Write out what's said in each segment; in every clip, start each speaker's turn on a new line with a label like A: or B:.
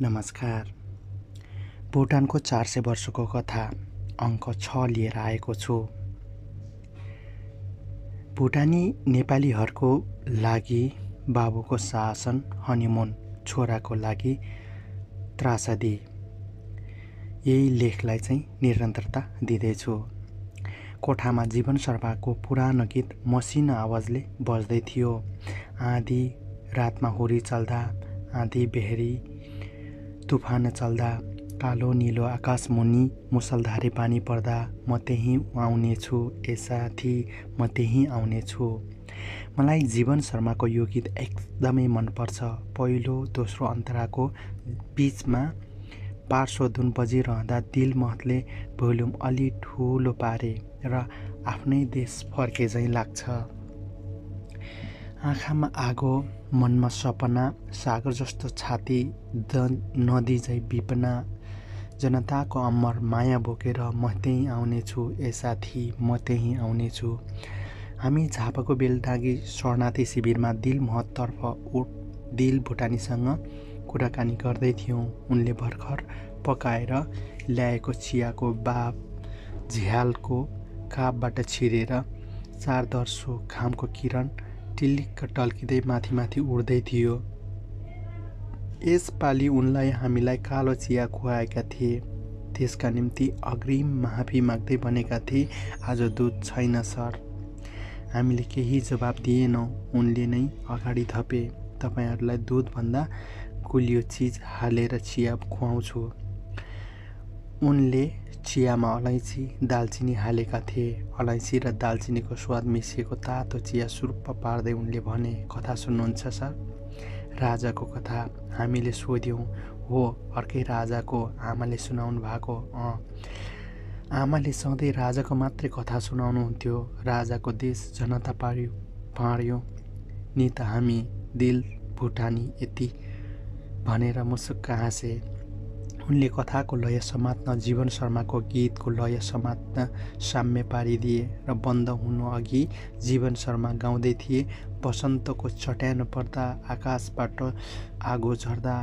A: नमस्कार। भुटानको 400 वर्षको कथा अङ्क 6 लिएर आएको छु। भुटानी नेपालीहरूको लागि बाबुको शासन हनिमुन, छोराको लागि त्रासदी। यही लेखलाई चाहिँ निरन्तरता दिँदैछु। कोठामा जीवन शर्माको पुरानो गीत मसिनो आवाजले बज्दै थियो। आधी रातमा हुरी चल्दा, आधी बेहरी तुफान चल्दा, कालो नीलो आकाश मुनि मुसलधारे पानी पर्दा म त्यहीँ आउनेछु, ए साथी म त्यहीँ आउनेछु। मलाई जीवन शर्माको यो गीत एकदमै मनपर्छ। पहिलो दोस्रो अन्तराको बिचमा पार्श्वधुन बजिरहँदा दिलमहतले भोल्युम अलि ठुलो पारे र आफ्नै देश फर्के झैँ लाग्छ। आँखामा आगो, मनमा सपना, सागर जस्तो छाती, नदी झै विपना, जनताको अमर माया बोकेर म त्यहीँ आउनेछु, ए साथी म त्यहीँ आउनेछु। हामी झापाको बेलडाँगी शरणार्थी शिविरमा दिल भुटानीसँग कुराकानी गर्दै थियौँ। उनले भर्खर पकाएर ल्याएको चियाको बाप झ्यालको कापबाट छिरेर 4 दर्सो घामको किरण टिलिक्क टल्किँदै माथि उड्दै थियो। यसपालि उनलाई हामीलाई कालो चिया खुवाएका थिए। त्यसका निम्ति अग्रिम माफी माग्दै भनेका थिए, आज दुध छैन सर। हामीले केही जवाब दिएनौँ। उनले नै अगाडि थपे, तपाईँहरूलाई दुधभन्दा गुलियो चिज हालेर चिया खुवाउँछु। उनले चियामा अलैँची दालचिनी हालेका थिए। अलैँची र दालचिनीको स्वाद मिसिएको तातो चिया सुरुप्प पार्दै उनले भने, कथा सुन्नुहुन्छ सर? राजाको कथा। हामीले सोध्यौँ, हो अर्कै राजाको? आमाले सुनाउनु भएको? आमाले सधैँ राजाको मात्रै कथा सुनाउनुहुन्थ्यो। राजाको देश जनता पाड्यो नि त हामी दिल भुटानी यति भनेर मुसुक्क हाँसे। उनले कथाको लय समात्न जीवन शर्माको गीतको लय समात्न साम्य पारिदिए र बन्द हुनु अघि जीवन शर्मा गाउँदै थिए, बसन्तको चट्यानो पर्दा, आकाशबाट आगो झर्दा,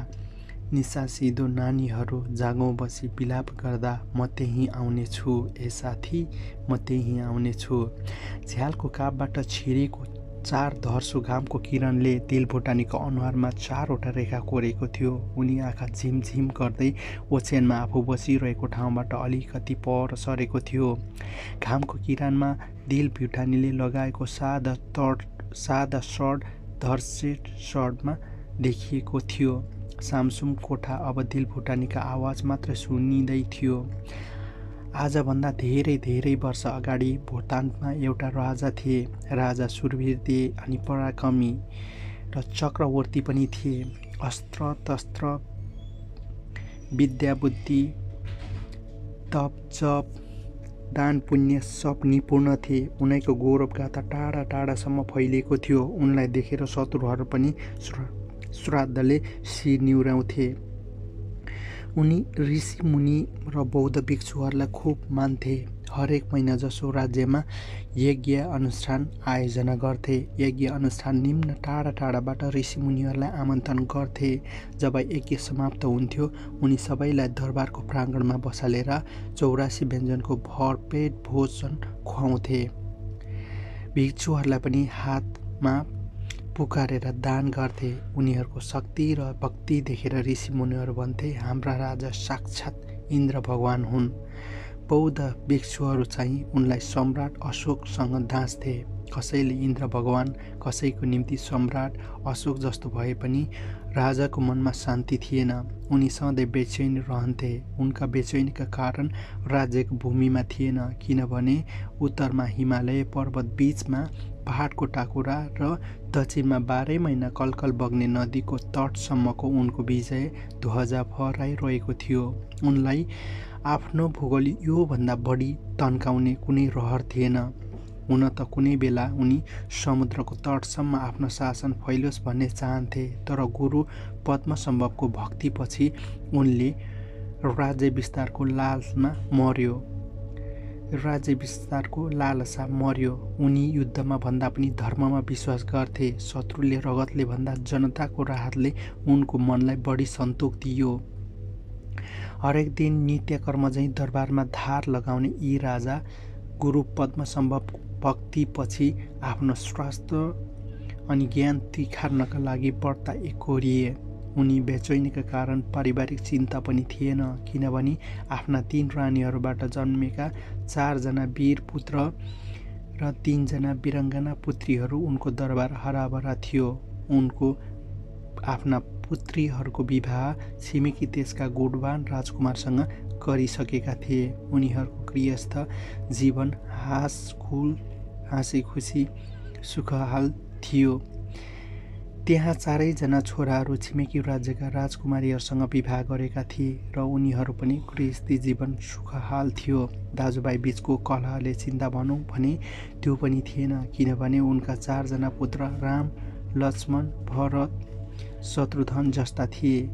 A: निसासिदो नानीहरू जागौँ बसी बिलाप गर्दा, म त्यहीँ आउनेछु, ए साथी म त्यहीँ आउनेछु। झ्यालको कापबाट छिरेको 4 धर्सो घामको किरणले दिल भुटानीको अनुहारमा 4वटा रेखा कोरेको थियो। उनी आँखा झिमझिम गर्दै ओछ्यानमा आफू बसिरहेको ठाउँबाट अलिकति पर सरेको थियो। घामको किरणमा दिल भुटानीले लगाएको सादा सर्ट धर्सेट सर्टमा देखिएको थियो। सामसुम कोठा अब दिल भुटानीका आवाज मात्र सुनिँदै थियो। आजभन्दा धेरै वर्ष अगाडि भुटानमा एउटा राजा थिए। राजा सुरवीर थिए अनि पराक्रमी र चक्रवर्ती पनि थिए। अस्त्र शस्त्र, विद्या बुद्धि, तप जप, दान पुण्य सब निपुण थिए। उनैको गौरव गाथा टाढा टाढासम्म फैलिएको थियो। उनलाई देखेर शत्रुहरू पनि श्राद्धले शिर निहुराउँथे। उनी ऋषि मुनि र बौद्ध भिक्षुहरूलाई खुब मान्थे। हरेक महिना जसो राज्यमा यज्ञ अनुष्ठान आयोजना गर्थे। यज्ञ अनुष्ठान निम्न टाढा टाढाबाट ऋषि मुनिहरूलाई आमन्त्रण गर्थे। जब यज्ञ समाप्त हुन्थ्यो, उनी सबैलाई दरबारको प्राङ्गणमा बसालेर 84 व्यञ्जनको भरपेट भोजन खुवाउँथे। भिक्षुहरूलाई पनि हातमा पुकारेर दान गर्थे। उनीहरूको शक्ति र भक्ति देखेर ऋषि मुनिहरू भन्थे, हाम्रा राजा साक्षात् इन्द्र भगवान हुन्। बौद्ध भिक्षुहरू चाहिँ उनलाई सम्राट अशोकसँग दाँच्थे। कसैले इन्द्र भगवान, कसैको निम्ति सम्राट अशोक जस्तो भए पनि राजाको मनमा शान्ति थिएन। उनी सधैँ बेचैन रहन्थे। उनका बेचैनीका कारण राज्यको भूमिमा थिएन, किनभने उत्तरमा हिमालय पर्वत, बीचमा पहाडको टाकुरा र दक्षिणमा 12 महिना कलकल बग्ने नदीको तटसम्मको उनको विजय ध्वजा फहराइरहेको थियो। उनलाई आफ्नो भूगोल योभन्दा बढी तन्काउने कुनै रहर थिएन। हुन त कुनै बेला उनी समुद्रको तटसम्म आफ्नो शासन फैलोस् भन्ने चाहन्थे, तर गुरु पद्मसम्भवको भक्तिपछि उनले राज्य विस्तारको लालचमा मर्यो। राज्य विस्तारको लालसा मर्यो। उनी युद्धमा भन्दा पनि धर्ममा विश्वास गर्थे। शत्रुले रगतले भन्दा जनताको राहतले उनको मनलाई बढी सन्तोक दियो। हरेक दिन नित्य कर्म झैँ दरबारमा धार लगाउने यी राजा गुरु पद्मसम्भव भक्तिपछि आफ्नो स्वास्थ्य अनि ज्ञान तिखार्नका लागि व्रत एकोरिए। उनी बेचैनीका कारण पारिवारिक चिन्ता पनि थिएन, किनभने आफ्ना 3 रानीहरूबाट जन्मेका 4 जना वीर पुत्र र 3 जना वीराङ्गना पुत्रीहरू उनको दरबार हराभरा थियो। उनको आफ्ना पुत्रीहरूको विवाह छिमेकी देशका गुणवान राजकुमारसँग गरिसकेका थिए। उनीहरूको गृहस्थ जीवन हाँसी खुसी सुखहाल थियो। त्यहाँ 4 जना छोराहरू छिमेकी राज्यका राजकुमारीहरूसँग विवाह गरेका थिए र उनीहरू पनि गृहस्थी जीवन सुखहाल थियो। दाजुभाइ बीचको कलहले चिन्ता भनौँ भने त्यो पनि थिएन, किनभने उनका 4 जना पुत्र राम, लक्ष्मण, भरत, शत्रुघ्न जस्ता थिए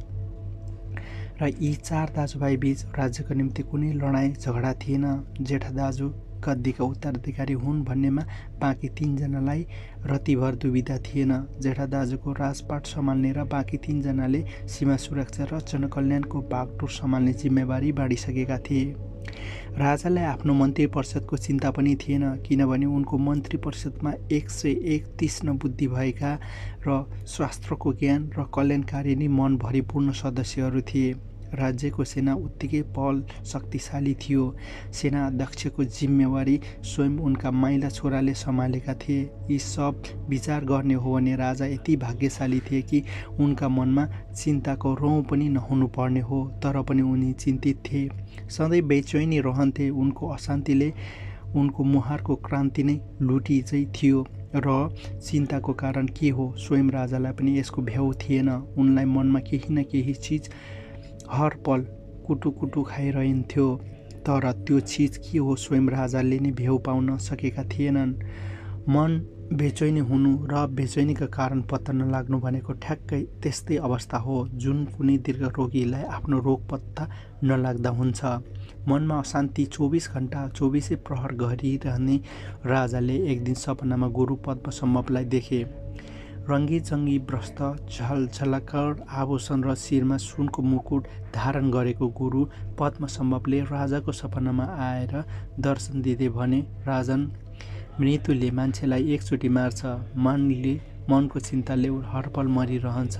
A: र यी 4 दाजुभाइ बीच राज्यको निम्ति कुनै लडाईँ झगडा थिएन। जेठा दाजु गद्दीका उत्तराधिकारी हुन् भन्नेमा बाँकी 3 जनालाई रतिभर दुविधा थिएन। जेठा दाजुको राजपाट सम्हाल्ने र बाँकी 3 जनाले सीमा सुरक्षा र जनकल्याणको भागडोर सम्हाल्ने जिम्मेवारी बाँडिसकेका थिए। राजालाई आफ्नो मन्त्री परिषदको चिन्ता पनि थिएन, किनभने उनको मन्त्री परिषदमा 101 तीक्ष्ण बुद्धि भएका र शास्त्रको ज्ञान र कल्याणकारी मन भरिपूर्ण सदस्यहरू थिए। राज्यको सेना उत्तिकै बल शक्तिशाली थियो। सेना अध्यक्षको जिम्मेवारी स्वयं उनका माइला छोराले सम्हालेका थिए। यी सब विचार गर्ने हो भने राजा यति भाग्यशाली थिए कि उनका मनमा चिन्ताको रौँ पनि नहुनु पर्ने हो, तर पनि उनी चिन्तित थिए। सधैँ बेचैनी रहन्थे। उनको अशान्तिले उनको मुहारको क्रान्ति नै लुटी चाहिँ थियो र चिन्ताको कारण के हो स्वयं राजालाई पनि यसको भ्याउ थिएन। उनलाई मनमा केही न केही चिज हर पल कुटुकुटु खाइरहन्थ्यो, तर त्यो चिज के हो स्वयं राजाले नै भ्याउ पाउन सकेका थिएनन्। मन बेचैनी हुनु र बेचैनीका कारण पत्ता नलाग्नु भनेको ठ्याक्कै त्यस्तै अवस्था हो जुन कुनै दीर्घ रोगीलाई आफ्नो रोग पत्ता नलाग्दा हुन्छ। मनमा अशान्ति 24 घण्टा 24 प्रहर गरिरहने राजाले एक दिन सपनामा गुरु पद्मसम्भवलाई देखे। रङ्गी चङ्गी वस्त्र, झलझलकर आभूषण र शिरमा सुनको मुकुट धारण गरेको गुरु पद्मसम्भवले राजाको सपनामा आएर दर्शन दिँदै भने, राजन, मृत्युले मान्छेलाई एकचोटि मार्छ, मनको चिन्ताले हरपल मरिरहन्छ।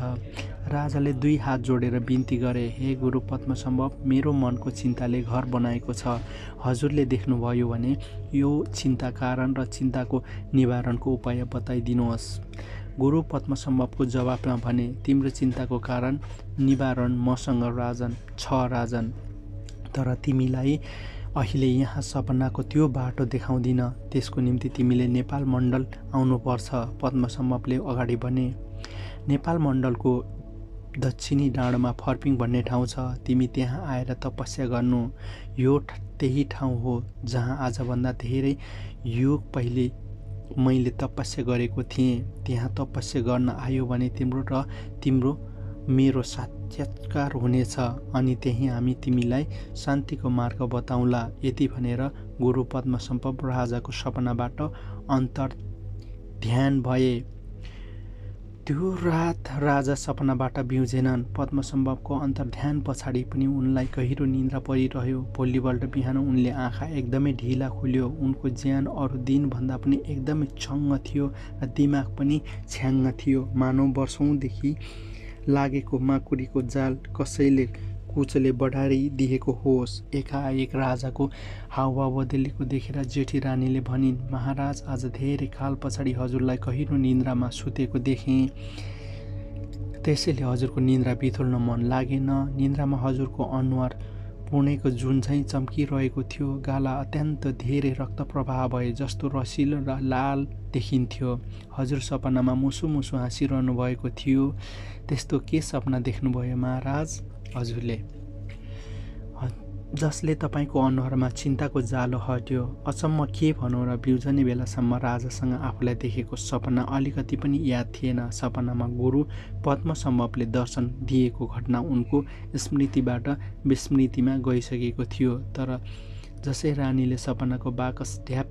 A: राजाले 2 हात जोडेर बिन्ती गरे, हे गुरु पद्मसम्भव, मेरो मनको चिन्ताले घर बनाएको छ। हजुरले देख्नुभयो भने यो चिन्ता कारण र चिन्ताको निवारणको उपाय बताइदिनुहोस्। गुरु पद्मसम्भवको जवाफमा भने, तिम्रो चिन्ताको कारण निवारण मसँग छ राजन, तर तिमीलाई अहिले यहाँ सपनाको त्यो बाटो देखाउँदिन। त्यसको निम्ति तिमीले नेपाल मण्डल आउनुपर्छ। पद्मसम्भवले अगाडि भने, नेपाल मण्डलको दक्षिणी डाँडोमा फर्पिङ भन्ने ठाउँ छ। तिमी त्यहाँ आएर तपस्या गर्नु। यो त्यही ठाउँ हो जहाँ आजभन्दा धेरै युग पहिले मैले तपस्या गरेको थिएँ। त्यहाँ तपस्या गर्न आयो भने तिम्रो मेरो साक्षात्कार हुनेछ, अनि त्यही हामी तिमीलाई शान्तिको मार्ग बताउँला। यति भनेर गुरु पद्मसम्भव राजाको सपनाबाट अन्तर ध्यान भए। त्यो रात राजा सपनाबाट बिउजेनन्। पद्मसम्भवको अन्तर्ध्यान पछाडि पनि उनलाई गहिरो निन्द्रा परिरह्यो। भोलिपल्ट बिहान उनले आँखा एकदमै ढिला खोल्यो। उनको ज्यान अरू दिनभन्दा पनि एकदमै छङ्ग थियो र दिमाग पनि छ्याङ्ग थियो, मानव वर्षौँदेखि लागेको माकुरीको जाल कसैले कुचले बढाइदिएको होस्। एकाएक राजाको हावा बदलेको देखेर जेठी रानीले भनिन्, महाराज, आज धेरै काल पछाडि हजुरलाई गहिरो निन्द्रामा सुतेको देखेँ, त्यसैले हजुरको निन्द्रा बिथोल्न मन लागेन। निन्द्रामा हजुरको अनुहार पूर्णेको जुन झैँ चम्किरहेको थियो। गाला अत्यन्त धेरै रक्त प्रवाह भए जस्तो रसिलो र लाल देखिन्थ्यो। हजुर सपनामा मुसु मुसु हाँसिरहनु भएको थियो। त्यस्तो के सपना देख्नुभयो महाराज हजुरले, जसले तपाईँको अनुहारमा चिन्ताको जालो हट्यो? अचम्म के भनौँ र बिउजने बेलासम्म राजासँग आफूलाई देखेको सपना अलिकति पनि याद थिएन। सपनामा गुरु पद्मसम्भवले दर्शन दिएको घटना उनको स्मृतिबाट विस्मृतिमा गइसकेको थियो। तर जसै रानीले सपनाको बाकस ढ्याप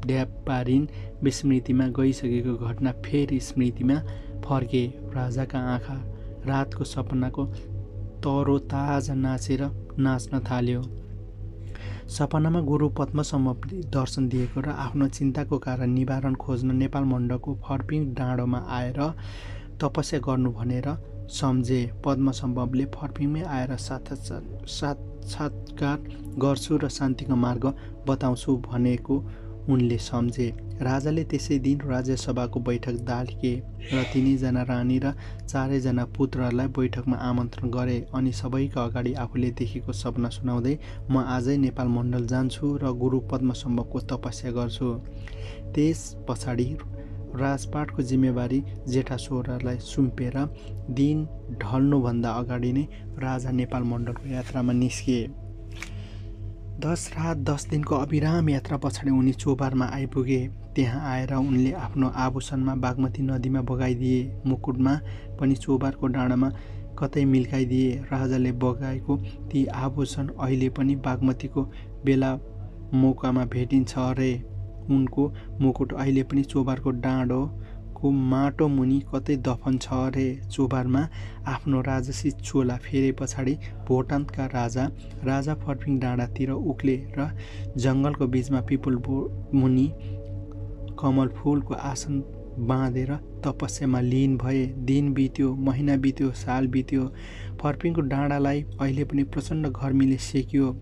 A: ढ्याप पारिन्, विस्मृतिमा गइसकेको घटना फेरि स्मृतिमा फर्के। राजाका आँखा रातको सपनाको तरोताजा नाच्न थाल्यो। सपनामा गुरु पद्मसम्भवले दर्शन दिएको र आफ्नो चिन्ताको कारण निवारण खोज्न नेपाल मण्डलको फर्पिङ डाँडोमा आएर तपस्या गर्नु भनेर सम्झे। पद्मसम्भवले फर्पिङमै आएर साक्षात्कार गर्छु र शान्तिको मार्ग बताउँछु भनेको उनले सम्झे। राजाले त्यसै दिन राज्यसभाको बैठक डाके र 3 जना रानी र 4 जना पुत्रलाई बैठकमा आमन्त्रण गरे अनि सबैका अगाडि आफूले देखेको सपना सुनाउँदै म आजै नेपाल मण्डल जान्छु र गुरु पद्मसम्भवको तपस्या गर्छु। त्यस पछाडि राजपाटको जिम्मेवारी जेठा छोरालाई सुम्पेर दिन ढल्नुभन्दा अगाडि नै राजा नेपाल मण्डलको यात्रामा निस्के। 10 रात 10 दिनको अविराम यात्रा पछाडि उनी चोबारमा आइपुगे। त्यहाँ आएर उनले आफ्नो आभूषणमा बागमती नदीमा बगाइदिए। मुकुटमा पनि चोबारको डाँडामा कतै मिल्काइदिए। राजाले बगाएको ती आभूषण अहिले पनि बागमतीको बेला मौकामा भेटिन्छ अरे। उनको मुकुट अहिले पनि चोबारको डाँडोको माटो मुनि कतै दफन छ अरे। चोबारमा आफ्नो राजसी चोला फेरे पछाडि भोटान्तका राजा फर्पिङ डाँडातिर उक्ले र जङ्गलको बीचमा पिपल मुनि कमल फुलको आसन बाँधेर तपस्यामा लीन भए। दिन बित्यो, महिना बित्यो, साल बित्यो। फर्पिङको डाँडालाई अहिले पनि प्रचण्ड गर्मीले सेक्यो।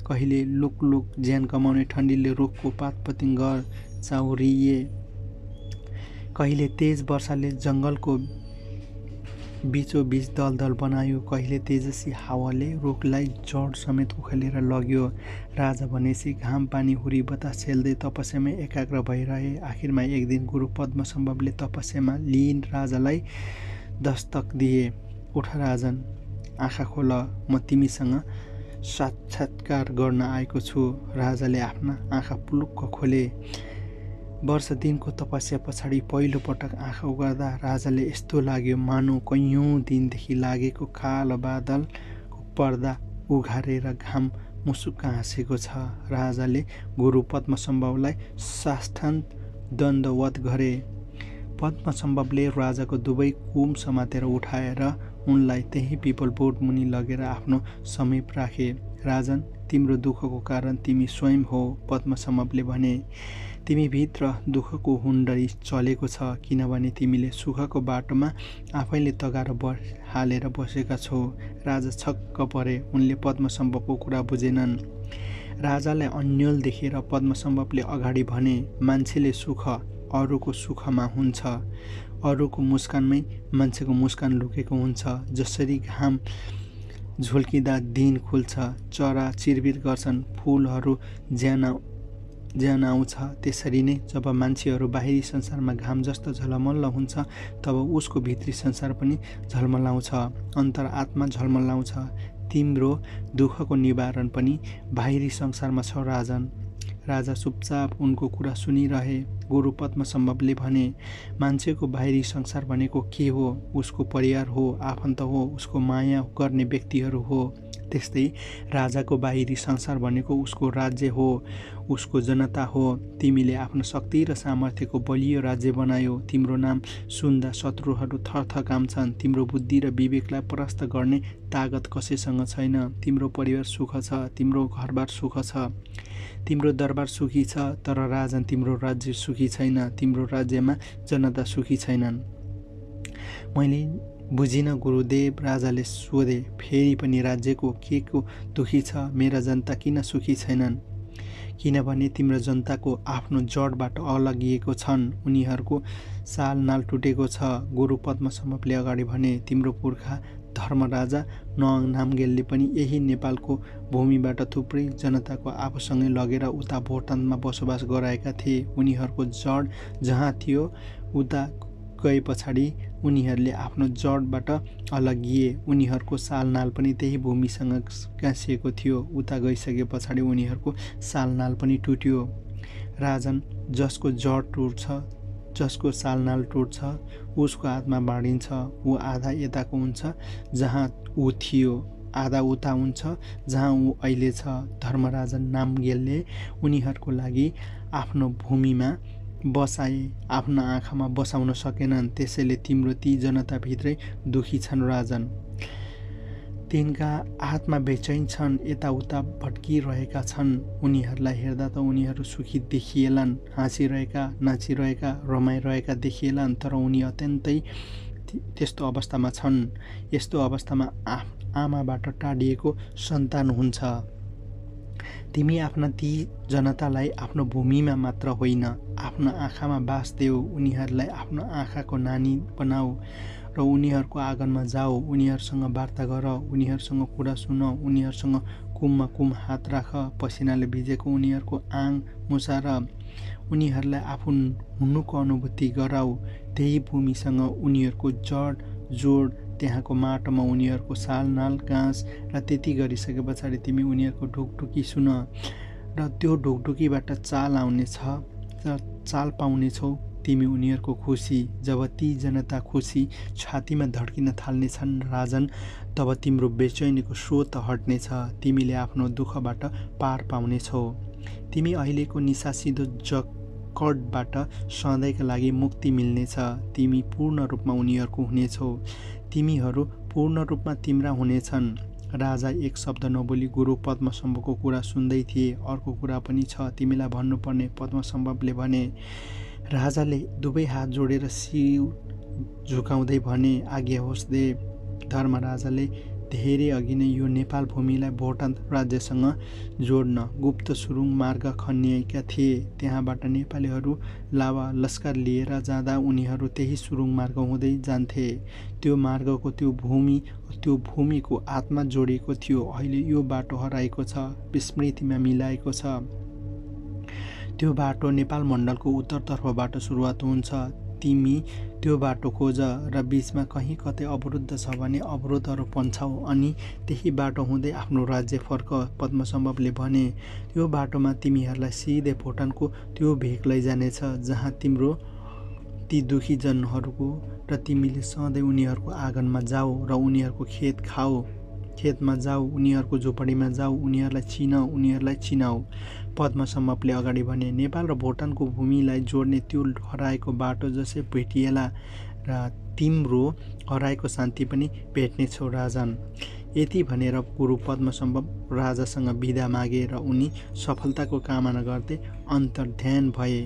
A: कहिले लुकलुक ज्यान कमाउने ठन्डीले रुखको पातपतिङ चाउरिए। कहिले तेज वर्षाले जङ्गलको बीचोबीच दलदल बनायो। कहिले तेजस्वी हावाले रुखलाई जड समेत उखेलेर लग्यो। राजा भनेपछि घाम पानी हुरी बतास झेल्दै तपस्यामै एकाग्र भइरहे। आखिरमा एक दिन गुरु पद्मसम्भवले तपस्यामा लीन राजालाई दस्तक दिए। उठ राजन, आँखा खोल, म तिमीसँग साक्षात्कार गर्न आएको छु। राजाले आफ्ना आँखा पुलुक्क खोले। वर्ष दिनको तपस्या पछाडि पहिलो पटक आँखा उघार्दा राजाले यस्तो लाग्यो मानौ कैयौँ दिनदेखि लागेको कालो बादलको पर्दा उघारेर घाम मुसुक्क हाँसेको छ। राजाले गुरु पद्मसम्भवलाई साष्टाङ्ग दण्डवत गरे। पद्मसम्भवले राजाको दुवै कुम समातेर उठाएर उनलाई त्यही पिपल बोट मुनि लगेर आफ्नो समीप राखे। राजन, तिम्रो दुःखको कारण तिमी स्वयं हो, पद्मसम्भवले भने। तिमी भित्र दुःखको हुन्डरी चलेको छ, किनभने तिमीले सुखको बाटोमा आफैले तगारो हालेर बसेका छौ। राजा छक्क परे। उनले पद्मसम्भवको कुरा बुझेनन्। राजालाई अन्यल देखेर पद्मसम्भवले अगाडि भने, मान्छेले सुख अरूको सुखमा हुन्छ। अरूको मुस्कानमै मान्छेको मुस्कान लुकेको हुन्छ। जसरी घाम झुल्किँदा दिन खुल्छ, चरा चिरबिर गर्छन्, फुलहरू ज्यान आउँछ, त्यसरी नै जब मान्छेहरू बाहिरी संसारमा घाम जस्तो झलमल्ल हुन्छ तब उसको भित्री संसार पनि झलमलाउँछ, अन्तरआत्मा झलमलाउँछ। तिम्रो दुःखको निवारण पनि बाहिरी संसारमा छ राजन। राजा चुपचाप उनको कुरा सुनिरहे। गुरु पद्मसम्भवले भने, मान्छेको बाहिरी संसार भनेको के हो? उसको परिवार हो, आफन्त हो, उसको माया गर्ने व्यक्तिहरू हो। त्यस्तै राजाको बाहिरी संसार भनेको उसको राज्य हो, उसको जनता हो। तिमीले आफ्नो शक्ति र सामर्थ्यको बलियो राज्य बनायो। तिम्रो नाम सुन्दा शत्रुहरू थरथकाउँछन्। तिम्रो बुद्धि र विवेकलाई परास्त गर्ने तागत कसैसँग छैन। तिम्रो परिवार सुख छ, तिम्रो घरबार सुख छ, तिम्रो दरबार सुखी छ, तर राजन तिम्रो राज्य सुखी छैन। तिम्रो राज्यमा जनता सुखी छैनन्। मैले बुझिन गुरुदेव, राजाले सोधे। फेरि पनि राज्यको के को दुखी छ? मेरा जनता किन सुखी छैनन्? किनभने तिम्रो जनताको आफ्नो जडबाट अलगिएको छन्। उनीहरूको सालनाल टुटेको छ। गुरु पद्मसम्भवले अगाडि भने, तिम्रो पुर्खा धर्मराजा नवाङ नामगेलले पनि यही नेपालको भूमिबाट थुप्रै जनताको आफूसँगै लगेर उता भोटानमा बसोबास गराएका थिए। उनीहरूको जड जहाँ थियो उता गए पछाडि उनीहरूले आफ्नो जडबाट अलगिए। उनीहरूको सालनाल पनि त्यही भूमिसँग गाँसिएको थियो। उता गइसके पछाडि उनीहरूको सालनाल पनि टुट्यो। राजन, जसको जड टुट्छ, जसको सालनाल टुट्छ, उसको आत्मा बाँडिन्छ। ऊ आधा यताको हुन्छ जहाँ ऊ थियो, आधा उता हुन्छ जहाँ ऊ अहिले छ। धर्मराजा नामग्यालले उनीहरूको लागि आफ्नो भूमिमा बसाए, आफ्ना आँखामा बसाउन सकेनन्। त्यसैले तिम्रो ती जनताभित्रै दुखी छन् राजन। तिनका आत्मा बेचैन छन्, यताउता भट्किरहेका छन्। उनीहरूलाई हेर्दा त उनीहरू सुखी देखिएलान्, हाँसिरहेका, नाचिरहेका, रमाइरहेका देखिएलान्, तर उनी अत्यन्तै त्यस्तो अवस्थामा छन्। यस्तो अवस्थामा आमाबाट टाढिएको सन्तान हुन्छ। तिमी आफ्ना ती जनतालाई आफ्नो भूमिमा मात्र होइन, आफ्नो आँखामा बास देऊ। उनीहरूलाई आफ्नो आँखाको नानी बनाऊ र उनीहरूको आँगनमा जाऊ, उनीहरूसँग वार्ता गर, उनीहरूसँग कुरा सुन, उनीहरूसँग कुममा कुम हात राख, पसिनाले भिजेको उनीहरूको आङ मुसार, उनीहरूलाई आफू हुनुको अनुभूति गराऊ। त्यही भूमिसँग उनीहरूको जड जोड, त्यहाँको माटोमा उनीहरूको सालनाल घाँस, र त्यति गरिसके पछाडि तिमी उनीहरूको ढुकढुकी सुन र त्यो ढुकढुकीबाट चाल आउनेछ र चाल पाउनेछौ तिमी उनीहरूको खुसी। जब ती जनता खुसी छातीमा धड्किन थाल्नेछन् राजन, तब तिम्रो बेचैनीको स्रोत हट्नेछ। तिमीले आफ्नो दुःखबाट पार पाउनेछौ। तिमी अहिलेको निसासिदो जकडबाट सधैँका लागि मुक्ति मिल्नेछ। तिमी पूर्ण रूपमा उनीहरूको हुनेछौ, तिमीहरू पूर्ण रूपमा तिम्रा हुनेछन्। राजा एक शब्द नबोली गुरु पद्मसम्भवको कुरा सुन्दै थिए। अर्को कुरा पनि छ तिमीलाई भन्नुपर्ने, पद्मसम्भवले भने। राजाले दुवै हात जोडेर शिर झुकाउँदै भने, आज्ञा होस् देव। धर्मराजाले धेरै अघि नै यो नेपाल भूमिलाई भोटान राज्यसँग जोड्न गुप्त सुरुङ मार्ग खन्याएका थिए। त्यहाँबाट नेपालीहरू लावा लस्कर लिएर जाँदा उनीहरू त्यही सुरुङ मार्ग हुँदै जान्थे। त्यो मार्गको त्यो भूमिको आत्मा जोडिएको थियो। अहिले यो बाटो हराएको छ, विस्मृतिमा मिलाएको छ। त्यो बाटो नेपाल मण्डलको उत्तरतर्फबाट सुरुवात हुन्छ। तिमी त्यो बाटो खोज र बीचमा कहीँ कतै अवरुद्ध छ भने अवरोधहरू पन्छाऊ अनि त्यही बाटो हुँदै आफ्नो राज्य फर्क, पद्मसम्भवले भने। त्यो बाटोमा तिमीहरूलाई सिधै भोटानको त्यो भेग लैजानेछ जहाँ तिम्रो ती दुखी जनहरूको र तिमीले सधैँ उनीहरूको आँगनमा जाऊ र उनीहरूको खेत खाऊ, खेतमा जाऊ, उनीहरूको झोपडीमा जाऊ, उनीहरूलाई चिन, उनीहरूलाई चिनाऊ। पद्मसम्भवले अगाडि भने, नेपाल र भोटानको भूमिलाई जोड्ने त्यो हराएको बाटो जसै भेटिएला र तिम्रो हराएको शान्ति पनि भेट्नेछौ राजन। यति भनेर गुरु पद्मसम्भव राजासँग बिदा मागे र उनी सफलताको कामना गर्दै अन्तर्ध्यान भए।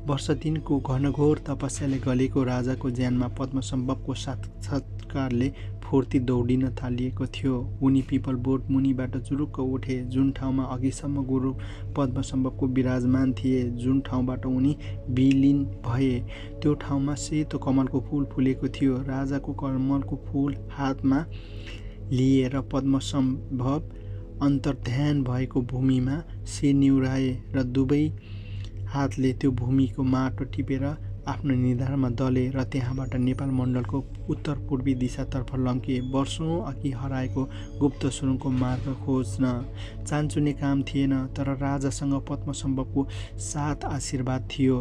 A: वर्ष दिनको घनघोर तपस्याले गलेको राजाको ज्यानमा पद्मसम्भवको साक्षात्कारले फुर्ती दौडिन थालिएको थियो। उनी पिपल बोट मुनिबाट जुरुक्क उठे, जुन ठाउँमा अघिसम्म गुरु पद्मसम्भवको विराजमान थिए। जुन ठाउँबाट उनी विलीन भए त्यो ठाउँमा सेतो कमलको फूल फुलेको थियो। राजाको कमलको फूल हातमा लिएर पद्मसम्भव अन्तर्ध्यान भएको भूमिमा शिर निहुराए र दुवै हातले त्यो भूमिको माटो टिपेर आफ्नो निधारमा दले र त्यहाँबाट नेपाल मण्डलको उत्तर पूर्वी दिशातर्फ लम्के। वर्षौं अघि हराएको गुप्त सुरुङको मार्ग खोज्न चान्चुने काम थिएन, तर राजासँग पद्मसम्भवको साथ आशीर्वाद थियो।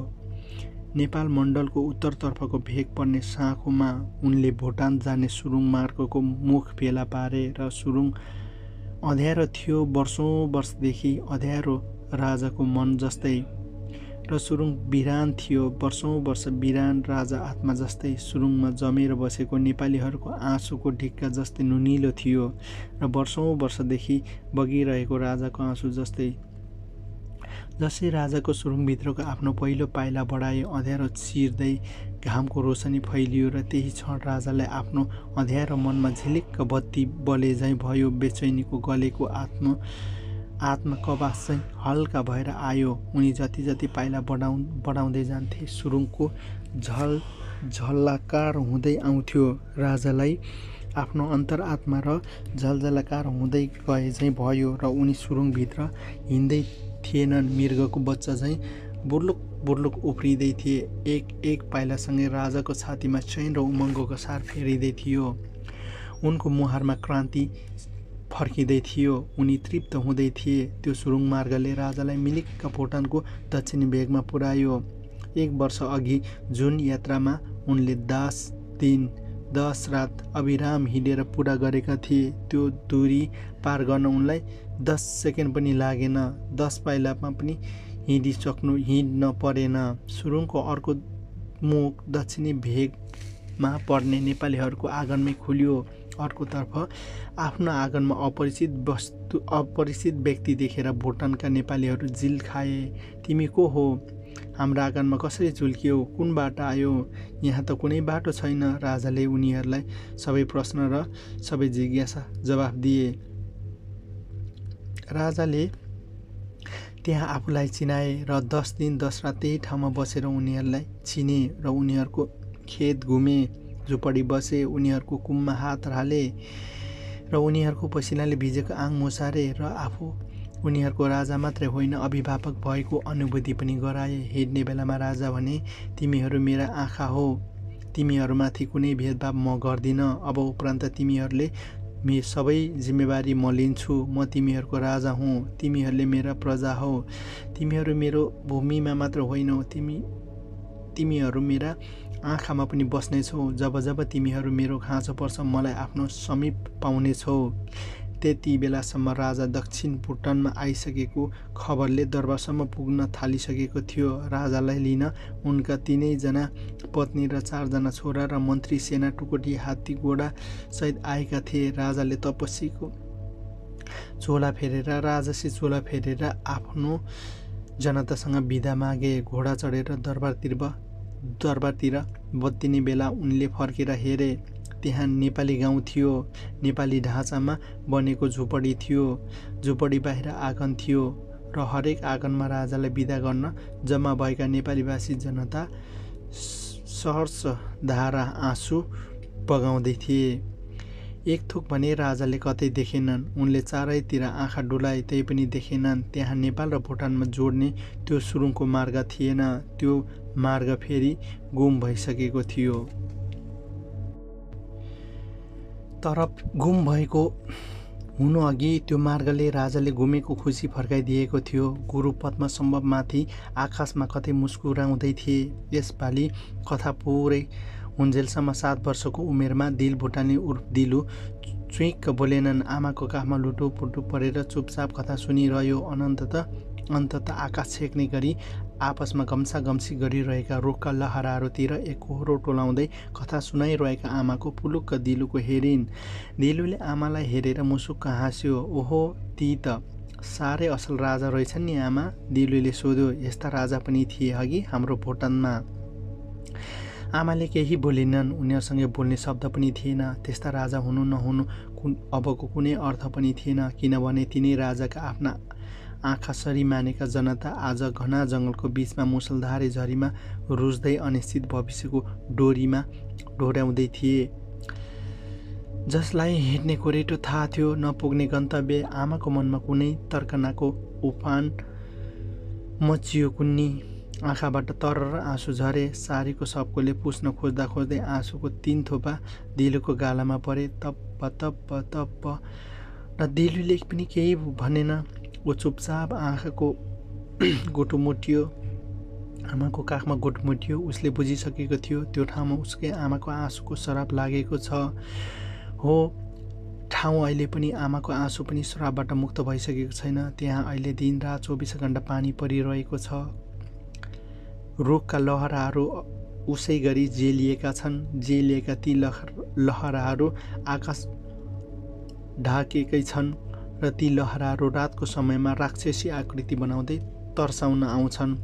A: नेपाल मण्डलको उत्तरतर्फको भेग पर्ने साँखोमा उनले भोटान जाने सुरुङ मार्गको मुख फेला पारे र सुरुङ अँध्यारो थियो। वर्षौं वर्षदेखि अँध्यारो राजाको मन जस्तै र सुरुङ बिरान थियो। वर्षौं वर्ष बिरान राजा आत्मा जस्तै सुरुङमा जमेर बसेको नेपालीहरूको आँसुको ढिक्का जस्तै नुनिलो थियो र वर्षौं वर्षदेखि बगिरहेको राजाको आँसु जस्तै। जसै राजाको सुरुङभित्रको आफ्नो पहिलो पाइला बढाए, अँध्यारो चिर्दै घामको रोशनी फैलियो र त्यही क्षण राजालाई आफ्नो अँध्यारो मनमा झिलिक्क बत्ती बले झैँ भयो। बेचैनीको गलेको आत्मा कबास चाहिँ हल्का भएर आयो। उनी जति जति पाइला बढाउँदै जान्थे सुरुङको झल्लाकार हुँदै आउँथ्यो। राजालाई आफ्नो अन्तरआत्मा र झल्झलाकार हुँदै गए झैँ भयो र उनी सुरुङभित्र हिँड्दै थिएनन्, मृगको बच्चा झैँ बुर्लुक बुर्लुक उफ्रिँदै थिए। एक एक पाइलासँगै राजाको छातीमा चैन र उमङ्गको सार फेरिँदै थियो। उनको मुहारमा क्रान्ति फर्किँदै थियो। उनी तृप्त हुँदै थिए। त्यो सुरुङ मार्गले राजालाई मिलिक्क भोटानको दक्षिणी भेगमा पुर्यायो। 1 वर्ष अघि जुन यात्रामा उनले 10 दिन 10 रात अविराम हिँडेर पुरा गरेका थिए। त्यो दूरी पार गर्न उनलाई 10 सेकेन्ड पनि लागेन। 10 पाइलामा पनि हिँड्न परेन। सुरुङको अर्को मुख दक्षिणी भेगमा पर्ने नेपालीहरूको आँगनमै खुल्यो। अर्कोतर्फ आफ्नो आँगनमा अपरिचित व्यक्ति देखेर भुटानका नेपालीहरू जिल खाए। तिमी को हो? हाम्रो आँगनमा कसरी झुल्कियो? कुन बाटो आयो? यहाँ त कुनै बाटो छैन। राजाले उनीहरूलाई सबै प्रश्न र सबै जिज्ञासा जवाफ दिए। राजाले त्यहाँ आफूलाई चिनाए र 10 दिन 10 रात त्यही ठाउँमा बसेर उनीहरूलाई चिने र उनीहरूको खेत घुमे, झुपडी बसे, उनीहरूको कुममा हात हाले र उनीहरूको पसिनाले भिजेको आङ मुसारे र आफू उनीहरूको राजा मात्रै होइन अभिभावक भएको अनुभूति पनि गराए। हिँड्ने बेलामा राजा भने, तिमीहरू मेरा आँखा हो, तिमीहरूमाथि कुनै भेदभाव म गर्दिनँ। अब उपरान्त तिमीहरूले सबै जिम्मेवारी म लिन्छु। म तिमीहरूको राजा हुँ, तिमीहरूले मेरा प्रजा हो। तिमीहरू मेरो भूमिमा मात्र होइनौ, तिमीहरू मेरा आँखामा पनि बस्नेछौ। जब जब तिमीहरू मेरो खाँचो पर्छ मलाई आफ्नो समीप पाउनेछौ। त्यति बेलासम्म राजा दक्षिण भुटानमा आइसकेको खबरले दरबारसम्म पुग्न थालिसकेको थियो। राजालाई लिन उनका 3 जना पत्नी र 4 जना छोरा र मन्त्री सेना टुकडी हात्ती घोडा सहित आएका थिए। राजाले राजसी चोला फेरेर आफ्नो जनतासँग बिदा मागे। घोडा चढेर दरबारतिर बत्तिने बेला उनले फर्केर हेरे। त्यहाँ नेपाली गाउँ थियो। नेपाली ढाँचामा बनेको झुपडी थियो। झुपडी बाहिर आँगन थियो र हरेक आँगनमा राजालाई बिदा गर्न जम्मा भएका नेपालीभाषी जनता सहर्ष धारा आँसु बगाउँदै थिए। एक थोक भने राजाले कतै देखेनन्। उनले चारैतिर आँखा डुलाए तै पनि देखेनन्। त्यहाँ नेपाल र भुटानमा जोड्ने त्यो सुरुङको मार्ग थिएन। त्यो मार्ग फेरि गुम भइसकेको थियो। तर गुम भएको हुनु अघि त्यो मार्गले राजाले गुमेको खुसी फर्काइदिएको थियो। गुरु पद्मसम्भवमाथि आकाशमा कतै मुस्कुराउँदै थिए। यसपालि कथा पुरै हुन्जेलसम्म 7 वर्षको उमेरमा दिल भुटानी उर्फ दिलु चुइक्क बोलेनन्। आमाको काखमा लुटुपुटु परेर चुपचाप कथा सुनिरह्यो। अन्ततः आकाश छेक्ने गरी आपसमा गम्सागम्सी गरिरहेका रुखका लहराहरूतिर एकहोरो टोलाउँदै कथा सुनाइरहेका आमाको पुलुक्क दिलुको हेरिन्। दिलुले आमालाई हेरेर मुसुक्क हाँस्यो। ओहो, ती त साह्रै असल राजा रहेछन् नि आमा? दिलुले सोध्यो। यस्ता राजा पनि थिए अघि हाम्रो भुटानमा। आमाले केही बोलिनन्। उनीहरूसँग बोल्ने शब्द पनि थिएन। त्यस्ता राजा हुनु नहुनु अबको कुनै अर्थ पनि थिएन, किनभने तिनै राजाका आफ्ना आँखासरी मानेका जनता आज घना जङ्गलको बीचमा मुसलधारे झरीमा रुच्दै अनिश्चित भविष्यको डोरीमा डोर्याउँदै थिए। जसलाई हिँड्ने कोरेटो थाहा थियो, नपुग्ने गन्तव्य। आमाको मनमा कुनै तर्कनाको उफान मचियो। कुन्नी आँखाबाट तरर आँसु झरे। सारीको सबकोले पुस्न खोज्दै आँसुको 3 थोपा दिलुको गालामा परे। तप्प तप्प तप्प र दिलुले पनि केही भनेन। ऊ चुपचाप आँखाको गोटुमुट्यो, आमाको काखमा गोटुमुट्यो। उसले बुझिसकेको थियो त्यो ठाउँमा उसकै आमाको आँसुको सराप लागेको छ। हो, ठाउँ अहिले पनि आमाको आँसु पनि श्रापबाट मुक्त भइसकेको छैन। त्यहाँ अहिले दिनरात 24 घण्टा पानी परिरहेको छ। रुखका लहराहरू उसै गरी जेलिएका छन्। जेलिएका ती लहराहरू आकाश ढाकेकै छन् र ती लहराहरू रातको समयमा राक्षसी आकृति बनाउँदै तर्साउन आउँछन्।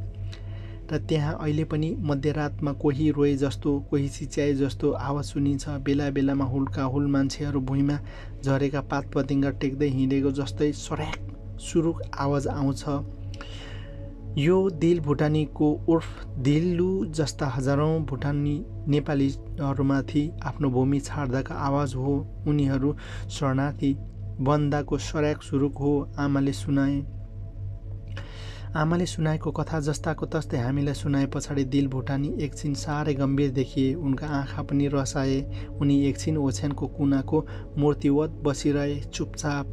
A: र त्यहाँ अहिले पनि मध्यरातमा कोही रोए जस्तो, कोही चिच्याए जस्तो आवाज सुनिन्छ। बेला बेलामा हुल्काहुल मान्छेहरू भुइँमा झरेका पात पतिङ्गा टेक्दै हिँडेको जस्तै सर्याक सुरुक आवाज आउँछ। यो दिल भुटानीको उर्फ दिलु जस्ता हजारौं भुटानी नेपालीहरूमाथि आफ्नो भूमि छाड्दाका आवाज हो। उनीहरू शरणार्थी बन्दाको सर्याक सुरुक हो। आमाले सुनाएको कथा जस्ताको तस्तै हामीलाई सुनाए पछाडि दिल भुटानी एकछिन साह्रै गम्भीर देखिए। उनका आँखा पनि रसाए। उनी एकछिन ओछ्यानको कुनाको मूर्तिवत बसिरहे, चुपचाप।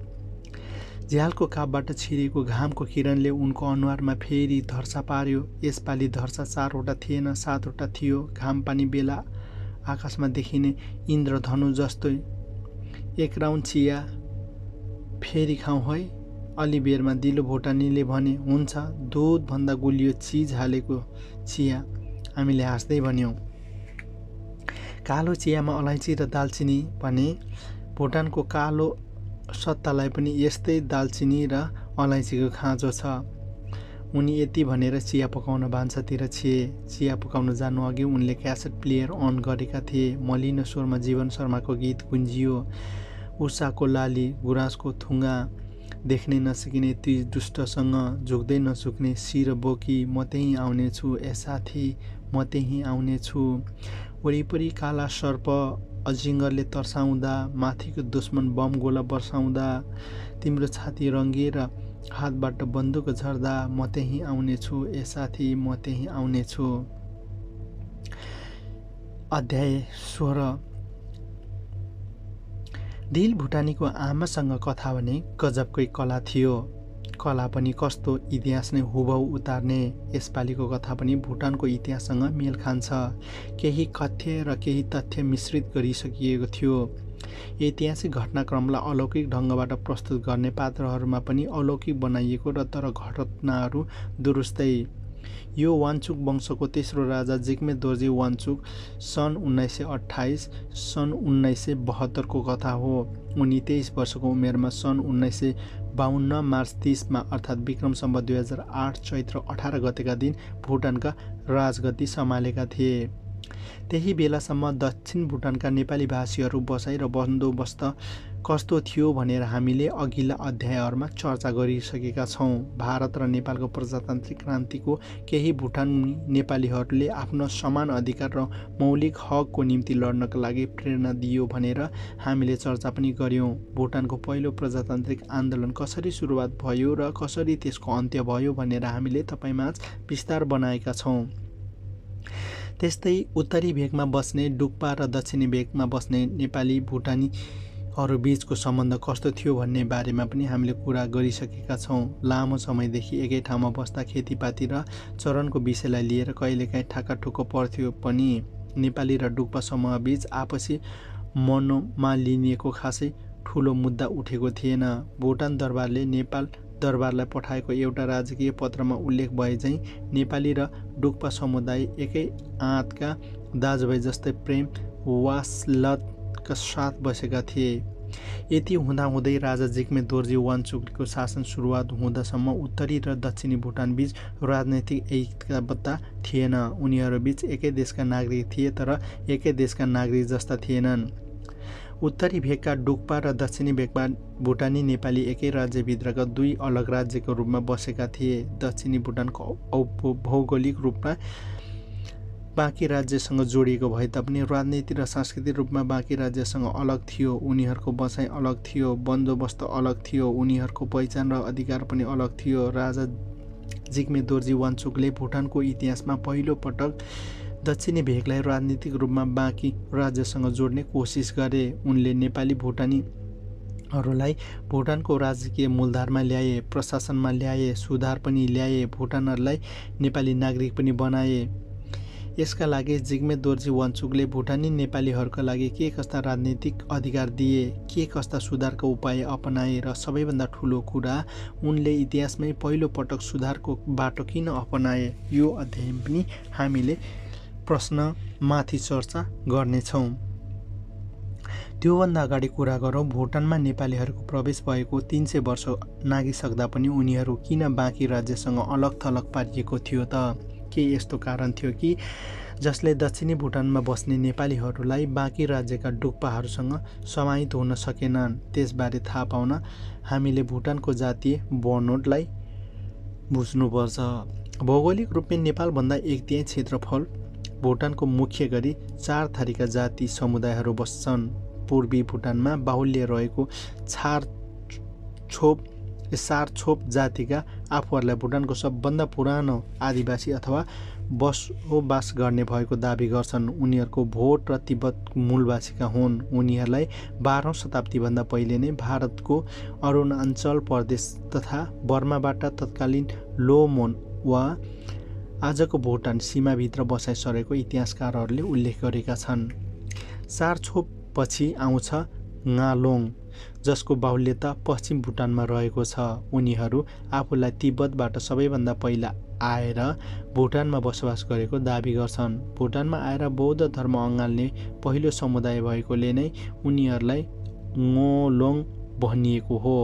A: झ्यालको कापबाट छिरेको घामको किरणले उनको अनुहारमा फेरि धर्सा पार्यो। यसपालि धर्सा 4 वटा थिएन, 7 वटा थियो। घाम पानी बेला आकाशमा देखिने इन्द्रधनु जस्तो एक राउन्ड चिया फेरि खाउँ है। अलि बेरमा दिलो भुटानीले भने, हुन्छ, दुधभन्दा गुलियो चिज हालेको चिया। हामीले हाँस्दै भन्यौँ। कालो चियामा अलैँची र दालचिनी भने भुटानको कालो सत्तालाई पनि यस्तै दालचिनी र अलैँचीको खाँचो छ। उनी यति भनेर चिया पकाउन भान्सातिर छिए। चिया पकाउन जानु अघि उनले क्यासेट प्लेयर अन गरेका थिए। मलिनो स्वरमा जीवन शर्माको गीत गुन्जियो। उषाको लाली, गुराँसको थुङ्गा, देख्नै नसकिने ती दुष्टसँग झुक्दै नझुक्ने शिर बोकी म त्यहीँ आउनेछु, ए साथी म त्यहीँ आउनेछु। वरिपरि काला सर्प अजिङ्गरले तर्साउँदा, माथिको दुश्मन बम गोला बर्साउँदा, तिम्रो छाती रङ्गिएर हातबाट बन्दुक झर्दा म त्यहीँ आउनेछु, ए साथी म त्यहीँ आउनेछु। अध्याय 16। दिल भुटानीको आमासँग कथा भने गजबकै कला थियो। कला पनि कस्तो, इतिहास नै हुबहु उतार्ने। यसपालिको कथा पनि भुटानको इतिहाससँग मेल खान्छ। केही कथ्य र केही तथ्य मिश्रित गरिसकिएको थियो। ऐतिहासिक घटनाक्रमलाई अलौकिक ढङ्गबाट प्रस्तुत गर्ने पात्रहरूमा पनि अलौकिक बनाइएको र तर घटनाहरू दुरुस्तै। यो वाङचुक वंशको तेस्रो राजा जिग्मे दोर्जे वाङचुक सन् 1928 सन् 1972 को कथा हो। उनी 23 वर्षको उमेरमा सन् 1952 मार्च 30 मा अर्थात् विक्रम सम्वत 2008 चैत्र 18 गतेका दिन भुटानका राजगद्दी सम्हालेका थिए। त्यही बेलासम्म दक्षिण भुटानका नेपाली भाषीहरू बसाइ र बन्दोबस्त कस्तो थियो भनेर हामीले अघिल्ला अध्यायहरूमा चर्चा गरिसकेका छौँ। भारत र नेपालको प्रजातान्त्रिक क्रान्तिको केही भुटानी नेपालीहरूले आफ्नो समान अधिकार र मौलिक हकको निम्ति लड्नका लागि प्रेरणा दियो भनेर हामीले चर्चा पनि गर्यौँ। भुटानको पहिलो प्रजातान्त्रिक आन्दोलन कसरी सुरुवात भयो र कसरी त्यसको अन्त्य भयो भनेर हामीले तपाईँमाझ विस्तार बनाएका छौँ। त्यस्तै उत्तरी भेगमा बस्ने डुक्पा र दक्षिणी भेगमा बस्ने नेपाली भुटानीहरू बीचको सम्बन्ध कस्तो थियो भन्ने बारेमा पनि हामीले कुरा गरिसकेका छौँ। लामो समयदेखि एकै ठाउँमा बस्दा खेतीपाती र चरनको विषयलाई लिएर कहिलेकाहीँ ठाकाठुक्क पर्थ्यो पनि। नेपाली र डुक्पा समूह बीच आपसी मनोमालिन्यको खासै ठुलो मुद्दा उठेको थिएन। भुटान दरबारले नेपाल दरबारलाई पठाएको एउटा राजकीय पत्रमा उल्लेख भए झैँ नेपाली र डुक्पा समुदाय एकै आँतका दाजुभाइ जस्तै प्रेम वात्सल्यका साथ बसेका थिए। यति हुँदाहुँदै राजा जिग्मे दोर्जे वाङचुकको शासन सुरुवात हुँदासम्म उत्तरी र दक्षिणी भुटान बीच राजनैतिक एकताबद्धता थिएन। उनीहरूबीच एकै देशका नागरिक थिए तर एकै देशका नागरिक जस्ता थिएनन्। उत्तरी भेगका डुक्पा र दक्षिणी भेगमा भुटानी नेपाली एकै राज्यभित्रका दुई अलग राज्यको रूपमा बसेका थिए। दक्षिणी भुटानको भौगोलिक रूपमा बाँकी राज्यसँग जोडिएको भए तापनि राजनीतिक र सांस्कृतिक रूपमा बाँकी राज्यसँग अलग थियो। उनीहरूको बसाइ अलग थियो, बन्दोबस्त अलग थियो, उनीहरूको पहिचान र अधिकार पनि अलग थियो। राजा जिग्मे दोर्जे वाङचुकले भुटानको इतिहासमा पहिलो पटक दक्षिणी भेगलाई राजनीतिक रूपमा बाँकी राज्यसँग जोड्ने कोसिस गरे। उनले नेपाली भुटानीहरूलाई भुटानको राजकीय मूलधारमा ल्याए, प्रशासनमा ल्याए, सुधार पनि ल्याए, भुटानहरूलाई नेपाली नागरिक पनि बनाए। यसका लागि जिग्मे दोर्जे वाङचुकले भुटानी नेपालीहरूका लागि के कस्ता राजनीतिक अधिकार दिए, के कस्ता सुधारका उपाय अपनाए र सबैभन्दा ठुलो कुरा उनले इतिहासमै पहिलो पटक सुधारको बाटो किन अपनाए, यो अध्याय पनि हामीले प्रश्नमाथि चर्चा गर्नेछौँ। त्योभन्दा अगाडि कुरा गरौँ भुटानमा नेपालीहरूको प्रवेश भएको 300 वर्ष नागिसक्दा पनि उनीहरू किन बाँकी राज्यसँग अलग थलग पारिएको थियो त? के यस्तो कारण थियो कि जसले दक्षिणी भुटानमा बस्ने नेपालीहरूलाई बाँकी राज्यका डुक्पाहरूसँग समाहित हुन सकेनन्? त्यसबारे थाहा पाउन हामीले भुटानको जातीय बनोटलाई बुझ्नुपर्छ। भौगोलिक रूपमा नेपालभन्दा 1/3 क्षेत्रफल भुटानको मुख्य गरी 4 थरीका जाति समुदायहरू बस्छन्। पूर्वी भुटानमा बाहुल्य रहेको सारछोप जातिका आफूहरूलाई भुटानको सबभन्दा पुरानो आदिवासी अथवा बसोबास गर्ने भएको दाबी गर्छन्। उनीहरूको भोट र तिब्बत मूलवासीका हुन्। उनीहरूलाई 12औं शताब्दीभन्दा पहिले नै भारतको अरुणाञ्चल प्रदेश तथा बर्माबाट तत्कालीन लोमोन वा आजको भुटान सीमाभित्र बसाइ सरेको इतिहासकारहरूले उल्लेख गरेका छन्। सारछोप पछि आउँछ गालोङ, जसको बाहुल्यता पश्चिम भुटानमा रहेको छ। उनीहरू आफूलाई तिब्बतबाट सबैभन्दा पहिला आएर भुटानमा बसोबास गरेको दाबी गर्छन्। भुटानमा आएर बौद्ध धर्म अँगाल्ने पहिलो समुदाय भएकोले नै उनीहरूलाई ङोलोङ भनिएको हो।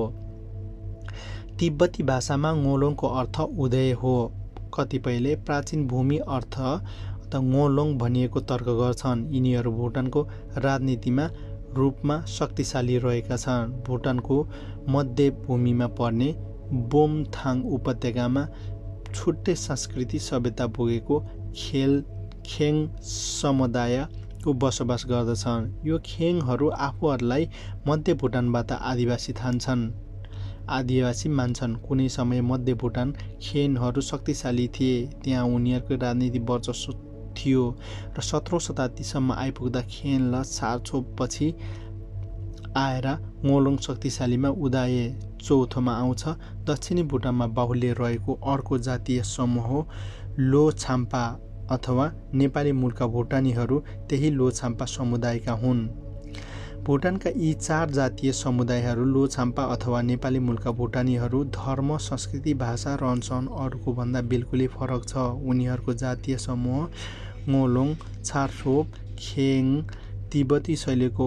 A: तिब्बती भाषामा ङोलोङको अर्थ उदय हो। कतिपयले प्राचीन भूमि अर्थ ङोलोङ भनिएको तर्क गर्छन्। यिनीहरू भुटानको राजनीतिमा रूपमा शक्तिशाली रहेका छन्। भुटानको मध्यभूमिमा पर्ने बोमथाङ उपत्यकामा छुट्टै संस्कृति सभ्यता बोकेको खेङ समुदायको बसोबास गर्दछन्। यो खेङहरू आफूहरूलाई मध्य भुटानबाट आदिवासी मान्छन्। कुनै समय मध्य भुटान खेनहरू शक्तिशाली थिए। त्यहाँ उनीहरूको राजनीतिक वर्चस्व थियो र 17औं शताब्दीसम्म आइपुग्दा खेन र सारछोपपछि आएर ङोलोङ शक्तिशालीमा उदाए। चौथोमा आउँछ दक्षिणी भुटानमा बाहुल्य रहेको अर्को जातीय समूह लोछाम्पा अथवा नेपाली मूलका भुटानीहरू त्यही लोछाम्पा समुदायका हुन्। भुटानका यी 4 जातीय समुदायहरू लोछाम्पा अथवा नेपाली मूलका भुटानीहरू धर्म, संस्कृति, भाषा, रहनसहन अरूको भन्दा बिल्कुलै फरक छ। उनीहरूको जातीय समूह ङोलोङ, सारछोप, खेङ तिब्बती शैलीको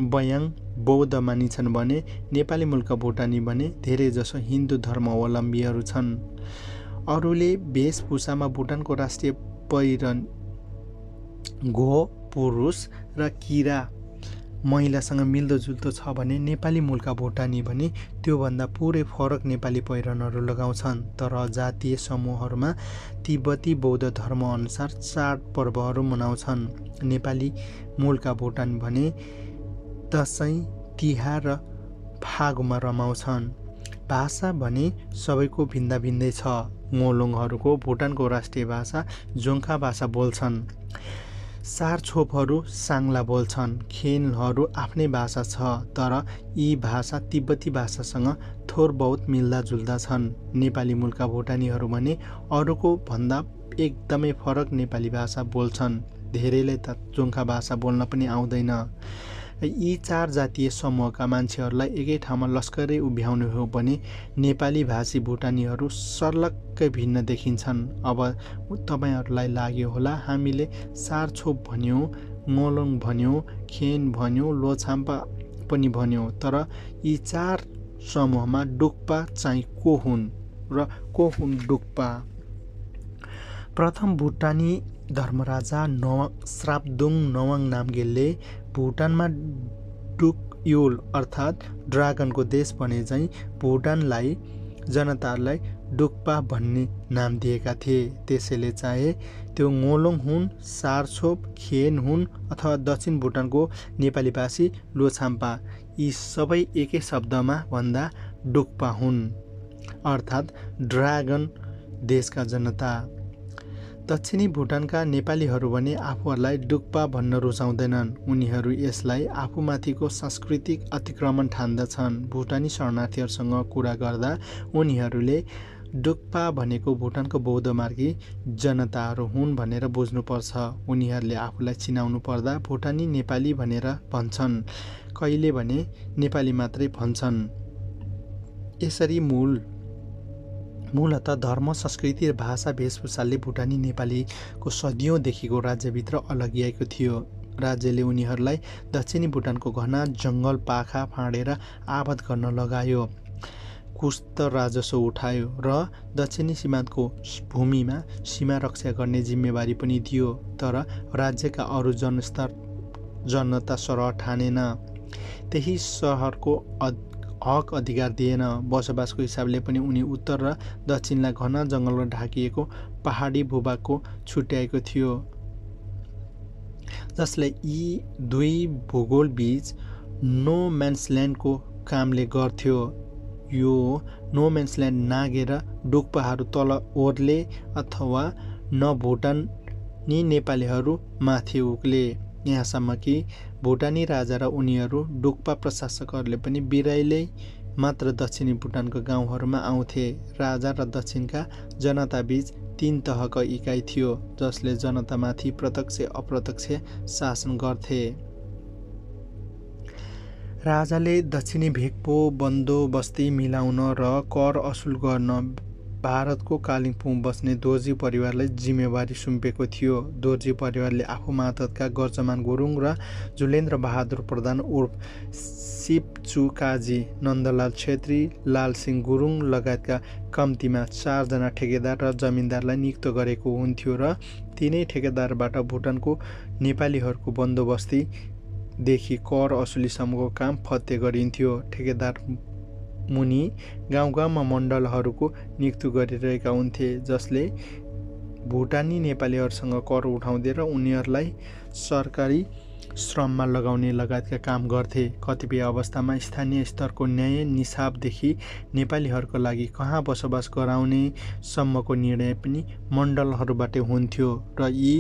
A: बयाङ बौद्ध मानिन्छन् भने नेपाली मूलका भुटानी भने धेरैजसो हिन्दू धर्मावलम्बीहरू छन्। अरूले वेशभूषामा भुटानको राष्ट्रिय पहिरन घो पुरुष र किरा महिलासँग मिल्दोजुल्दो छ भने नेपाली मूलका भुटानी भने त्योभन्दा पुरै फरक नेपाली पहिरनहरू लगाउँछन्। तर जातीय समूहहरूमा तिब्बती बौद्ध धर्म अनुसार चाड पर्वहरू मनाउँछन्। नेपाली मूलका भुटानी भने दसैँ, तिहार र फागुमा रमाउँछन्। भाषा भने सबैको भिन्दा भिन्दै छ। ङोलोङहरूको भुटानको राष्ट्रिय भाषा जोङ्खा भाषा बोल्छन्। सारछोपहरू साङ्ला बोल्छन्। खेनहरू आफ्नै भाषा छ, तर यी भाषा तिब्बती भाषासँग थोर बहुत मिल्दाजुल्दा छन्। नेपाली मूलका भुटानीहरू भने अरूको भन्दा एकदमै फरक नेपाली भाषा बोल्छन्। धेरैलाई त जोङ्खा भाषा बोल्न पनि आउँदैन। यी 4 जातीय समूहका मान्छेहरूलाई एकै ठाउँमा लस्करै उभ्याउने हो भने नेपाली भाषी भुटानीहरू सर्लक्कै भिन्न देखिन्छन्। अब तपाईहरूलाई लाग्यो होला हामीले सारछोप भन्यौँ, ङोलोङ भन्यौँ, खेन भन्यौँ, लोछाम्पा पनि भन्यौँ, तर यी 4 समूहमा डुक्पा चाहिँ को हुन् र को हुन् डुक्पा? प्रथम भुटानी धर्मराजा श्राब्दुङ नवाङ नामगेलले भुटानमा डुकयुल अर्थात् ड्रागनको देश भने चाहिँ भुटानलाई जनतालाई डुक्पा भन्ने नाम दिएका थिए। त्यसैले चाहे त्यो ङोलोङ हुन्, सारछोप, खेन हुन् अथवा दक्षिण भुटानको नेपाली भाषी लोछाम्पा, यी सबै एकै शब्दमा भन्दा डुक्पा हुन्, अर्थात् ड्रागन देशका जनता। दक्षिणी भुटानका नेपालीहरू भने आफूहरूलाई डुक्पा भन्न रुचाउँदैनन्। उनीहरू यसलाई आफूमाथिको सांस्कृतिक अतिक्रमण ठान्दछन्। भुटानी शरणार्थीहरूसँग कुरा गर्दा उनीहरूले डुक्पा भनेको भुटानको बौद्ध मार्गी जनताहरू हुन् भनेर बुझ्नुपर्छ। उनीहरूले आफूलाई चिनाउनु पर्दा भुटानी नेपाली भनेर भन्छन्, कहिले भने नेपाली मात्रै भन्छन्। यसरी मूलतः धर्म, संस्कृति र भाषा वेशभूषाले भुटानी नेपालीको सदियौँदेखिको राज्यभित्र अलगिएको थियो। राज्यले उनीहरूलाई दक्षिणी भुटानको घना जङ्गल पाखा फाँडेर आबाद गर्न लगायो, कुस्त राजस्व उठायो र दक्षिणी सीमान्तको भूमिमा सीमा रक्षा गर्ने जिम्मेवारी पनि दियो। तर राज्यका अरू जनता सरह ठानेन। त्यही सहरको हक अधिकार दिएन। बसोबासको हिसाबले पनि उनी उत्तर र दक्षिणलाई घना जङ्गलमा ढाकिएको पहाडी भूभागको छुट्याएको थियो, जसले यी दुई भूगोलबीच नो म्यान्सल्यान्डको कामले गर्थ्यो। यो नो म्यान्सल्यान्ड नागेर डुक्पाहरू तल ओर्ले अथवा न भुटानी नेपालीहरू माथि उक्ले। यहाँसम्म कि भुटानी राजा र उनीहरू डुक्पा प्रशासकहरूले पनि मात्र दक्षिणी भुटानको गाउँहरूमा आउँथे। राजा र दक्षिणका जनताबीच 3 तहको इकाइ थियो जसले जनतामाथि प्रत्यक्ष अप्रत्यक्ष शासन गर्थे। राजाले दक्षिणी भेकपो बन्दोबस्ती मिलाउन र कर असुल गर्न भारतको कालिम्पोङ बस्ने दोर्जी परिवारलाई जिम्मेवारी सुम्पेको थियो। दोर्जी परिवारले आफू मातहतका गर्जमान गुरुङ र जुलेन्द्र बहादुर प्रधान उर्फ सिपचु काजी, नन्दलाल छेत्री, लालसिंह गुरुङ लगायतका कम्तीमा 4 जना ठेकेदार र जमिनदारलाई नियुक्त गरेको हुन्थ्यो र तिनै ठेकेदारबाट भुटानको नेपालीहरूको बन्दोबस्तीदेखि कर असुलीसम्मको काम फत्ते गरिन्थ्यो। ठेकेदार मुनि गाउँ गाउँमा मण्डलहरूको नियुक्ति गरिरहेका हुन्थे जसले भुटानी नेपालीहरूसँग कर उठाउँदै र उनीहरूलाई सरकारी श्रममा लगाउने लगायतका काम गर्थे। कतिपय अवस्थामा स्थानीय स्तरको न्याय निसाबदेखि नेपालीहरूको लागि कहाँ बसोबास गराउने सम्मको निर्णय पनि मण्डलहरूबाट हुन्थ्यो र यी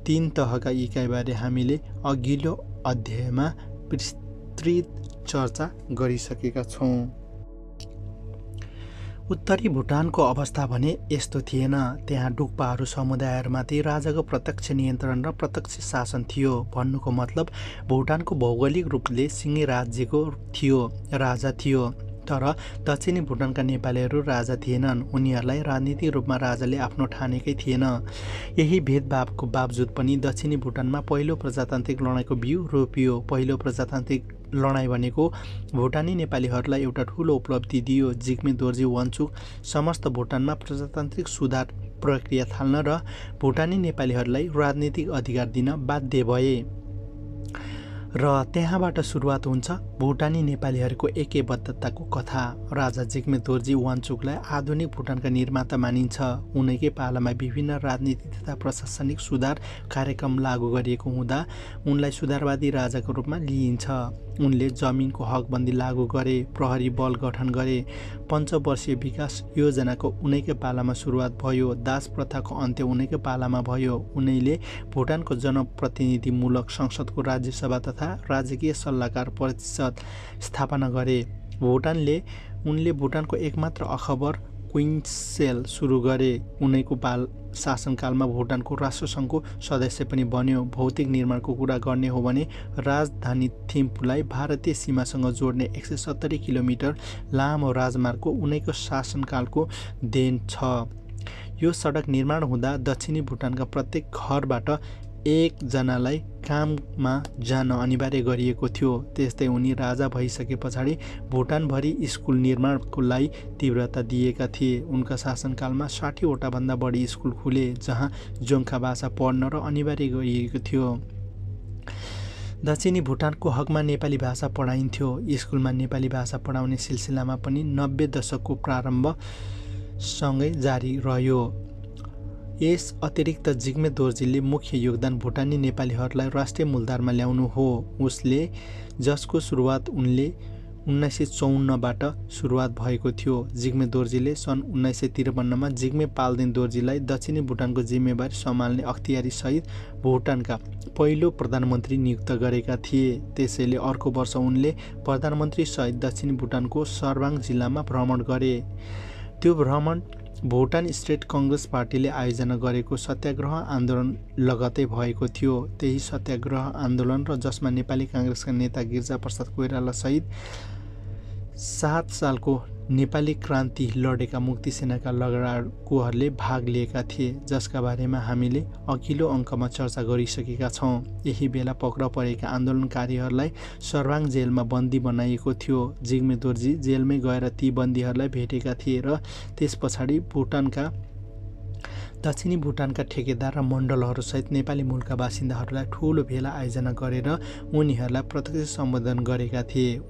A: 3 तहका इकाइबारे हामीले अघिल्लो अध्यायमा विस्तृत चर्चा गरिसकेका छौँ। उत्तरी भुटानको अवस्था भने यस्तो थिएन। त्यहाँ डुक्पाहरू समुदायहरूमाथि राजाको प्रत्यक्ष नियन्त्रण र प्रत्यक्ष शासन थियो। भन्नुको मतलब भुटानको भौगोलिक रूपले सिङ्गे राज्यको राजा थियो। तर दक्षिणी भुटानका नेपालीहरू राजा थिएनन्। उनीहरूलाई राजनीतिक रूपमा राजाले आफ्नो ठानेकै थिएन। यही भेदभावको बावजुद पनि दक्षिणी भुटानमा पहिलो प्रजातान्त्रिक लडाइँको बिउ रोपियो। पहिलो प्रजातान्त्रिक लडाइँ भनेको भुटानी नेपालीहरूलाई एउटा ठुलो उपलब्धि दियो। जिग्मे दोर्जी वाङचुक समस्त भुटानमा प्रजातान्त्रिक सुधार प्रक्रिया थाल्न र भुटानी नेपालीहरूलाई राजनीतिक अधिकार दिन बाध्य भए र त्यहाँबाट सुरुवात हुन्छ भुटानी नेपालीहरूको एकबद्धताको कथा। राजा जिग्मे दोर्जी वाङचुकलाई आधुनिक भुटानका निर्माता मानिन्छ। उनैकै पालामा विभिन्न राजनीतिक तथा प्रशासनिक सुधार कार्यक्रम लागू गरिएको हुँदा उनलाई सुधारवादी राजाको रूपमा लिइन्छ। उनले जमिनको हकबन्दी लागू गरे, प्रहरी बल गठन गरे, पञ्चवर्षीय विकास योजनाको उनैकै पालामा सुरुवात भयो, दास प्रथाको अन्त्य उनैकै पालामा भयो। उनैले भुटानको जनप्रतिनिधिमूलक संसदको राज्यसभा तथा राजकीय सल्लाहकार परिषद स्थापना गरे। उनले भुटानको एकमात्र अखबार क्विन्सेल सुरु गरे। उनैको शासनकालमा भुटानको राष्ट्रसङ्घको सदस्य पनि बन्यो। भौतिक निर्माणको कुरा गर्ने हो भने राजधानी थिम्पूलाई भारतीय सीमासँग जोड्ने 170 किलोमिटर लामो राजमार्गको उनैको शासनकालको देन छ। यो सडक निर्माण हुँदा दक्षिणी भुटानका प्रत्येक घरबाट 1 जनालाई काममा जान अनिवार्य गरिएको थियो। त्यस्तै उनी राजा भइसके पछाडि भुटानभरि स्कुल निर्माणको लागि तीव्रता दिएका थिए। उनका शासनकालमा 60 वटा भन्दा बढी स्कुल खुले जहाँ जोङ्खा भाषा पढ्न र अनिवार्य गरिएको थियो। दक्षिणी भुटानको हकमा नेपाली भाषा पढाइन्थ्यो। स्कुलमा नेपाली भाषा पढाउने सिलसिलामा पनि 90 दशकको प्रारम्भसँगै जारी रह्यो। यस अतिरिक्त जिग्मे दोर्जीले मुख्य योगदान भुटानी नेपालीहरूलाई राष्ट्रिय मूलधारमा ल्याउनु हो। जसको सुरुवात उनले 1954बाट सुरुवात भएको थियो। जिग्मे दोर्जीले सन् 1953मा जिग्मे पाल्देन दोर्जीलाई दक्षिणी भुटानको जिम्मेवारी सम्हाल्ने अख्तियारीसहित भुटानका पहिलो प्रधानमन्त्री नियुक्त गरेका थिए। त्यसैले अर्को वर्ष उनले प्रधानमन्त्रीसहित दक्षिणी भुटानको सर्बाङ जिल्लामा भ्रमण गरे। त्यो भ्रमण भुटान स्टेट कङ्ग्रेस पार्टीले आयोजना गरेको सत्याग्रह आन्दोलन लगतै भएको थियो। त्यही सत्याग्रह आन्दोलन र जसमा नेपाली काङ्ग्रेसका नेता गिरिजाप्रसाद कोइरालासहित 7 सालको नेपाली क्रान्ति लडेका मुक्ति सेनाका लडाकुहरूले भाग लिएका थिए, जसका बारेमा हामीले अघिल्लो अङ्कमा चर्चा गरिसकेका छौँ। यही बेला पक्राउ परेका आन्दोलनकारीहरूलाई सर्बाङ जेलमा बन्दी बनाइएको थियो। जिग्मे दोर्जी जेलमै गएर ती बन्दीहरूलाई भेटेका थिए र त्यस पछाडि दक्षिणी भुटानका ठेकेदार र मण्डलहरूसहित नेपाली मूलका बासिन्दाहरूलाई ठुलो भेला आयोजना गरेर उनीहरूलाई प्रत्यक्ष सम्बोधन गरेका थिए।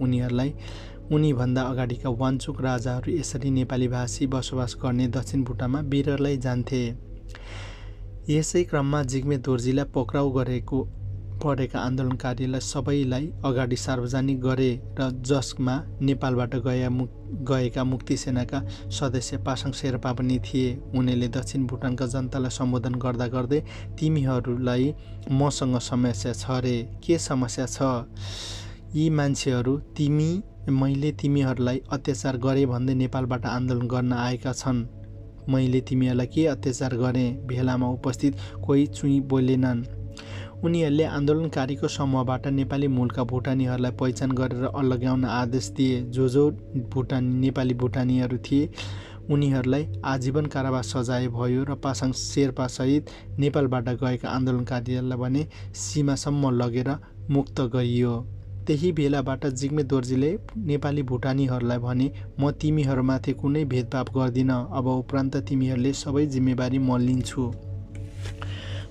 A: उनीभन्दा अगाडिका वाङचुक राजाहरू यसरी नेपाली भाषी बसोबास गर्ने दक्षिण भुटानमा बिरलै जान्थे। यसै क्रममा जिग्मे दोर्जीलाई पक्राउ परेका आन्दोलनकारीलाई सबैलाई अगाडि सार्वजनिक गरे र जसमा नेपालबाट गएका मुक्ति सेनाका सदस्य पासाङ शेर्पा पनि थिए। उनले दक्षिण भुटानका जनतालाई सम्बोधन गर्दा गर्दै तिमीहरूलाई मसँग समस्या छ रे, के समस्या छ? यी मान्छेहरू तिमी मैले तिमीहरूलाई अत्याचार गरेँ भन्दै नेपालबाट आन्दोलन गर्न आएका छन्। मैले तिमीहरूलाई के अत्याचार गरेँ? भेलामा उपस्थित कोही चुई बोलेनन्। उनीहरूले आन्दोलनकारीको समूहबाट नेपाली मूलका भुटानीहरूलाई पहिचान गरेर अलग्याउन आदेश दिए। जो नेपाली भुटानीहरू थिए उनीहरूलाई आजीवन कारावास सजाय भयो र पासाङ शेर्पासहित नेपालबाट गएका आन्दोलनकारीहरूलाई भने सीमासम्म लगेर मुक्त गरियो। त्यही बेलाबाट जिग्मे दोर्जीले नेपाली भुटानीहरूलाई भने, म तिमीहरूमाथि कुनै भेदभाव गर्दिन। अब उपरान्त तिमीहरूले सबै जिम्मेवारी म लिन्छु।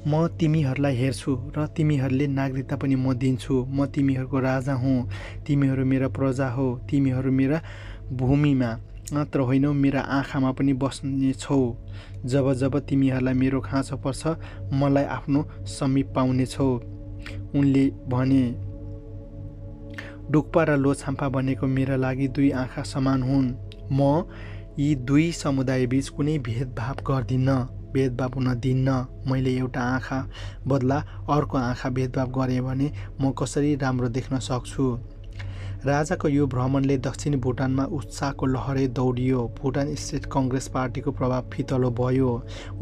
A: म तिमीहरूलाई हेर्छु र तिमीहरूले नागरिकता पनि म दिन्छु। म तिमीहरूको राजा हुँ। तिमीहरू मेरा प्रजा हो। तिमीहरू मेरा भूमिमा मात्र होइन मेरा आँखामा पनि बस्ने छौ। जब जब तिमीहरूलाई मेरो खाँचो पर्छ मलाई आफ्नो समीप पाउने छौ। उनले भने, डुक्पा र लोछाम्पा भनेको मेरा लागि दुई आँखा समान हुन्। म यी दुई समुदायबीच कुनै भेदभाव गर्दिन, भेदभाव हुन दिन्न। मैले एउटा आँखा बदला अर्को आँखा भेदभाव गरेँ भने म कसरी राम्रो देख्न सक्छु? राजाको यो भ्रमणले दक्षिणी भुटानमा उत्साहको लहरै दौडियो। भुटान स्टेट कङ्ग्रेस पार्टीको प्रभाव फितलो भयो।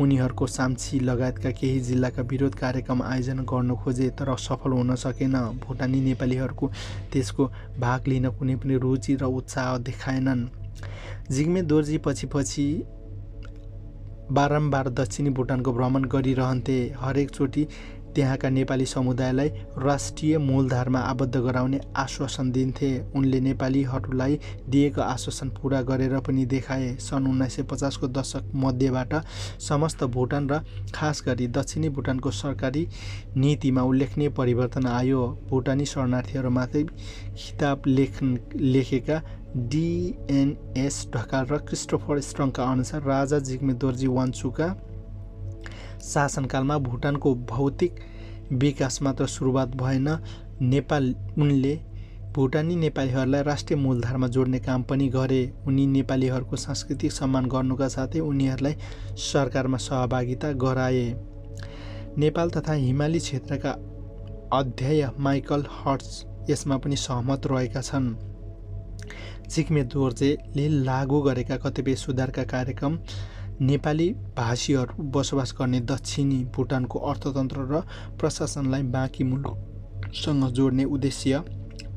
A: उनीहरूको साम्ची लगायतका केही जिल्लाका विरोध कार्यक्रम आयोजना गर्न खोजे तर सफल हुन सकेन। भुटानी नेपालीहरूको त्यसको भाग लिन कुनै पनि रुचि र उत्साह देखाएनन्। जिग्मे दोर्जी पछि बारम्बार दक्षिणी भुटानको भ्रमण गरिरहन्थे। हरेक चोटि त्यहाँका नेपाली समुदायलाई राष्ट्रिय मूलधारमा आबद्ध गराउने आश्वासन दिन्थे। उनले नेपालीहरूलाई दिएको आश्वासन पूरा गरेर पनि देखाए। सन् 1950 को दशक मध्यबाट समस्त भुटान र खास गरी दक्षिणी भुटानको सरकारी नीतिमा उल्लेखनीय परिवर्तन आयो। भुटानी शरणार्थीहरूमाथि किताब लेखेका DNS ढकाल र क्रिस्टोफर स्ट्रङका अनुसार राजा जिग्मे दोर्जी वाङचुकका शासनकालमा भुटानको भौतिक विकास मात्र सुरुवात भएन, उनले भुटानी नेपालीहरूलाई राष्ट्रिय मूलधारमा जोड्ने काम पनि गरे। उनी नेपालीहरूको सांस्कृतिक सम्मान गर्नुका साथै उनीहरूलाई सरकारमा सहभागिता गराए। नेपाल तथा हिमाली क्षेत्रका अध्यय माइकल हर्ट्स यसमा पनि सहमत रहेका छन्। जिग्मे दोर्जेले लागू गरेका कतिपय सुधारका कार्यक्रम नेपाली भाषीहरू बसोबास गर्ने दक्षिणी भुटानको अर्थतन्त्र र प्रशासनलाई बाँकी मुलुकसँग जोड्ने उद्देश्य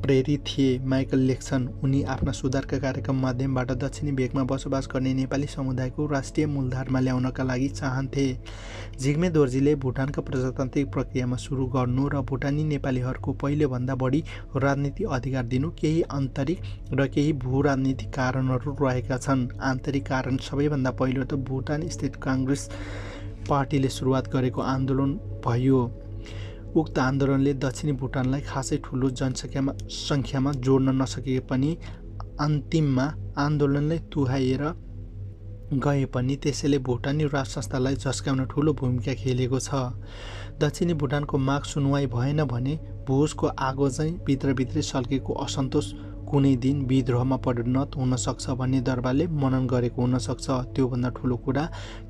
A: प्रेरित थिए। माइकल लेख्छन्, उनी आफ्ना सुधारका कार्यक्रम माध्यमबाट दक्षिणी भेगमा बसोबास गर्ने नेपाली समुदायको राष्ट्रिय मूलधारमा ल्याउनका लागि चाहन्थे। जिग्मे दोर्जीले भुटानका प्रजातान्त्रिक प्रक्रियामा सुरु गर्नु र भुटानी नेपालीहरूको पहिलेभन्दा बढी राजनीतिक अधिकार दिनु केही आन्तरिक र केही भू राजनीतिक कारणहरू रहेका छन्। आन्तरिक कारण सबैभन्दा पहिलो त भुटान स्टेट काङ्ग्रेस पार्टीले सुरुवात गरेको आन्दोलन भयो। उक्त आन्दोलनले दक्षिणी भुटानलाई खासै ठुलो जनसङ्ख्यामा जोड्न नसके पनि अन्तिममा आन्दोलनलाई तुहाइएर गए पनि त्यसैले भुटानी राज संस्थालाई झस्काउन ठुलो भूमिका खेलेको छ। दक्षिणी भुटानको माग सुनवाई भएन भने भुजको आगो चाहिँ भित्रभित्रै सल्केको असन्तोष कुनै दिन विद्रोहमा परिणत हुन सक्छ भन्ने दरबारले मनन गरेको हुन सक्छ। त्योभन्दा ठुलो कुरा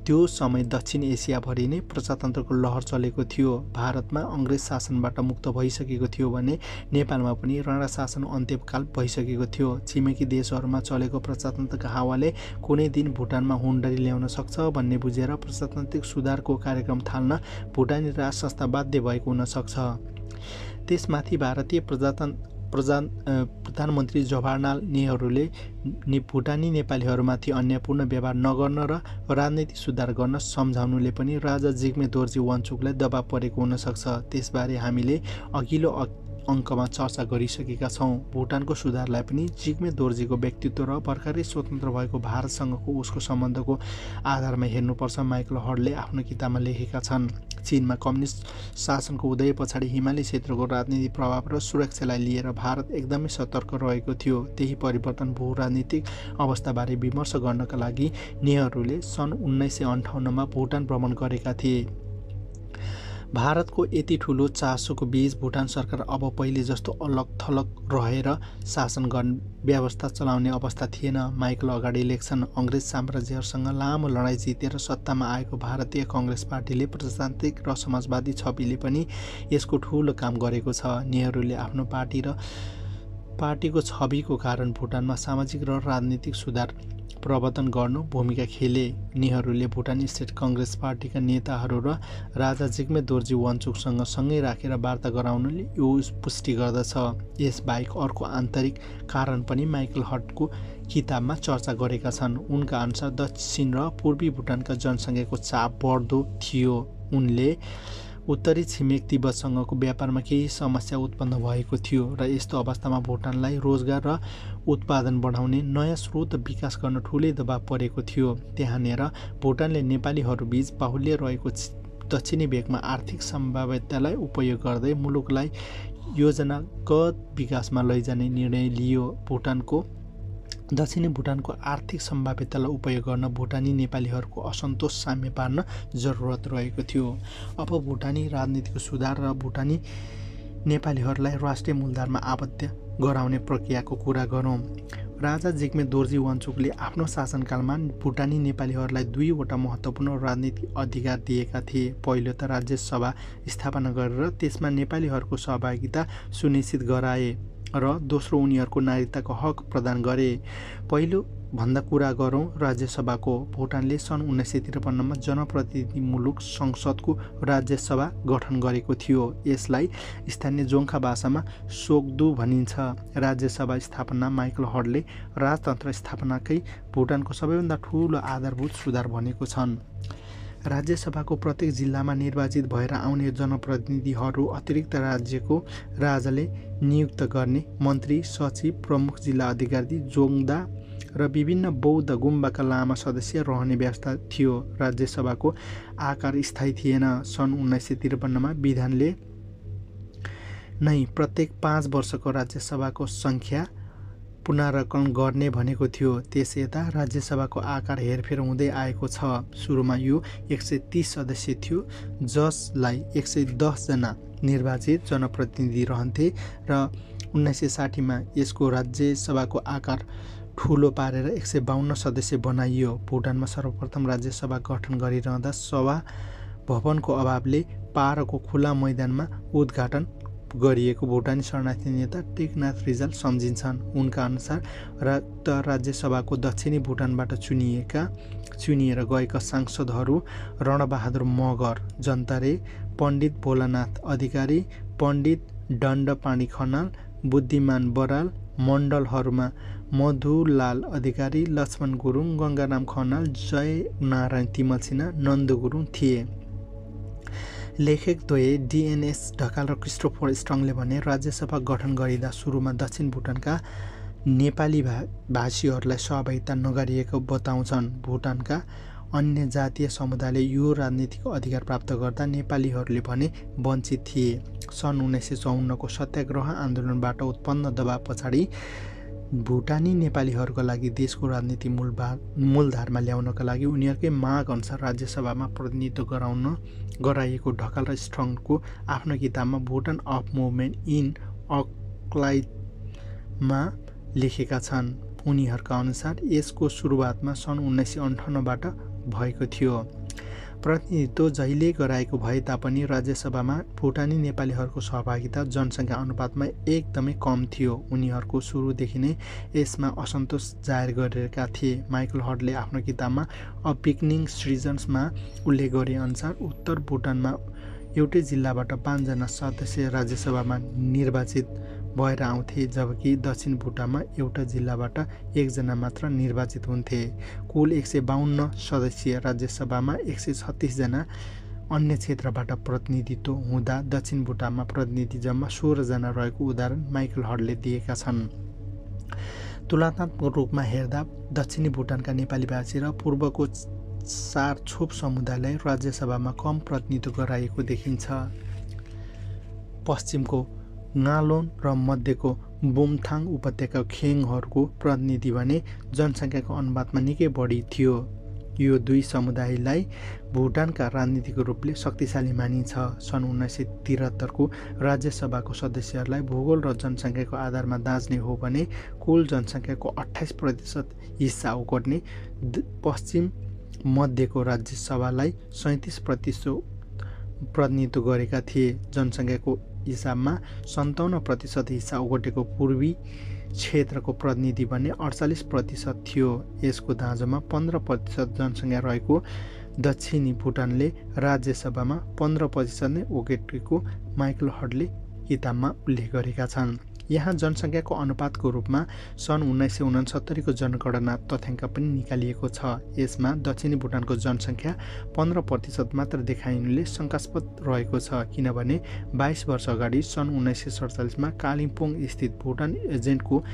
A: त्यो समय दक्षिण एसियाभरि नै प्रजातन्त्रको लहर चलेको थियो। भारतमा अङ्ग्रेज शासनबाट मुक्त भइसकेको थियो भने नेपालमा पनि राणा शासन अन्त्यकाल भइसकेको थियो। छिमेकी देशहरूमा चलेको प्रजातन्त्रका हावाले कुनै दिन भुटानमा हुन्डरी ल्याउन सक्छ भन्ने बुझेर प्रजातान्त्रिक सुधारको कार्यक्रम थाल्न भुटानी राज संस्था बाध्य भएको हुन सक्छ। त्यसमाथि भारतीय प्रधानमन्त्री जवाहरलाल नेहरूले भुटानी नेपालीहरूमाथि अन्यायपूर्ण व्यवहार नगर्न र राजनीतिक सुधार गर्न सम्झाउनुले पनि राजा जिग्मे दोर्जी वाङचुकलाई दबाब परेको हुन सक्छ। त्यसबारे हामीले अघिल्लो अङ्कमा चर्चा गरिसकेका छौँ। भुटानको सुधारलाई पनि जिग्मे दोर्जीको व्यक्तित्व र भर्खरै स्वतन्त्र भएको भारतसँगको उसको सम्बन्धको आधारमा हेर्नुपर्छ। माइकल हर्टले आफ्नो किताबमा लेखेका छन्, चीनमा कम्युनिस्ट शासनको उदय पछाडि हिमाली क्षेत्रको राजनीतिक प्रभाव र सुरक्षालाई लिएर भारत एकदमै सतर्क रहेको थियो। त्यही परिवर्तन भू राजनीतिक अवस्थाबारे विमर्श गर्नका लागि नेहरूले सन् 1958 मा भुटान भ्रमण गरेका थिए। भारतको यति ठुलो चासोको बीच भुटान सरकार अब पहिले जस्तो अलग थलग रहेर शासन गर्ने व्यवस्था चलाउने अवस्था थिएन। माइकल अगाडि लेख्छन्, अङ्ग्रेज साम्राज्यहरूसँग लामो लडाईँ जितेर सत्तामा आएको भारतीय कङ्ग्रेस पार्टीले प्रजातान्त्रिक र समाजवादी छविले पनि यसको ठुलो काम गरेको छ। नेहरूले आफ्नो पार्टी र पार्टीको छविको कारण भुटानमा सामाजिक र राजनीतिक सुधार प्रवर्तन गर्नु भूमिका खेले। नेहरूले भुटान स्टेट कङ्ग्रेस पार्टीका नेताहरू र राजा जिग्मे दोर्जी वाङचुकसँग सँगै राखेर वार्ता गराउनुले यो पुष्टि गर्दछ। यसबाहेक अर्को आन्तरिक कारण पनि माइकल हटको किताबमा चर्चा गरेका छन्। उनका अनुसार दक्षिण र पूर्वी भुटानका जनसङ्ख्याको चाप बढ्दो थियो। उनले उत्तरी छिमेक तिब्बतसँगको व्यापारमा केही समस्या उत्पन्न भएको थियो र यस्तो अवस्थामा भुटानलाई रोजगार र उत्पादन बढाउने नयाँ स्रोत विकास गर्न ठुलै दबाव परेको थियो। त्यहाँनिर भुटानले नेपालीहरूबीच बाहुल्य रहेको दक्षिणी भेगमा आर्थिक सम्भाव्यतालाई उपयोग गर्दै मुलुकलाई योजनागत विकासमा लैजाने निर्णय लियो। दक्षिणी भुटानको आर्थिक सम्भाव्यतालाई उपयोग गर्न भुटानी नेपालीहरूको असन्तोष साम्य पार्न जरुरत रहेको थियो। अब भुटानी राजनीतिको सुधार र भुटानी नेपालीहरूलाई राष्ट्रिय मूलधारमा आबद्ध गराउने प्रक्रियाको कुरा गरौँ। राजा जिग्मे दोर्जी वाङचुकले आफ्नो शासनकालमा भुटानी नेपालीहरूलाई दुईवटा महत्त्वपूर्ण राजनीतिक अधिकार दिएका थिए। पहिलो त राज्यसभा स्थापना गरेर त्यसमा नेपालीहरूको सहभागिता सुनिश्चित गराए र दोस्रो उनीहरूको नागरिकताको हक प्रदान गरे। पहिलो भन्दा कुरा गरौँ राज्यसभाको। भुटानले सन् 1953मा जनप्रतिनिधिमूलक संसदको राज्यसभा गठन गरेको थियो। यसलाई स्थानीय जोङ्खा भाषामा सोग्दु भनिन्छ। राज्यसभा स्थापना माइकल हटले राजतन्त्र स्थापनाकै भुटानको सबैभन्दा ठुलो आधारभूत सुधार भनेको छन्। राज्यसभाको प्रत्येक जिल्लामा निर्वाचित भएर आउने जनप्रतिनिधिहरू अतिरिक्त राज्यको राजाले नियुक्त गर्ने मन्त्री, सचिव, प्रमुख जिल्ला अधिकारी, जोङ्दा र विभिन्न बौद्ध गुम्बाका लामा सदस्य रहने व्यवस्था थियो। राज्यसभाको आकार स्थायी थिएन। सन् 1953मा विधानले नै प्रत्येक 5 वर्षको राज्यसभाको सङ्ख्या पुनराकलन गर्ने भनेको थियो। त्यस यता राज्यसभाको आकार हेरफेर हुँदै आएको छ। सुरुमा यो 130 सदस्य थियो, जसलाई 110 जना निर्वाचित जनप्रतिनिधि रहन्थे र 1960मा यसको राज्यसभाको आकार ठुलो पारेर 152 सदस्य बनाइयो। भुटानमा सर्वप्रथम राज्यसभा गठन गरिरहँदा सभा भवनको अभावले पारको खुला मैदानमा उद्घाटन गरिएको भुटानी शरणार्थी नेता टेकनाथ रिजाल सम्झिन्छन्। उनका अनुसार राज्यसभाको दक्षिणी भुटानबाट चुनिएर गएका सांसदहरू रणबहादुर मगर, जन्तरे, पण्डित भोलानाथ अधिकारी, पण्डित दण्डपाणी खनाल, बुद्धिमान बराल, मण्डलहरूमा मधुलाल अधिकारी, लक्ष्मण गुरुङ, गङ्गाराम खनाल, जयनारायण तिमल सिन्हा, नन्द गुरुङ थिए। लेखकद्वय डिएनएस ढकाल र क्रिस्टोफर स्ट्रङले भने राज्यसभा गठन गरिँदा सुरुमा दक्षिण भुटानका नेपाली भाषीहरूलाई सहभागिता नगरिएको बताउँछन्। भुटानका अन्य जातीय समुदायले यो राजनीतिक अधिकार प्राप्त गर्दा नेपालीहरूले भने वञ्चित थिए। सन् 1954को सत्याग्रह आन्दोलनबाट उत्पन्न दबाव पछाडि भुटानी नेपालीहरूका लागि देशको राजनीति मूलधारमा ल्याउनका लागि उनीहरूकै माग अनुसार राज्यसभामा प्रतिनिधित्व गराइएको ढकाल र स्ट्रङको आफ्नो किताबमा भुटान अफ मुभमेन्ट इन अक्लाइमा लेखेका छन्। उनीहरूका अनुसार यसको सुरुवातमा सन् 1958बाट भएको थियो। प्रतिनिधित्व जहिले गराएको भए तापनि राज्यसभामा भुटानी नेपालीहरूको सहभागिता जनसङ्ख्या अनुपातमा एकदमै कम थियो। उनीहरूको सुरुदेखि नै यसमा असन्तोष जाहेर गरेका थिए। माइकल हटले आफ्नो किताबमा अ बिगिनिङ सृजन्समा उल्लेख गरे अनुसार उत्तर भुटानमा एउटै जिल्लाबाट 5 जना सदस्य राज्यसभामा निर्वाचित भएर आउँथे, जबकि दक्षिण भुटानमा एउटा जिल्लाबाट 1 जना मात्र निर्वाचित हुन्थे। कुल 152 सदस्यीय राज्यसभामा 136 जना अन्य क्षेत्रबाट प्रतिनिधित्व हुँदा दक्षिण भुटानमा प्रतिनिधि जम्मा 16 जना रहेको उदाहरण माइकल हटले दिएका छन्। तुलनात्मक रूपमा हेर्दा दक्षिणी भुटानका नेपाली भाषी र पूर्वको 4 छोप समुदायलाई राज्यसभामा कम प्रतिनिधित्व गराएको देखिन्छ। पश्चिमको नालोन र मध्यको बुमथाङ उपत्यका खेङहरूको प्रतिनिधि भने जनसङ्ख्याको अनुपातमा निकै बढी थियो। यो दुई समुदायलाई भुटानका राजनीतिक रूपले शक्तिशाली मानिन्छ। सन् 1973को राज्यसभाको सदस्यहरूलाई भूगोल र जनसङ्ख्याको आधारमा दाँच्ने हो भने कुल जनसङ्ख्याको 28% हिस्सा ओगट्ने पश्चिम मध्यको राज्यसभालाई 37% प्रतिनिधित्व गरेका थिए। जनसङ्ख्याको हिसाबमा 57% हिस्सा ओगटेको पूर्वी क्षेत्रको प्रतिनिधि भने 48% थियो। यसको दाँजोमा 15% जनसङ्ख्या रहेको दक्षिणी भुटानले राज्यसभामा 15% नै ओगटेको माइकल हडले किताबमा उल्लेख गरेका छन्। यहाँ जनसङ्ख्याको अनुपातको रूपमा सन् 1969 को जनगणना तथ्याङ्क पनि निकालिएको छ। यसमा दक्षिणी भुटानको जनसङ्ख्या 15% मात्र देखाइनुले शङ्कास्पद रहेको छ, किनभने 22 वर्ष अगाडि सन् 1947 मा कालिम्पोङ स्थित भुटान एजेन्टको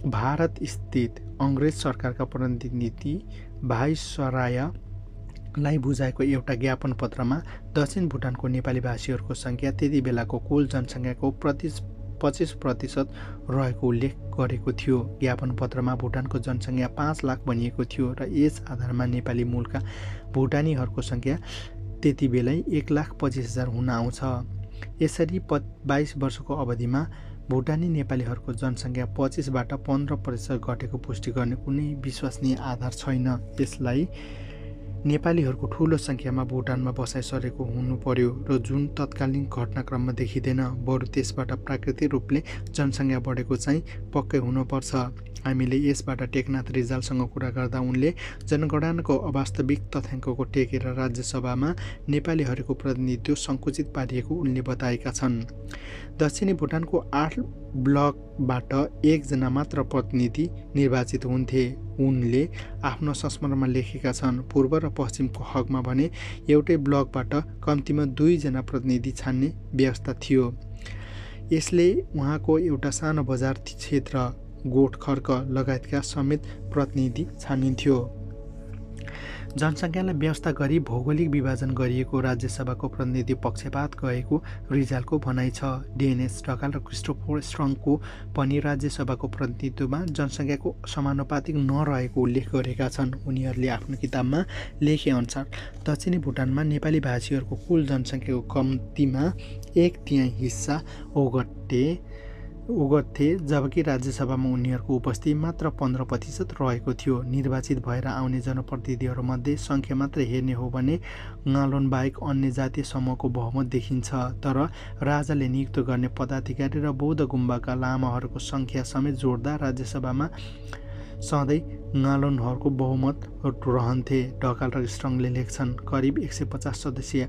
A: भारत स्थित अङ्ग्रेज सरकारका प्रतिनिधि भाइसरायलाई बुझाएको एउटा ज्ञापन पत्रमा दक्षिण भुटानको नेपाली भाषीहरूको सङ्ख्या त्यति बेलाको कुल जनसङ्ख्याको 25% रहेको उल्लेख गरेको थियो। ज्ञापन पत्रमा भुटानको जनसङ्ख्या 5 लाख भनिएको थियो र यस आधारमा नेपाली मूलका भुटानीहरूको सङ्ख्या त्यति बेलै 1,25,000 हुन आउँछ। यसरी 22 वर्षको अवधिमा भुटानी नेपालीहरूको जनसङ्ख्या 25 बाट 15% घटेको पुष्टि गर्ने कुनै विश्वसनीय आधार छैन। यसलाई नेपालीहरूको ठूलो सङ्ख्यामा भुटानमा बसाइ सरेको हुनु पर्यो र जुन तत्कालीन घटनाक्रममा देखिँदैन, बरु त्यसबाट प्राकृतिक रूपले जनसङ्ख्या बढेको चाहिँ पक्कै हुनुपर्छ। हामीले यसबाट टेकनाथ रिजालसँग कुरा गर्दा उनले जनगणनाको अवास्तविक तथ्याङ्कको टेकेर राज्यसभामा नेपालीहरूको प्रतिनिधित्व सङ्कुचित पारिएको उनले बताएका छन्। दक्षिणी भुटानको 8 ब्लकबाट 1 जना मात्र प्रतिनिधि निर्वाचित हुन्थे। उनले आफ्नो संस्मरणमा लेखेका छन्, पूर्व र पश्चिमको हकमा भने एउटै ब्लकबाट कम्तीमा 2 जना प्रतिनिधि छान्ने व्यवस्था थियो। यसले उहाँको एउटा सानो बजार क्षेत्र गोठखर्क लगायतका समेत प्रतिनिधि छानिन्थ्यो। जनसङ्ख्यालाई व्यवस्था गरी भौगोलिक विभाजन गरिएको राज्यसभाको प्रतिनिधि पक्षपात गएको रिजालको भनाइ छ। डीएनएस ढकाल र क्रिस्टोफर स्ट्रङको पनि राज्यसभाको प्रतिनिधित्वमा जनसङ्ख्याको समानुपातिक नरहेको उल्लेख गरेका छन्। उनीहरूले आफ्नो किताबमा लेखेअनुसार दक्षिणी भुटानमा नेपाली भाषीहरूको कुल जनसङ्ख्याको कम्तीमा 1/3 हिस्सा ओगटे जबकि राज्यसभामा उनीहरूको उपस्थिति मात्र 15% रहेको थियो। निर्वाचित भएर आउने जनप्रतिनिधिहरूमध्ये सङ्ख्या मात्र हेर्ने हो भने गालोन बाहेक अन्य जातीय समूहको बहुमत देखिन्छ, तर राजाले नियुक्त गर्ने पदाधिकारी र बौद्ध गुम्बाका लामाहरूको सङ्ख्या समेत जोड्दा राज्यसभामा सधैँ गालोनहरूको बहुमत रहन्थे। ढकाल र स्ट्रङले लेख्छन्, करिब 150 सदस्यीय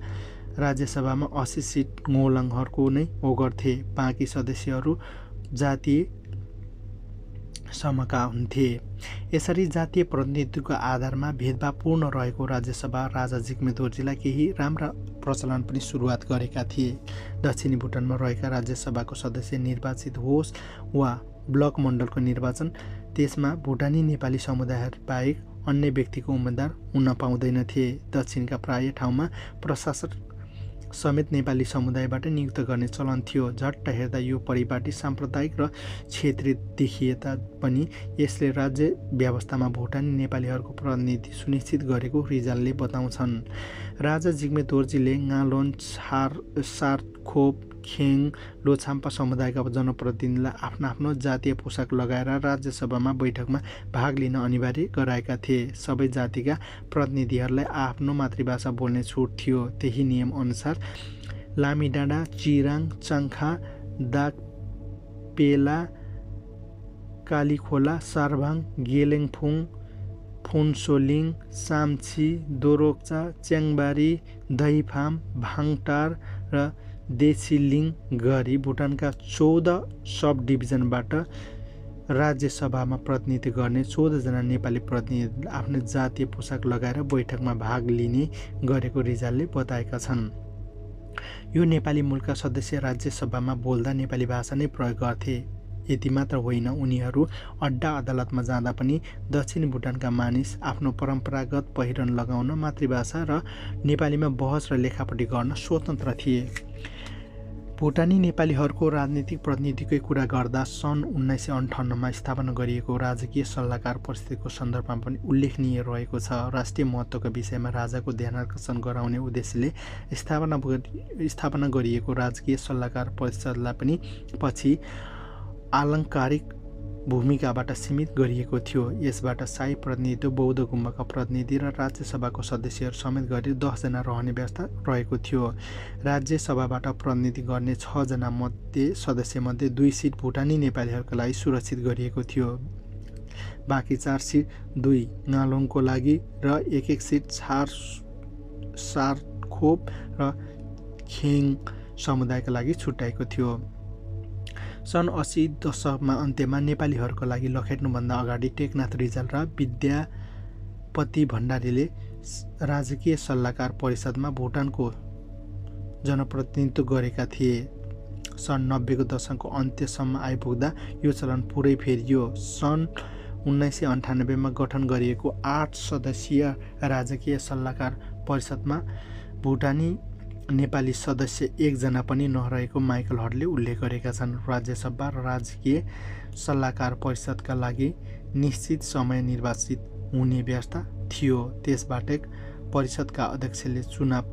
A: राज्यसभामा 80 सिट मोलङहरूको नै ओगट्थे, बाँकी सदस्यहरू जातीय समूहका हुन्थे। यसरी जातीय प्रतिनिधित्वको आधारमा भेदभावपूर्ण रहेको राज्यसभा राजा जिग्मे दोर्जीलाई केही राम्रा प्रचलन पनि सुरुवात गरेका थिए। दक्षिणी भुटानमा रहेका राज्यसभाको सदस्य निर्वाचित होस् वा ब्लक मण्डलको निर्वाचन, त्यसमा भुटानी नेपाली समुदायहरू बाहेक अन्य व्यक्तिको उम्मेदवार हुन पाउँदैनथे। दक्षिणका प्राय ठाउँमा प्रशासक समेत नेपाली समुदायबाट नियुक्त गर्ने चलन थियो। झट्ट हेर्दा यो परिपाटी साम्प्रदायिक र क्षेत्रीय देखिए तापनि यसले राज्य व्यवस्थामा भुटानी नेपालीहरूको प्रतिनिधि सुनिश्चित गरेको रिजालले बताउँछन्। राजा जिग्मे दोर्जीले गालोन, सार्खोप, खेङ, लोछाम्पा समुदायका जनप्रतिनिधिलाई आफ्नो जातीय पोसाक लगाएर राज्यसभामा बैठकमा भाग लिन अनिवार्य गराएका थिए। सबै जातिका प्रतिनिधिहरूलाई आफ्नो मातृभाषा बोल्ने छुट थियो। त्यही नियम अनुसार लामीडाँडा, चिराङ, चङ्खा, दागपेला, कालीखोला, सारभाङ, गेलेङफुङ, फुन्सोलिङ, साम्ची, दोरोक्चा, च्याङबारी, दहीफाम, भाङटार र देसिलिङ गरी भुटानका 14 सब डिभिजनबाट राज्यसभामा प्रतिनिधित्व गर्ने 14 जना नेपाली प्रतिनिधिले आफ्नो जातीय पोसाक लगाएर बैठकमा भाग लिने गरेको रिजालले बताएका छन्। यो नेपाली मूलका सदस्य राज्यसभामा बोल्दा नेपाली भाषा नै प्रयोग गर्थे। यति मात्र होइन, उनीहरू अड्डा अदालतमा जाँदा पनि दक्षिणी भुटानका मानिस आफ्नो परम्परागत पहिरन लगाउन, मातृभाषा र नेपालीमा बहस र लेखापढी गर्न स्वतन्त्र थिए। भुटानी नेपालीहरूको राजनीतिक प्रतिनिधित्वकै कुरा गर्दा सन् 1958 मा स्थापना गरिएको राजकीय सल्लाहकार परिषदको सन्दर्भमा पनि उल्लेखनीय रहेको छ। राष्ट्रिय महत्त्वका विषयमा राजाको ध्यानाकर्षण गराउने उद्देश्यले स्थापना गरिएको राजकीय सल्लाहकार परिषदलाई पनि पछि आलङ्कारिक भूमिकाबाट सीमित गरिएको थियो। यसबाट शाही प्रतिनिधित्व, बौद्ध गुम्बाका प्रतिनिधि र राज्यसभाको सदस्यहरू समेत गरी 10 जना रहने व्यवस्था रहेको थियो। राज्यसभाबाट प्रतिनिधि गर्ने 6 जना सदस्यमध्ये 2 सिट भुटानी नेपालीहरूका लागि सुरक्षित गरिएको थियो। बाँकी 4 सिट 2 नालोङको लागि र 1 सिट सारखोप र खेङ समुदायका लागि छुट्याएको थियो। सन् 80 दशकमा अन्त्यमा नेपालीहरूको लागि लखेट्नुभन्दा अगाडि टेकनाथ रिजाल र विद्यापति भण्डारीले राजकीय सल्लाहकार परिषदमा भुटानको जनप्रतिनिधित्व गरेका थिए। सन् 90 को दशकको अन्त्यसम्म आइपुग्दा यो चलन पुरै फेरियो। सन् 1998 मा गठन गरिएको 8 सदस्यीय राजकीय सल्लाहकार परिषदमा भुटानी नेपाली सदस्य 1 जना पनि नरहेको माइकल हटले उल्लेख गरेका छन्। राज्यसभा र राजकीय सल्लाहकार परिषदका लागि निश्चित समय निर्वाचित हुने व्यवस्था थियो। त्यसबाहेक परिषदका अध्यक्षले चुनाव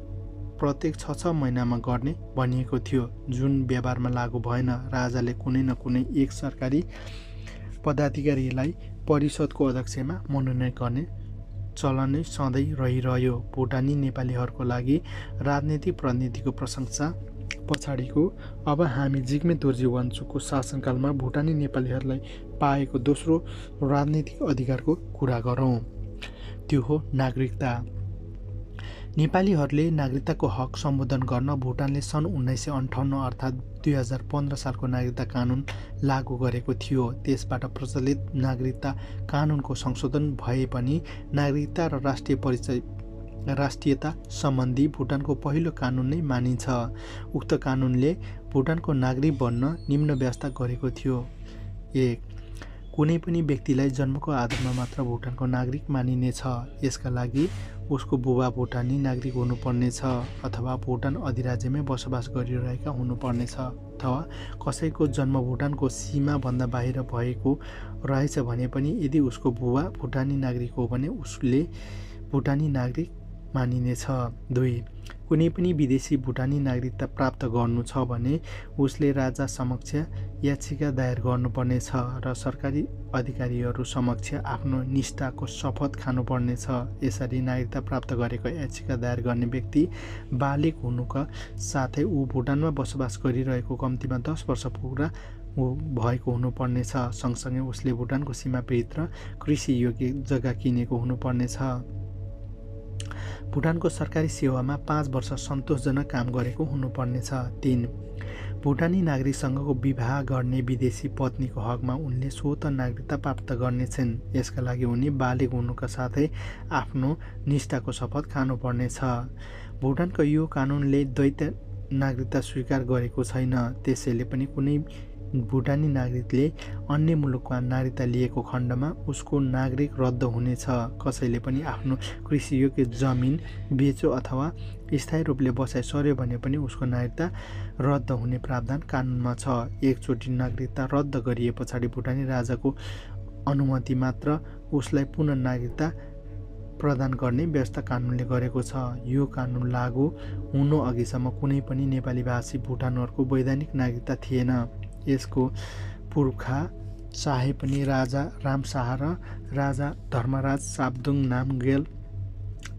A: प्रत्येक 6 महिनामा गर्ने भनिएको थियो, जुन व्यवहारमा लागू भएन। राजाले कुनै न कुनै एक सरकारी पदाधिकारीलाई परिषदको अध्यक्षमा मनोनयन गर्ने चलन नै सधैँ रहिरह्यो। भुटानी नेपालीहरूको लागि राजनीतिक प्रतिनिधिको प्रशंसा पछाडिको अब हामी जिग्मे दोर्जी वाङचुकको शासनकालमा भुटानी नेपालीहरूलाई पाएको दोस्रो राजनीतिक अधिकारको कुरा गरौँ। त्यो हो नागरिकता। नेपालीहरूले नागरिकताको हक सम्बोधन गर्न भुटानले सन् 1958 अर्थात् 2015 सालको नागरिकता कानुन लागू गरेको थियो। त्यसबाट प्रचलित नागरिकता कानुनको संशोधन भए पनि नागरिकता र राष्ट्रियता सम्बन्धी भुटानको पहिलो कानुन नै मानिन्छ। उक्त कानुनले भुटानको नागरिक बन्न निम्न व्यवस्था गरेको थियो। 1. कुनै पनि व्यक्तिलाई जन्मको आधारमा मात्र भुटानको नागरिक मानिनेछ। यसका लागि उसको बुबा भुटानी नागरिक हुनुपर्नेछ अथवा भुटान अधिराज्यमै बसोबास गरिरहेका हुनुपर्नेछ, अथवा कसैको जन्म भुटानको सीमाभन्दा बाहिर भएको रहेछ भने पनि यदि उसको बुबा भुटानी नागरिक हो भने उसले भुटानी नागरिक मानिनेछ। 2. कुनै पनि विदेशी भुटानी नागरिकता प्राप्त गर्नु छ भने उसले राजा समक्ष याचिका दायर गर्नुपर्नेछ र सरकारी अधिकारीहरू समक्ष आफ्नो निष्ठाको शपथ खानुपर्नेछ। यसरी नागरिकता प्राप्त गरेको याचिका दायर गर्ने व्यक्ति बालिग हुनुका साथै ऊ भुटानमा बसोबास गरिरहेको कम्तीमा 10 वर्ष पुरा भएको हुनुपर्नेछ। सँगसँगै उसले भुटानको सीमाभित्र कृषि योग्य जग्गा किनेको हुनुपर्नेछ। भुटानको सरकारी सेवामा 5 वर्ष सन्तोषजनक काम गरेको हुनुपर्नेछ। 3. भुटानी नागरिकसँगको विवाह गर्ने विदेशी पत्नीको हकमा उनले स्वतः नागरिकता प्राप्त गर्नेछन्। यसका लागि उनी बालिग हुनुका साथै आफ्नो निष्ठाको शपथ खानुपर्नेछ। भुटानको यो कानुनले द्वैत नागरिकता स्वीकार गरेको छैन। त्यसैले पनि कुनै भुटानी नागरिकले अन्य मुलुकमा नागरिकता लिएको खण्डमा उसको नागरिक रद्द हुनेछ। कसैले पनि आफ्नो कृषियोग्य जमिन बेच्यो अथवा स्थायी रूपले बसाइ सर्यो भने पनि उसको नागरिकता रद्द हुने प्रावधान कानुनमा छ। एकचोटि नागरिकता रद्द गरिए पछाडि भुटानी राजाको अनुमति मात्र उसलाई पुनः नागरिकता प्रदान गर्ने व्यवस्था कानुनले गरेको छ। यो कानुन लागू हुनु अघिसम्म कुनै पनि नेपाली भाषी भुटानहरूको वैधानिक नागरिकता थिएन। यसको पुर्खा चाहे पनि राजा रामशाह र राजा धर्मराज साब्दुङ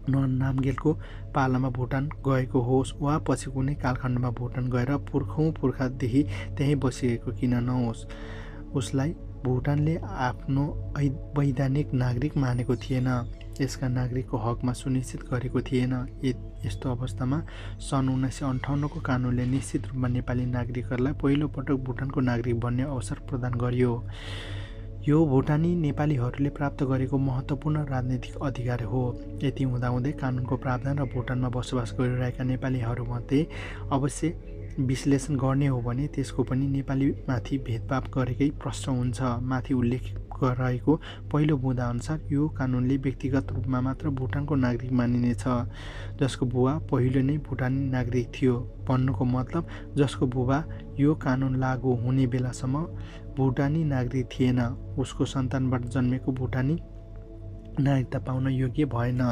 A: नामगेलको पालामा भुटान गएको होस् वा पछि कुनै कालखण्डमा भुटान गएर पुर्खादेखि त्यहीँ बसिएको किन नहोस्, उसलाई भुटानले आफ्नो वैधानिक नागरिक मानेको थिएन। यसका नागरिकको हकमा सुनिश्चित गरेको थिएन। यस्तो अवस्थामा सन् 1958 को कानुनले निश्चित रूपमा नेपाली नागरिकहरूलाई पहिलो पटक भुटानको नागरिक बन्ने अवसर प्रदान गर्यो। यो भुटानी नेपालीहरूले प्राप्त गरेको महत्त्वपूर्ण राजनीतिक अधिकार हो। यति हुँदाहुँदै कानुनको प्रावधान र भुटानमा बसोबास गरिरहेका नेपालीहरूमध्ये अवश्य विश्लेषण गर्ने हो भने त्यसको पनि नेपालीमाथि भेदभाव गरेकै प्रश्न हुन्छ। माथि उल्लेख रहेको पहिलो बुँदा अनुसार यो कानुनले व्यक्तिगत रूपमा मात्र भुटानको नागरिक मानिनेछ जसको बुबा पहिले नै भुटानी नागरिक थियो। भन्नुको मतलब जसको बुबा यो कानुन लागू हुने बेलासम्म भुटानी नागरिक थिएन, उसको सन्तानबाट जन्मेको भुटानी नागरिकता पाउन योग्य भएन।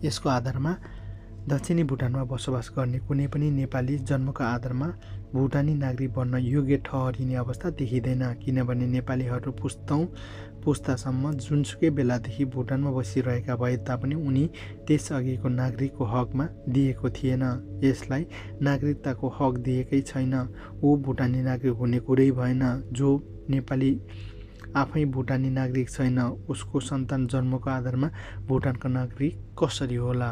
A: यसको आधारमा दक्षिणी भुटानमा बसोबास गर्ने कुनै पनि नेपाली जन्मको आधारमा भुटानी नागरिक बन्न योग्य ठहरिने अवस्था देखिँदैन, किनभने नेपालीहरू पुस्तासम्म जुनसुकै बेलादेखि भुटानमा बसिरहेका भए तापनि उनी त्यसअघिको नागरिकको हकमा दिएको थिएन। यसलाई नागरिकताको हक दिएकै छैन। ऊ भुटानी नागरिक हुने कुरै भएन। जो नेपाली आफै भुटानी नागरिक छैन, उसको सन्तान जन्मको आधारमा भुटानको नागरिक कसरी होला?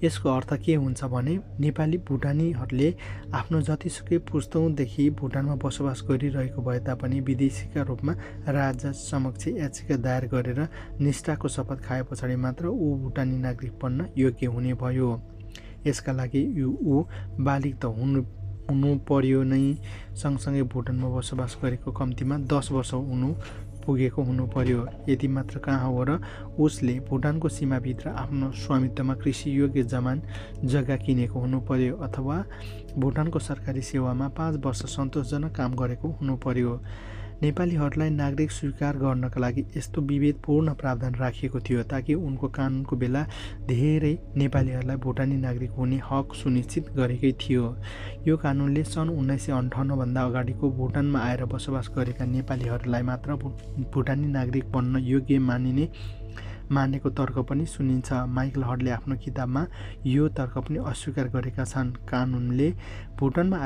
A: यसको अर्थ के हुन्छ भने नेपाली भुटानीहरूले आफ्नो जतिसुकै पुस्तौँदेखि भुटानमा बसोबास गरिरहेको भए तापनि विदेशीका रूपमा राजा समक्ष याचिका दायर गरेर निष्ठाको शपथ खाए पछाडि मात्र ऊ भुटानी नागरिक बन्न योग्य हुने भयो। यसका लागि ऊ बालिग त हुनु पर्यो नै, सँगसँगै भुटानमा बसोबास गरेको कम्तीमा 10 वर्ष पुगेको हुनु पर्यो। यति मात्र कहाँ हो र उसले भुटानको सीमाभित्र आफ्नो स्वामित्वमा कृषियोग्य जग्गा किनेको हुनु पर्यो अथवा भुटानको सरकारी सेवामा 5 वर्ष सन्तोषजनक काम गरेको हुनु पर्यो। नेपालीहरूलाई नागरिक स्वीकार गर्नका लागि यस्तो विभेदपूर्ण प्रावधान राखिएको थियो ताकि उनको कानुनको बेला धेरै नेपालीहरूलाई भुटानी नागरिक हुने हक सुनिश्चित गरेकै थियो। यो कानुनले सन् 1958 भन्दा अगाडिको भुटानमा आएर बसोबास गरेका नेपालीहरूलाई मात्र भुटानी नागरिक बन्न योग्य मानेको तर्क पनि सुनिन्छ। माइकल हडले आफ्नो किताबमा यो तर्क पनि अस्वीकार गरेका छन्। कानुनले भुटानमा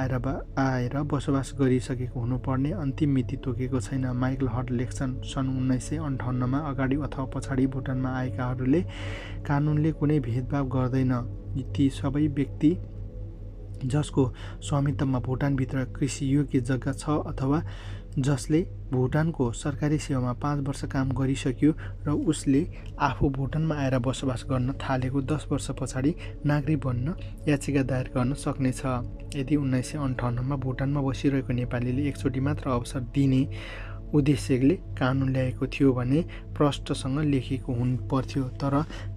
A: आएर बसोबास गरिसकेको हुनुपर्ने अन्तिम मिति तोकेको छैन। माइकल हड लेख्छन्, सन् 1958 अगाडि अथवा पछाडि भुटानमा आएकाहरूले कानुनले कुनै भेदभाव गर्दैन। ती सबै व्यक्ति जसको स्वामित्वमा भुटानभित्र कृषियोग्य जग्गा छ अथवा जसले भुटानको सरकारी सेवामा 5 वर्ष काम गरिसक्यो र उसले आफू भुटानमा आएर बसोबास गर्न थालेको 10 वर्ष पछाडि नागरिक बन्न याचिका दायर गर्न सक्नेछ। यदि 1958 भुटानमा बसिरहेको नेपालीले एकचोटि मात्र अवसर दिने उद्देश्यले कानुन ल्याएको थियो भने प्रष्टसँग लेखिएको हुनु पर्थ्यो, तर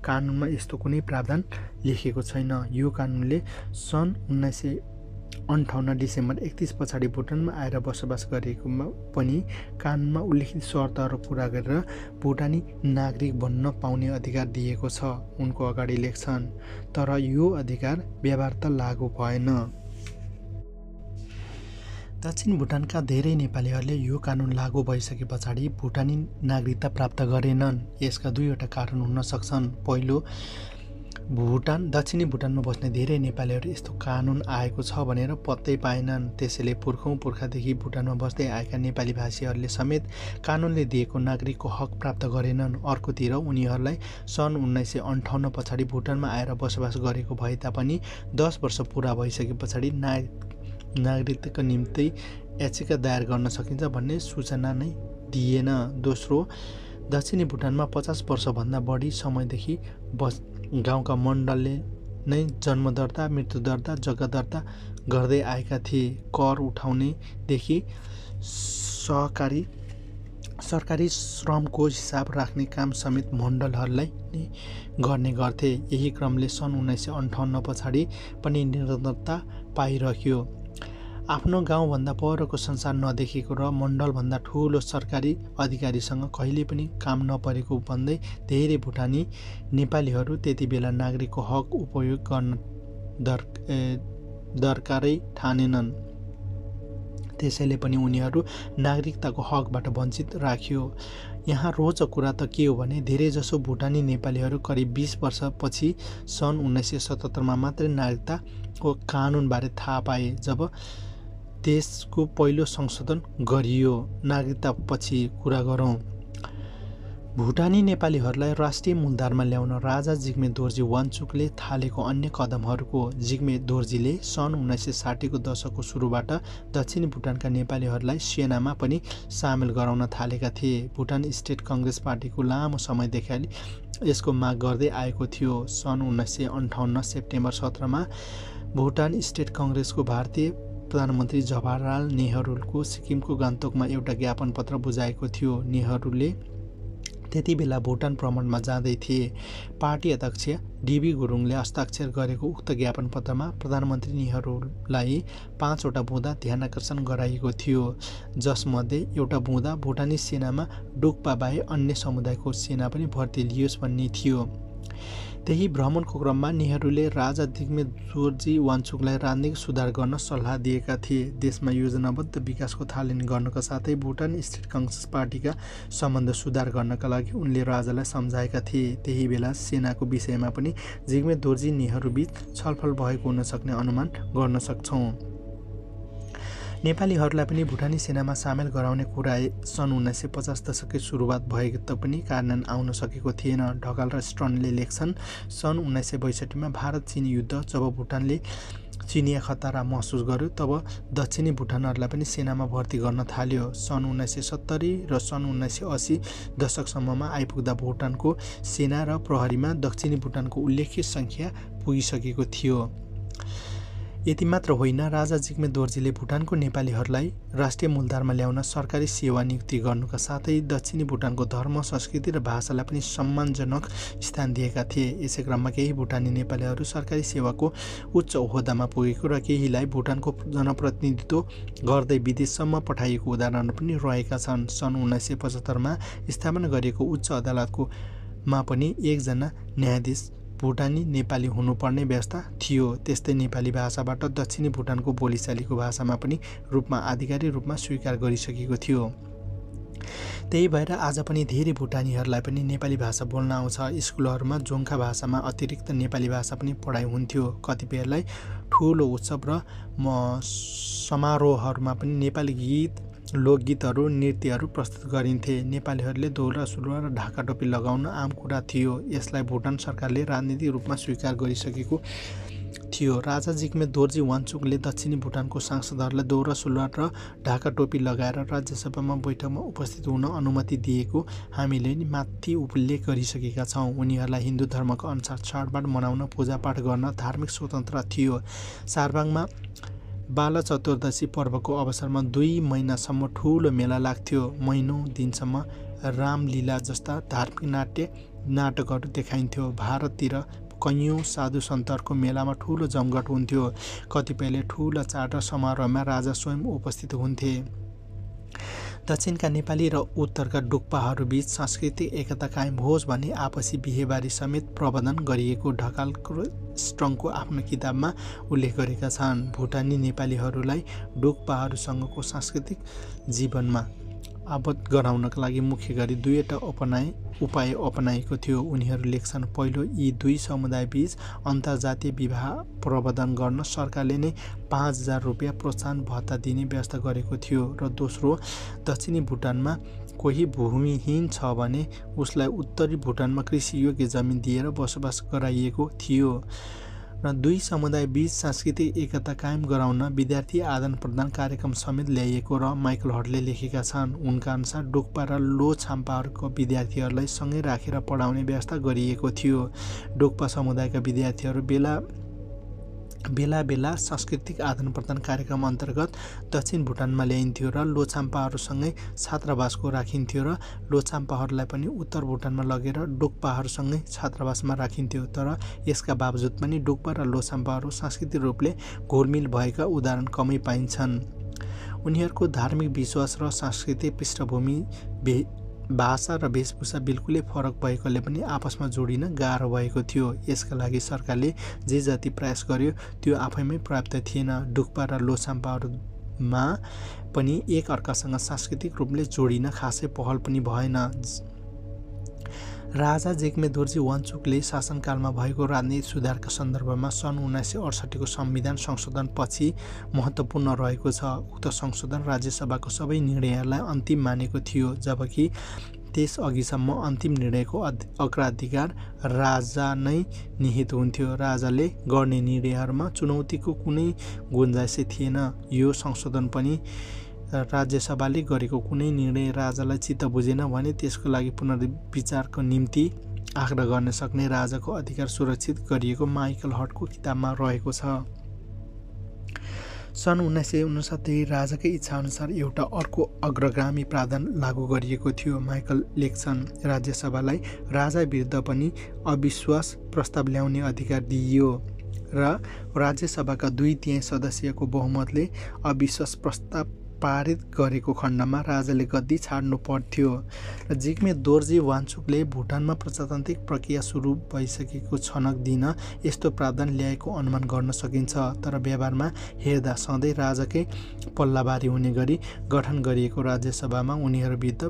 A: कानुनमा यस्तो कुनै प्रावधान लेखिएको छैन। यो कानुनले सन् 1958 डिसेम्बर 31 पछाडि भुटानमा आएर बसोबास गरेकोमा पनि कानुनमा उल्लेखित शर्तहरू पुरा गरेर भुटानी नागरिक बन्न पाउने अधिकार दिएको छ, उनको अगाडि लेख्छन्। तर यो अधिकार व्यवहार त लागू भएन। दक्षिण भुटानका धेरै नेपालीहरूले यो कानुन लागू भइसके पछाडि भुटानी नागरिकता प्राप्त गरेनन्। यसका दुईवटा कारण हुन सक्छन्। पहिलो, दक्षिणी भुटानमा बस्ने धेरै नेपालीहरू यस्तो कानुन आएको छ भनेर पत्तै पाएनन्। त्यसैले पुर्खौँदेखि भुटानमा बस्दै आएका नेपाली भाषीहरूले समेत कानुनले दिएको नागरिकको हक प्राप्त गरेनन्। अर्कोतिर उनीहरूलाई सन् 1958 पछाडि भुटानमा आएर बसोबास गरेको भए तापनि 10 वर्ष पुरा भइसके पछाडि नागरिकताका निम्ति याचिका दायर गर्न सकिन्छ भन्ने सूचना नै दिएन। दोस्रो, दक्षिणी भुटानमा 50 वर्षभन्दा बढी समयदेखि गाउँका मण्डलले नै जन्म दर्ता, मृत्यु दर्ता, जग्गा दर्ता गर्दै आएका थिए। कर उठाउनेदेखि सरकारी श्रमको हिसाब राख्ने काम समेत मण्डलहरूलाई नै गर्ने गर्थे। यही क्रमले सन् 1958 पछाडि पनि निरन्तरता पाइरह्यो। आफ्नो गाउँभन्दा परको संसार नदेखेको र मण्डलभन्दा ठुलो सरकारी अधिकारीसँग कहिले पनि काम नपरेको भन्दै धेरै भुटानी नेपालीहरू त्यति बेला नागरिकको हक उपयोग गर्न दरकारै ठानेनन्। त्यसैले पनि उनीहरू नागरिकताको हकबाट वञ्चित राखियो। यहाँ रोचक कुरा त के हो भने धेरैजसो भुटानी नेपालीहरू करिब 20 वर्षपछि सन् 1977 मात्रै नागरिकताको कानुनबारे थाहा पाए, जब देशको पहिलो संशोधन गरियो। नागरिकतापछि कुरा गरौँ। भुटानी नेपालीहरूलाई राष्ट्रिय मूलधारमा ल्याउन राजा जिग्मे दोर्जी वाङचुकले थालेको अन्य कदमहरूको जिग्मे दोर्जीले सन् 1960 को दशकको सुरुबाट दक्षिणी भुटानका नेपालीहरूलाई सेनामा पनि सामेल गराउन थालेका थिए। भुटान स्टेट कङ्ग्रेस पार्टीको लामो समयदेखि यसको माग गर्दै आएको थियो। सन् 1958 सेप्टेम्बर 17 मा भुटान स्टेट कङ्ग्रेसको भारतीय प्रधानमन्त्री जवाहरलाल नेहरूको सिक्किमको गान्तोकमा एउटा ज्ञापन पत्र बुझाएको थियो। नेहरूले त्यति बेला भुटान भ्रमणमा जाँदै थिए। पार्टी अध्यक्ष डीबी गुरुङले हस्ताक्षर गरेको उक्त ज्ञापन पत्रमा प्रधानमन्त्री नेहरूलाई 5 वटा बुँदा ध्यानाकर्षण गराइएको थियो, जसमध्ये एउटा बुँदा भुटानी सेनामा डोक्पा बाहेक अन्य समुदायको सेना पनि भर्ती लियोस् भन्ने थियो। त्यही भ्रमणको क्रममा नेहरूले राजा जिग्मे दोर्जी वाङचुकलाई राजनीतिक सुधार गर्न सल्लाह दिएका थिए। देशमा योजनाबद्ध विकासको थालनी गर्नका साथै भुटान स्टेट कङ्ग्रेस पार्टीका सम्बन्ध सुधार गर्नका लागि उनले राजालाई सम्झाएका थिए। त्यही बेला सेनाको विषयमा पनि जिग्मे दोर्जी नेहरूबीच छलफल भएको हुन सक्ने अनुमान गर्न सक्छौँ। नेपालीहरूलाई पनि भुटानी सेनामा सामेल गराउने कुरा सन् 1950 दशककै सुरुवात भए तापनि कार्यान्वयन आउन सकेको थिएन। ढकाल र स्टर्नले लेख्छन्, सन् 1962 मा भारत चीन युद्ध जब भुटानले चिनिया खतरा महसुस गर्यो तब दक्षिणी भुटानहरूलाई पनि सेनामा भर्ती गर्न थाल्यो। सन् 1970 र सन् 1980 दशकसम्ममा आइपुग्दा भुटानको सेना र प्रहरीमा दक्षिणी भुटानको उल्लेख्य सङ्ख्या पुगिसकेको थियो। यति मात्र होइन, राजा जिग्मे दोर्जीले भुटानको नेपालीहरूलाई राष्ट्रिय मूलधारमा ल्याउन सरकारी सेवा नियुक्ति गर्नुका साथै दक्षिणी भुटानको धर्म, संस्कृति र भाषालाई पनि सम्मानजनक स्थान दिएका थिए। यसै क्रममा केही भुटानी नेपालीहरू सरकारी सेवाको उच्च ओहदामा पुगेको र केहीलाई भुटानको जनप्रतिनिधित्व गर्दै विदेशसम्म पठाइएको उदाहरण पनि रहेका छन्। सन् 1975 मा स्थापना गरिएको उच्च अदालतमा पनि एकजना न्यायाधीश भुटानी नेपाली हुनुपर्ने व्यवस्था थियो। त्यस्तै नेपाली भाषाबाट दक्षिणी भुटानको बोलीचालीको भाषामा पनि रूपमा आधिकारिक रूपमा स्वीकार गरिसकेको थियो। त्यही भएर आज पनि धेरै भुटानीहरूलाई पनि नेपाली भाषा बोल्न आउँछ। स्कुलहरूमा जोङ्खा भाषामा अतिरिक्त नेपाली भाषा पनि पढाइ हुन्थ्यो। कतिपयलाई ठुलो उत्सव र समारोहहरूमा पनि नेपाली गीत, लोकगीतहरू, नृत्यहरू प्रस्तुत गरिन्थे। नेपालीहरूले दौरा सुरुवाल र ढाका टोपी लगाउन आम कुरा थियो। यसलाई भुटान सरकारले राजनीतिक रूपमा स्वीकार गरिसकेको थियो। राजा जिग्मे दोर्जी वाङचुकले दक्षिणी भुटानको सांसदहरूलाई दौरा सुरुवाल र ढाका टोपी लगाएर राज्यसभामा बैठकमा उपस्थित हुन अनुमति दिएको हामीले माथि उल्लेख गरिसकेका छौँ। उनीहरूलाई हिन्दू धर्मको अनुसार चाडबाड मनाउन, पूजापाठ गर्न धार्मिक स्वतन्त्रता थियो। सारबाङमा बाल चतुर्दशी पर्वको अवसरमा 2 महिनासम्म ठुलो मेला लाग्थ्यो। महिनौँ दिनसम्म रामलीला जस्ता धार्मिक नाटकहरू देखाइन्थ्यो। भारततिर कैयौँ साधु सन्तहरूको मेलामा ठुलो जमघट हुन्थ्यो। कतिपयले ठुला चाड र समारोहमा राजा स्वयं उपस्थित हुन्थे। दक्षिणका नेपाली र उत्तरका डुक्पाहरूबीच सांस्कृतिक एकता कायम होस् भन्ने आपसी बिहेबारी समेत प्रबन्धन गरिएको ढकाल स्ट्रङको आफ्नो किताबमा उल्लेख गरेका छन्। भुटानी नेपालीहरूलाई डुक्पाहरूसँगको सांस्कृतिक जीवनमा आबद्ध गराउनका लागि मुख्य गरी 2वटा उपाय अपनाएको थियो। उनीहरू लेख्छन्, पहिलो, यी दुई समुदायबीच अन्तर्जातीय विवाह प्रबन्धन गर्न सरकारले नै 5,000 रुपियाँ प्रोत्साहन भत्ता दिने व्यवस्था गरेको थियो। र दोस्रो, दक्षिणी भुटानमा कोही भूमिहीन छ भने उसलाई उत्तरी भुटानमा कृषियोग्य जमिन दिएर बसोबास गराइएको थियो। र दुई समुदायबीच सांस्कृतिक एकता कायम गराउन विद्यार्थी आदान प्रदान कार्यक्रम समेत ल्याइएको र माइकल हटले लेखेका छन्। उनका अनुसार डोक्पा र लो छाम्पाहरूको विद्यार्थीहरूलाई सँगै राखेर पढाउने व्यवस्था गरिएको थियो। डोक्पा समुदायका विद्यार्थीहरू बेला सांस्कृतिक आदान प्रदान कार्यक्रम अन्तर्गत दक्षिण भुटानमा ल्याइन्थ्यो र लोछाम्पाहरूसँगै छात्रावासको राखिन्थ्यो र लोछाम्पाहरूलाई पनि उत्तर भुटानमा लगेर डोक्पाहरूसँगै छात्रावासमा राखिन्थ्यो। तर यसका बावजुद पनि डोक्पा र लोछाम्पाहरू सांस्कृतिक रूपले घोलमिल भएका उदाहरण कमै पाइन्छन्। उनीहरूको धार्मिक विश्वास र सांस्कृतिक पृष्ठभूमि, भाषा र वेशभूषा बिल्कुलै फरक भएकोले पनि आपसमा जोडिन गाह्रो भएको थियो। यसका लागि सरकारले जे जति प्रयास गर्यो त्यो आफैमै पर्याप्त थिएन। डुक्पा र लोछाम्पाहरूमा पनि एक अर्कासँग सांस्कृतिक रूपले जोडिन खासै पहल पनि भएन। राजा जिग्मे दोर्जी वाङचुकले शासनकालमा भएको राजनीतिक सुधारका सन्दर्भमा सन् 1968 को संविधान संशोधन पछि महत्त्वपूर्ण रहेको छ। उक्त संशोधन राज्यसभाको सबै निर्णयहरूलाई अन्तिम मानेको थियो, जबकि त्यस अघिसम्म अन्तिम निर्णयको अग्राधिकार राजा नै निहित हुन्थ्यो। राजाले गर्ने निर्णयहरूमा चुनौतीको कुनै गुन्जाइसै थिएन। यो संशोधन पनि राज्यसभाले गरेको कुनै निर्णय राजालाई चित्त बुझेन भने त्यसको लागि पुनर्विचारको निम्ति आग्रह गर्न सक्ने राजाको अधिकार सुरक्षित गरिएको माइकल हटको किताबमा रहेको छ। सन् 1969 राजाकै इच्छाअनुसार एउटा अर्को अग्रगामी प्रावधान लागू गरिएको थियो। माइकल लेख्छन्, राज्यसभालाई राजा विरुद्ध पनि अविश्वास प्रस्ताव ल्याउने अधिकार दिइयो र राज्यसभाका 2/3 सदस्यको बहुमतले अविश्वास प्रस्ताव पारित गरेको खण्डमा राजाले गद्दी छाड्नु पर्थ्यो र जिग्मे दोर्जी वाङचुकले भुटानमा प्रजातान्त्रिक प्रक्रिया सुरु भइसकेको छनक दिन यस्तो प्रावधान ल्याएको अनुमान गर्न सकिन्छ। तर व्यवहारमा हेर्दा सधैँ राजाकै पल्लाबारी हुने गरी गठन गरिएको राज्यसभामा उनीहरू विरुद्ध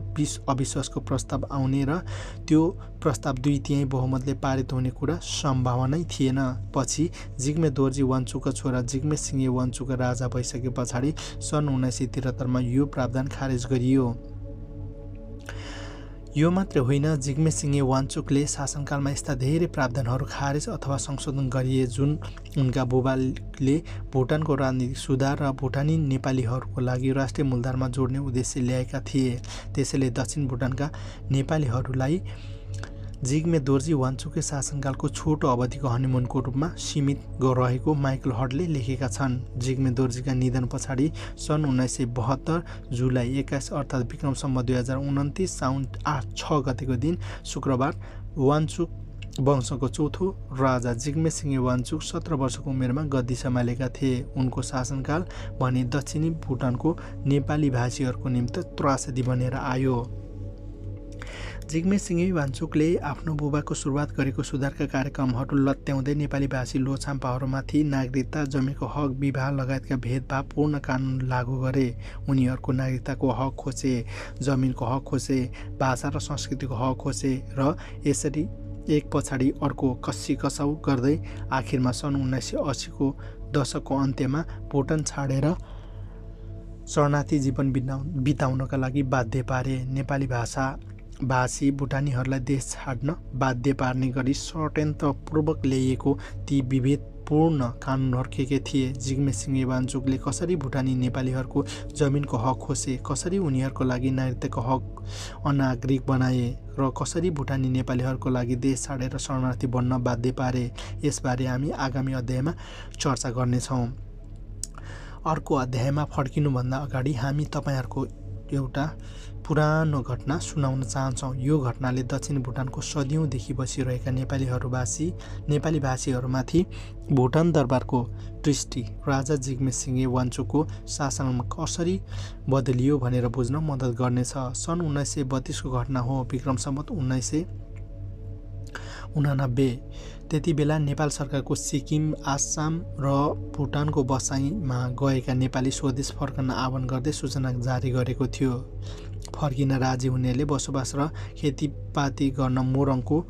A: अविश्वासको प्रस्ताव आउने र त्यो प्रस्ताव 2/3 बहुमतले पारित हुने कुरा सम्भावनै थिएन। पछि जिग्मे दोर्जी वाङचुकका छोरा जिग्मे सिङगे वाङचुक राजा भइसके पछाडि सन् 1973 मा यो प्रावधान खारेज गरियो। यो मात्र होइन, जिग्मे सिङगे वाङचुकले शासनकालमा यस्ता धेरै प्रावधानहरू खारेज अथवा संशोधन गरिए जुन उनका बुबाले भुटानको राजनीतिक सुधार र भुटानी नेपालीहरूको लागि राष्ट्रिय मूलधारमा जोड्ने उद्देश्य ल्याएका थिए। त्यसैले दक्षिण भुटानका नेपालीहरूलाई जिग्मे दोर्जी वाङचुककै शासनकालको छोटो अवधिको हनिमुनको रूपमा सीमित रहेको माइकल हर्टले लेखेका छन्। जिग्मे दोर्जीका निधन पछाडि सन् 1972 जुलाई 21 अर्थात् विक्रम सम्वत 2029 साउन 6 गतेको दिन शुक्रबार वाङचुक वंशको चौथो राजा जिग्मे सिङगे वाङचुक 17 वर्षको उमेरमा गद्दी सम्हालेका थिए। उनको शासनकाल भने दक्षिणी भुटानको नेपाली भाषीहरूको निम्ति त्रासदी बनेर आयो। जिग्मे सिङगे वाङचुकले आफ्नो बुबाको सुरुवात गरेको सुधारका कार्यक्रमहरू लत्याउँदै नेपाली भाषी लोछाम्पाहरूमाथि नागरिकता, जमीनको हक, विवाह लगायतका भेदभावपूर्ण कानुन लागू गरे। उनीहरूको नागरिकताको हक खोजे, जमिनको हक खोजे, भाषा र संस्कृतिको हक खोजे र यसरी एक पछाडि अर्को कस्सी कसाउ गर्दै आखिरमा सन् 1980 को दशकको अन्त्यमा भुटान छाडेर शरणार्थी जीवन बिताउनका लागि बाध्य पारे। नेपाली भाषी भुटानीहरूलाई देश छाड्न बाध्य पार्ने गरी षड्यन्त्रपूर्वक ल्याइएको ती विभेदपूर्ण कानुनहरू के थिए? जिग्मे सिङगे वाङचुकले कसरी भुटानी नेपालीहरूको जमिनको हक खोसे, कसरी उनीहरूको लागि नागरिकताको हक अनागरिक बनाए र कसरी भुटानी नेपालीहरूको लागि देश छाडेर शरणार्थी बन्न बाध्य पारे, यसबारे हामी आगामी अध्यायमा चर्चा गर्नेछौँ। अर्को अध्यायमा फर्किनुभन्दा अगाडि हामी तपाईहरूको एउटा पुरानो घटना सुनाउन चाहन्छौँ। यो घटनाले दक्षिण भुटानको सदियौँदेखि बसिरहेका नेपाली भाषीहरूमाथि भुटान दरबारको दृष्टि राजा जिग्मे सिङगे वाङचुकको शासनमा कसरी बदलियो भनेर बुझ्न मद्दत गर्नेछ। सन् 1932 को घटना हो, विक्रम सम्वत 1989। त्यति बेला नेपाल सरकारको सिक्किम, आसाम र भुटानको बसाइमा गएका नेपाली स्वदेश फर्कन आह्वान गर्दै सूचना जारी गरेको थियो। फर्किन राजी हुनेले बसोबास र खेतीपाती गर्न मोरङको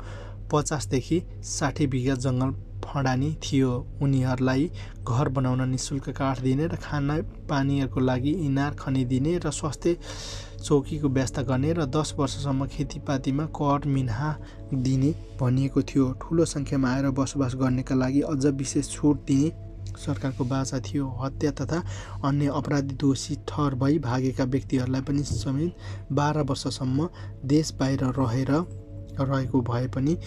A: 50 देखि 60 बिघा जङ्गल फडानी थियो। उनीहरूलाई घर बनाउन निःशुल्क काठ दिने र खाना पानीहरूको लागि इनार खनिदिने र स्वास्थ्य चौकीको व्यवस्था गर्ने र 10 वर्षसम्म खेतीपातीमा कर मिन्हा दिने भनिएको थियो। ठुलो सङ्ख्यामा आएर बसोबास गर्नेका लागि अझ विशेष छुट दिने सरकारको बाचा थियो। हत्या तथा अन्य अपराधी दोषी ठहर भई भागेका व्यक्तिहरूलाई पनि समेत 12 वर्षसम्म देश बाहिर रहेको भए पनि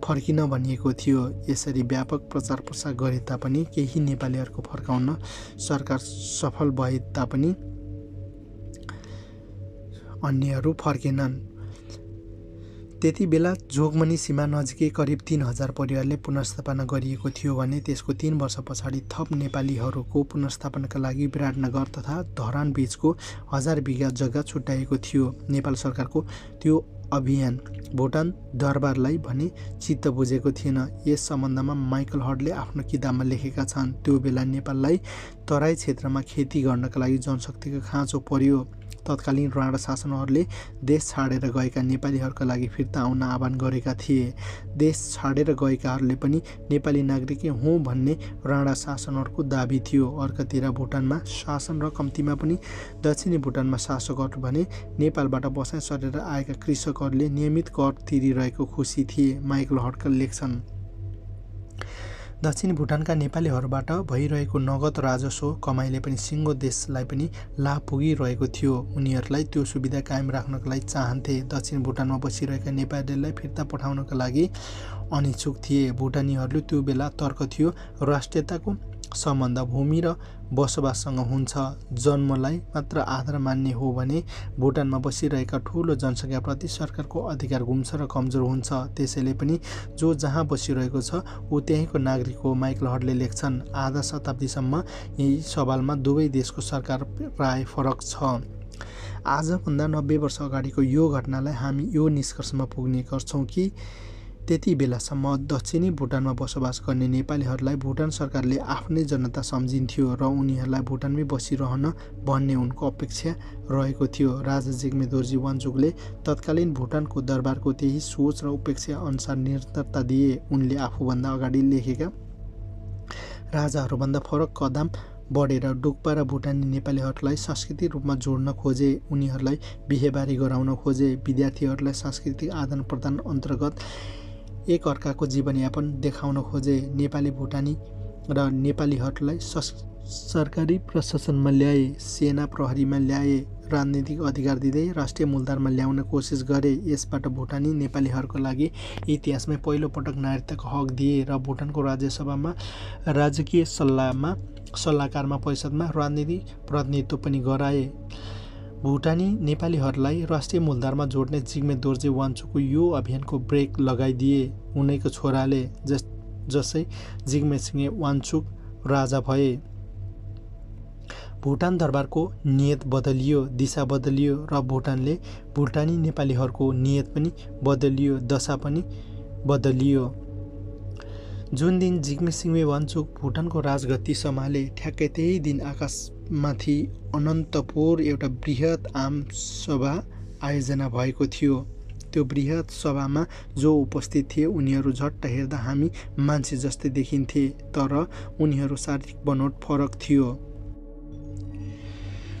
A: फर्किन भनिएको थियो। यसरी व्यापक प्रचार प्रसार गरे तापनि केही नेपालीहरूको फर्काउन सरकार सफल भए तापनि अन्यहरू फर्केनन्। त्यति बेला जोगमनी सीमा नजिकै करिब 3000 परिवारले पुनर्स्थापना गरिएको थियो भने त्यसको 3 वर्ष पछाडि थप नेपालीहरूको पुनर्स्थापनाका लागि विराटनगर तथा धरान बीचको 1000 बिघा जग्गा छुट्याएको थियो। नेपाल सरकारको त्यो अभियान भुटान दरबारलाई भने चित्त बुझेको थिएन। यस सम्बन्धमा माइकल हर्टले आफ्नो किताबमा लेखेका छन्। त्यो बेला नेपाललाई तराई क्षेत्रमा खेती गर्नका लागि जनशक्तिको खाँचो पर्यो। तत्कालीन राणा शासनहरूले देश छाडेर गएका नेपालीहरूका लागि फिर्ता आउन आह्वान गरेका थिए। देश छाडेर गएकाहरूले पनि नेपाली नागरिकै हुँ भन्ने राणा शासनहरूको दाबी थियो। अर्कोतिर भुटानमा शासन र कम्तीमा पनि दक्षिणी भुटानमा शासकहरू भने नेपालबाट बसाइ सरेर आएका कृषकहरूले नियमित कर तिरिरहेको खुसी थिए। माइकल हर्टले लेख्छन्, दक्षिण भुटानका नेपालीहरूबाट भइरहेको नगद राजस्व कमाइले पनि सिङ्गो देशलाई पनि लाभ पुगिरहेको थियो। उनीहरूलाई त्यो सुविधा कायम राख्नका लागि चाहन्थे। दक्षिण भुटानमा बसिरहेका नेपालीलाई फिर्ता पठाउनका लागि अनिच्छुक थिए। भुटानीहरूले त्यो बेला तर्क थियो राष्ट्रियताको सम्बन्ध भूमि र बसोबाससँग हुन्छ। जन्मलाई मात्र आधार मान्ने हो भने भुटानमा बसिरहेका ठूलो जनसङ्ख्याप्रति सरकारको अधिकार गुम्छ र कमजोर हुन्छ। त्यसैले पनि जो जहाँ बसिरहेको छ ऊ त्यहीँको नागरिक हो, माइकल हडले लेख्छन्। आधा शताब्दीसम्म यही सवालमा दुवै देशको सरकार प्राय फरक छ। आजभन्दा 90 वर्ष अगाडिको यो घटनालाई हामी यो निष्कर्षमा पुग्ने गर्छौँ कि त्यति बेलासम्म दक्षिणी भुटानमा बसोबास गर्ने नेपालीहरूलाई भुटान सरकारले आफ्नै जनता सम्झिन्थ्यो र उनीहरूलाई भुटानमै बसिरहन भन्ने उनको अपेक्षा रहेको थियो। राजा जिग्मे दोर्जी वाङचुकले तत्कालीन भुटानको दरबारको त्यही सोच र अपेक्षा अनुसार निरन्तरता दिए। उनले आफूभन्दा अगाडि लेखेका राजाहरूभन्दा फरक कदम बढेर डोक्पा र भुटानी नेपालीहरूलाई सांस्कृतिक रूपमा जोड्न खोजे, उनीहरूलाई बिहेबारी गराउन खोजे, विद्यार्थीहरूलाई सांस्कृतिक आदान प्रदान अन्तर्गत एक अर्काको जीवनयापन देखाउन खोजे। नेपाली भुटानी र नेपालीहरूलाई सरकारी प्रशासनमा ल्याए, सेना प्रहरीमा ल्याए, राजनीतिक अधिकार दिँदै राष्ट्रिय मूलधारमा ल्याउन कोसिस गरे। यसबाट भुटानी नेपालीहरूको लागि इतिहासमै पहिलो पटक नागरिकताको हक दिए र भुटानको राज्यसभामा राजकीय सल्लाहकारमा परिषदमा राजनीतिक प्रतिनिधित्व पनि गराए। भुटानी नेपालीहरूलाई राष्ट्रिय मूलधारमा जोड्ने जिग्मे दोर्जे वाङचुकको यो अभियानको ब्रेक लगाइदिए उनैको छोराले। जसै जिग्मे सिंहे वाङचुक राजा भए, भुटान दरबारको नियत बदलियो, दिशा बदलियो र भुटानी नेपालीहरूको नियत पनि बदलियो, दशा पनि बदलियो। जुन दिन जिग्मे सिंहे वाङचुक भुटानको राजगद्दी सम्हाले ठ्याक्कै त्यही दिन आकाशमाथि अनन्तपुर एउटा बृहत आम सभा आयोजना भएको थियो। त्यो बृहत सभामा जो उपस्थित थिए उनीहरू झट्ट हेर्दा हामी मान्छे जस्तै देखिन्थे, तर उनीहरू शारीरिक बनोट फरक थियो।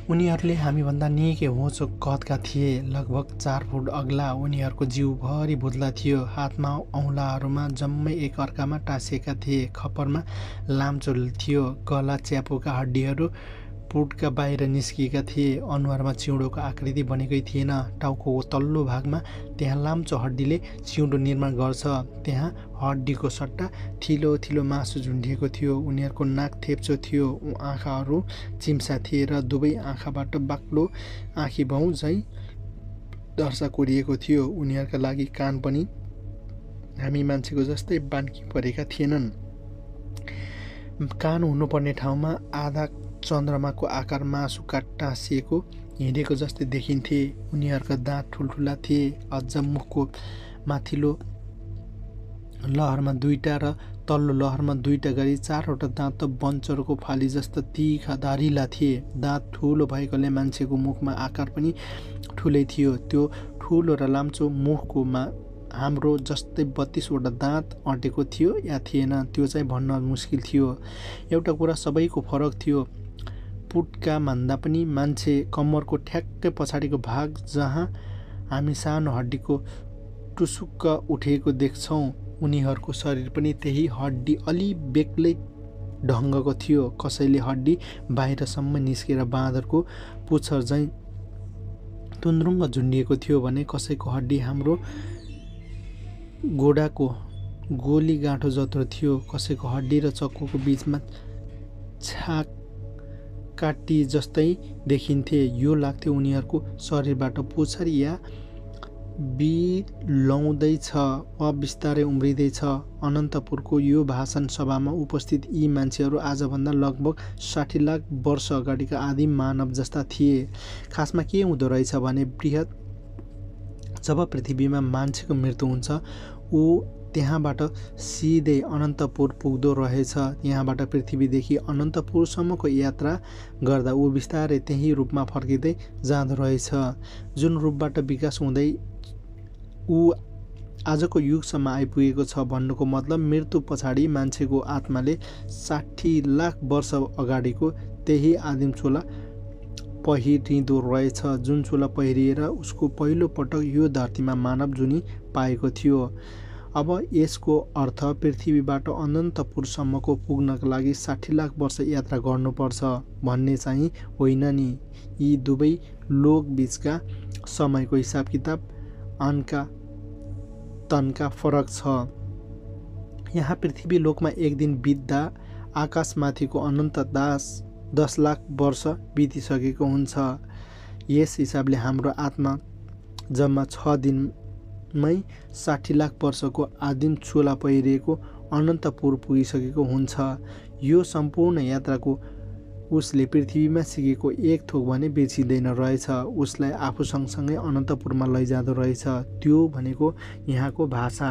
A: उनीहरूले हामीभन्दा निकै होचो कदका थिए, लगभग 4 फुट अग्ला। उनीहरूको जिउभरि भुत्ला थियो, हातमा औँलाहरूमा जम्मै एक अर्कामा टाँसिएका थिए, खप्परमा लाम्चो थियो, गला च्यापुका हड्डीहरू पुटका बाहिर निस्किएका थिए, अनुहारमा चिउँडोको आकृति बनेकै थिएन। टाउको तल्लो भागमा त्यहाँ लाम्चो हड्डीले चिउँडो निर्माण गर्छ, त्यहाँ हड्डीको सट्टा थिलो थिलो मासु झुन्डिएको थियो। उनीहरूको नाक थेप्चो थियो, आँखाहरू चिम्सा थिए र दुवै आँखाबाट बाक्लो आँखी भाउ झैँ दर्सा कोरिएको थियो। उनीहरूका लागि कान पनि हामी मान्छेको जस्तै बान्की परेका थिएनन्। कान हुनुपर्ने ठाउँमा आधा चन्द्रमाको आकार मासुका टाँसिएको हिँडेको जस्तै देखिन्थे। उनीहरूका दाँत ठुल्ठुला थिए, अझ मुखको माथिल्लो लहरमा 2टा र तल्लो लहरमा 2टा गरी 4वटा दाँत बन्चरको फाली जस्तो तीखा धारिला थिए। दाँत ठुलो भएकोले मान्छेको मुखमा आकार पनि ठुलै थियो। त्यो ठुलो र लाम्चो मुखको हाम्रो जस्तै 32वटा दाँत अटेको थियो या थिएन त्यो चाहिँ भन्न मुस्किल थियो। एउटा कुरा सबैको फरक थियो, पुट्का भन्दा पनि मान्छे कम्मरको ठ्याक्कै पछाडिको भाग जहाँ हामी सानो हड्डीको टुसुक्क उठेको देख्छौँ, उनीहरूको शरीर पनि त्यही हड्डी अलि बेग्लै ढङ्गको थियो। कसैले हड्डी बाहिरसम्म निस्केर बाँदरको पुच्छर झैँ तुन्द्रुङ्ग झुन्डिएको थियो भने कसैको हड्डी हाम्रो गोडाको गोली गाँठो जत्रो थियो। कसैको हड्डी र चक्कुको बीचमा छाक काटी जस्तै देखिन्थे। यो लाग्थ्यो उनीहरूको शरीरबाट पुच्छर या बिलौँदैछ वा बिस्तारै उम्रिँदैछ। अनन्तपुरको यो भाषण सभामा उपस्थित यी मान्छेहरू आजभन्दा लगभग 60 लाख वर्ष अगाडिका आदिम मानव जस्ता थिए। खासमा के हुँदो रहेछ भने जब पृथ्वीमा मान्छेको मृत्यु हुन्छ ऊ त्यहाँबाट सिधै अनन्तपुर पुग्दो रहेछ। यहाँबाट पृथ्वीदेखि अनन्तपुरसम्मको यात्रा गर्दा ऊ बिस्तारै त्यही रूपमा फर्किँदै जाँदो रहेछ जुन रूपबाट विकास हुँदै ऊ आजको युगसम्म आइपुगेको छ। भन्नुको मतलब मृत्यु पछाडि मान्छेको आत्माले 60 लाख वर्ष अगाडिको त्यही आदिम चोला पहिरिँदो रहेछ, जुन चोला पहिरिएर उसको पहिलो पटक यो धरतीमा मानव जुनी पाएको थियो। अब यसको अर्थ पृथ्वीबाट अनन्तपुरसम्मको पुग्नका लागि 60 लाख वर्ष यात्रा गर्नुपर्छ भन्ने चाहिँ होइन नि। यी दुवै लोक बीचका समयको हिसाब किताब अनका तनका फरक छ। यहाँ पृथ्वी लोकमा एक दिन बित्दा आकाशमाथिको अनन्त 10 लाख वर्ष बितिसकेको हुन्छ। यस हिसाबले हाम्रो आत्मा जम्मा 6 दिनमै 60 लाख वर्षको आदिम चोला पहिरिएको अनन्तपुर पुगिसकेको हुन्छ। यो सम्पूर्ण यात्राको उसले पृथ्वीमा सिकेको एक थोक भने बिर्सिँदैन रहेछ। उसलाई आफू सँगसँगै अनन्तपुरमा लैजाँदो रहेछ। त्यो भनेको यहाँको भाषा।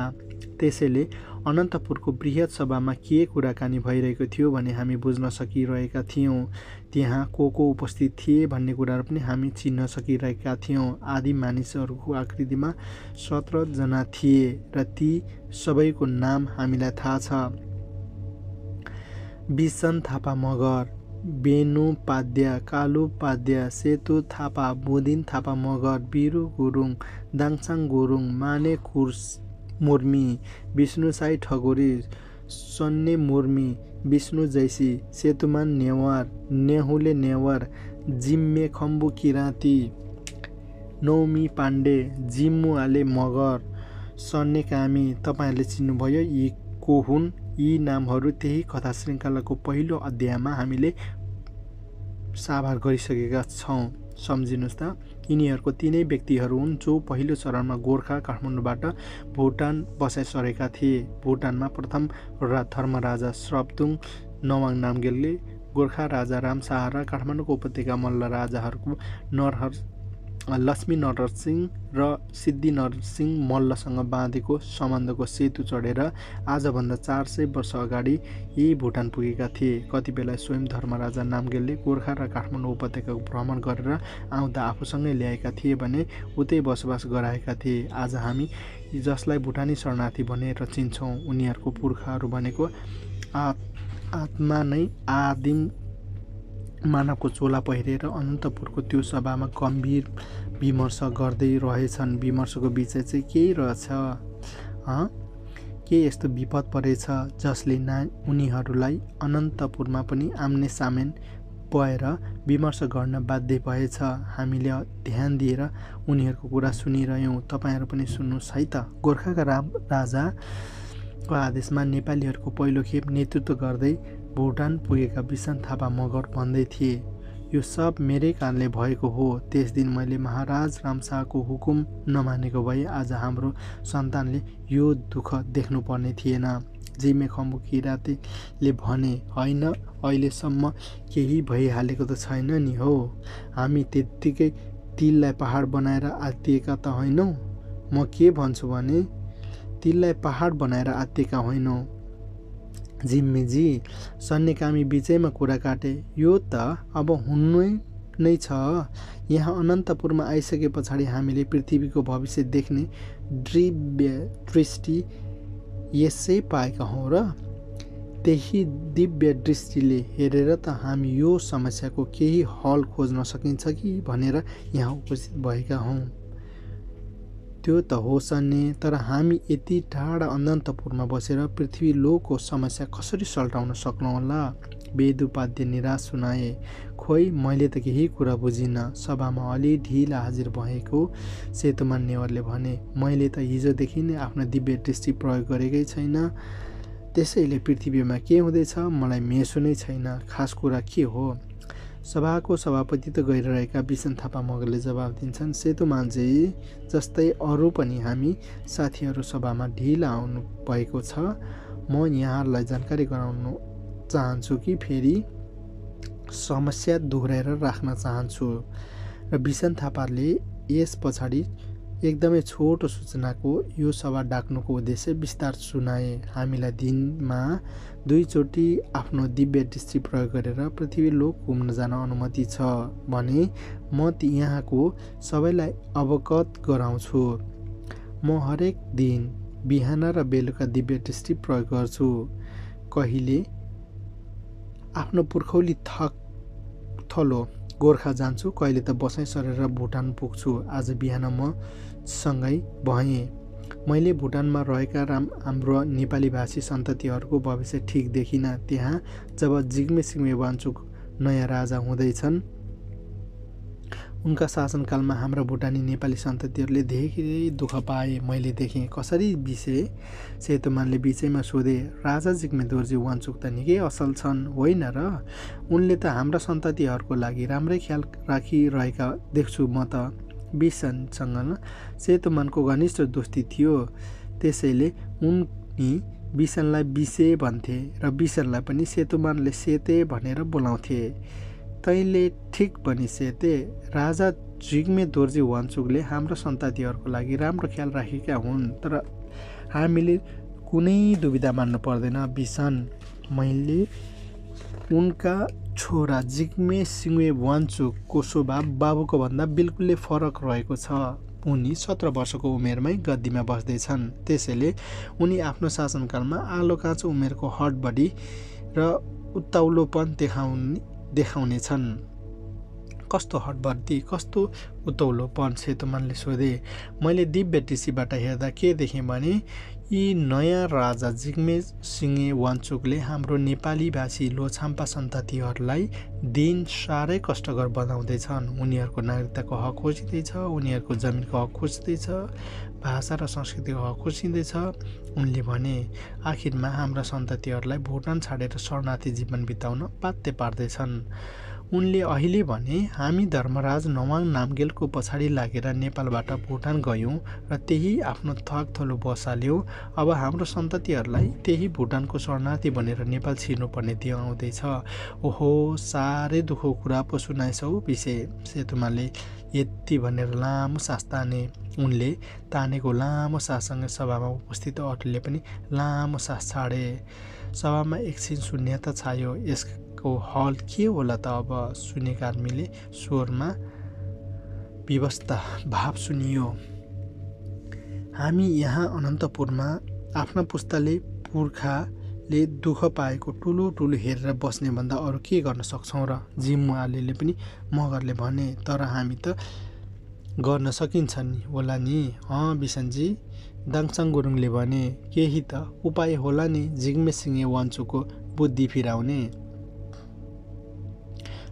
A: त्यसैले अनन्तपुरको बृहत सभामा के कुराकानी भइरहेको थियो भने हामी बुझ्न सकिरहेका थियौँ। त्यहाँ को उपस्थित थिए भन्ने कुराहरू पनि हामी चिन्न सकिरहेका थियौँ। आदि मानिसहरूको आकृतिमा 17 जना थिए र ती सबैको नाम हामीलाई थाहा छ। बिसन थापा मगर, बेनु पाद्या, कालु पाद्या, सेतु थापा, बुदिन थापा मगर, बिरु गुरुङ, दाङसाङ गुरुङ, माने कुर्स मुर्मी, विष्णु साई ठगोरी, सन्ने मुर्मी, विष्णु जैसी, सेतुमान नेवार, नेहुले नेवार, जिम्मे खम्बु किराँती, नौमी पाण्डे, जिम्मु आले मगर, सन्ने कामी। तपाईँहरूले चिन्नुभयो यी को हुन्। यी नामहरू त्यही कथा श्रृङ्खलाको पहिलो अध्यायमा हामीले साभार गरिसकेका छौँ। सम्झिनुहोस् त, यिनीहरूको तिनै व्यक्तिहरू हुन् जो पहिलो चरणमा गोर्खा काठमाडौँबाट भुटान बसाइ सरेका थिए। भुटानमा प्रथम धर्मराजा श्रपतुङ नवाङ नामगेलले गोर्खा राजा रामशाह र काठमाडौँको उपत्यका मल्ल राजाहरूको लक्ष्मी नरसिंह र सिद्धि नरसिंह मल्लसँग बाँधेको सम्बन्धको सेतु चढेर आजभन्दा 400 वर्ष अगाडि यी भुटान पुगेका थिए। कति बेला स्वयं धर्मराजा नामगेलले गोर्खा र काठमाडौँ उपत्यकाको भ्रमण गरेर आउँदा आफूसँगै ल्याएका थिए भने उतै बसोबास गराएका थिए। आज हामी जसलाई भुटानी शरणार्थी भनेर चिन्छौँ उनीहरूको पुर्खाहरू भनेको आत्मा नै आदिम मानवको चोला पहिरेर अनन्तपुरको त्यो सभामा गम्भीर विमर्श गर्दै रहेछन्। विमर्शको विषय चाहिँ केही रहेछ, के यस्तो विपद परेछ जसले उनीहरूलाई अनन्तपुरमा पनि आम्ने सामेन भएर विमर्श गर्न बाध्य भएछ। हामीले ध्यान दिएर उनीहरूको कुरा सुनिरह्यौँ। तपाईँहरू पनि सुन्नुहोस् है त। गोर्खाका राजाको आदेशमा नेपालीहरूको पहिलो खेप नेतृत्व गर्दै भुटान पुगेका बिसन थापा मगर भन्दै थिए, यो सब मेरै कारणले भएको हो। त्यस दिन मैले महाराज रामशाहको हुकुम नमानेको भए आज हाम्रो सन्तानले यो दुःख देख्नुपर्ने थिएन। जिम्मे खम्बु किराँतीले भने, होइन, अहिलेसम्म केही भइहालेको त छैन नि हो। हामी त्यत्तिकै तिललाई पहाड बनाएर आत्तिएका त होइनौँ। म के भन्छु भने तिललाई पहाड बनाएर आत्तिएका होइनौँ। जिम्मेजी, सन्नेकामी बिचैमा कुरा काटे, यो त अब हुनु नै छ। यहाँ अनन्तपुरमा आइसके पछाडि हामीले पृथ्वीको भविष्य देख्ने दिव्य दृष्टि यसै पाएका हौँ र त्यही दिव्य दृष्टिले हेरेर त हामी यो समस्याको केही हल खोज्न सकिन्छ कि भनेर यहाँ उपस्थित भएका हौँ। त्यो त हो सन्ने, तर हामी यति टाढा अनन्तपुरमा बसेर पृथ्वी लोकको समस्या कसरी सल्टाउन सक्छौँ होला। वेदुपाध्य निराश सुनाए, खोइ मैले त केही कुरा बुझिनँ। सभामा अलि ढिला हाजिर भएको सेतुमान नेवारले भने, मैले त हिजोदेखि नै आफ्नो दिव्य दृष्टि प्रयोग गरेकै छैन। त्यसैले पृथ्वीमा के हुँदैछ मलाई मेसो नै छैन। खास कुरा के हो? सभाको सभापतित्व गरिरहेका बिसन थापा मगरले जवाब दिन्छन्, सेतुमानजी जस्तै अरू पनि हामी साथीहरू सभामा ढिला आउनु भएको छ। म यहाँहरूलाई जानकारी गराउन चाहन्छु कि फेरि समस्या दोहोऱ्याएर राख्न चाहन्छु। र बिसन थापाले यस पछाडि एकदमै छोटो सूचनाको यो सभा डाक्नुको उद्देश्य विस्तार सुनाए। हामीलाई दिनमा 2 चोटि आफ्नो दिव्य दृष्टि प्रयोग गरेर पृथ्वी लोक घुम्न जान अनुमति छ भने म यहाँको सबैलाई अवगत गराउँछु। म हरेक दिन बिहान र बेलुका दिव्य दृष्टि प्रयोग गर्छु। कहिले आफ्नो पुर्खौली थलो गोर्खा जान्छु, कहिले त बसाइ सरेर भुटान पुग्छु। आज बिहान म सँगै भएँ। मैले भुटानमा रहेका हाम्रो नेपाली भाषी सन्ततिहरूको भविष्य ठिक देखिनँ। त्यहाँ जब जिग्मे सिग्मे वाङचुक नयाँ राजा हुँदैछन् उनका शासनकालमा हाम्रा भुटानी नेपाली सन्ततिहरूले धेरै दुःख पाए। मैले देखेँ कसरी बिसे। सेतुमानले बिचैमा सोधे, राजा जिग्मे दोर्जी वाङचुक त निकै असल छन् होइन र? उनले त हाम्रा सन्ततिहरूको लागि राम्रै ख्याल राखिरहेका देख्छु म त। बिसनसँग सेतुमानको घनिष्ठ दोस्ती थियो, त्यसैले उनी बिसनलाई बिसे भन्थे र बिसनलाई पनि सेतुमानले सेते भनेर बोलाउँथे। तैँले ठिक भनी सेते, राजा जिग्मे दोर्जी वाङचुकले हाम्रो सन्ततिहरूको लागि राम्रो ख्याल राखेका हुन्, तर हामीले कुनै दुविधा मान्नु पर्दैन बिसन। मैले उनका छोरा जिग्मे सिङ्गे वाङचुकको स्वभाव बाबुको भन्दा बिल्कुलै फरक रहेको छ। उनी 17 वर्षको उमेरमै गद्दीमा बस्दैछन्, त्यसैले उनी आफ्नो शासनकालमा आलो काँचो उमेरको हडबडी र उत्ताउलोपन देखाउनेछन्। कस्तो हडबडी, कस्तो उत्ताउलोपन? सेतुमानले सोधे। मैले दिव्य दृष्टिबाट हेर्दा के देखेँ भने यी नयाँ राजा जिग्मे सिङ्गे वाङचुकले हाम्रो नेपाली भाषी लोछाम्पा सन्ततिहरूलाई दिन साह्रै कष्टकर बनाउँदैछन्। उनीहरूको नागरिकताको हक खोजिँदैछ, उनीहरूको जमिनको हक खोज्दैछ, भाषा र संस्कृतिको हक खोजिँदैछ। उनले भने आखिरमा हाम्रा सन्ततिहरूलाई भुटान छाडेर शरणार्थी जीवन बिताउन बाध्य पार्दैछन्। उनले अहिले भने हामी धर्मराज नवाङ नामगेलको पछाडि लागेर नेपालबाट भुटान गयौँ र त्यही आफ्नो थलो बसाल्यौँ। अब हाम्रो सन्ततिहरूलाई त्यही भुटानको शरणार्थी बनेर नेपाल छिर्नुपर्ने दिन आउँदैछ। ओहो, साह्रै दुःखको कुरा पो सुनाएछौ बिसे। सेतुमाले यति भनेर लामो सास ताने। उनले तानेको लामो साससँगै सभामा उपस्थित अरूले पनि लामो सास छाडे। सभामा एकछिन शून्यता छायो। यसको हल के होला त अब? सुनेका आदमीले स्वरमा विवशता भाव सुनियो। हामी यहाँ अनन्तपुरमा आफ्ना पुस्ताले पुर्खाले दुःख पाएको ठुलो हेरेर बस्ने भन्दा अरू के गर्न सक्छौँ र? जिम्मु आलेले पनि मगरले भने। तर हामी त गर्न सकिन्छ नि होला नि? बिसनजी, दाङसाङ गुरुङले भने। केही त उपाय होला नि जिग्मे सिङ्गे वाङचुकको बुद्धि फिराउने।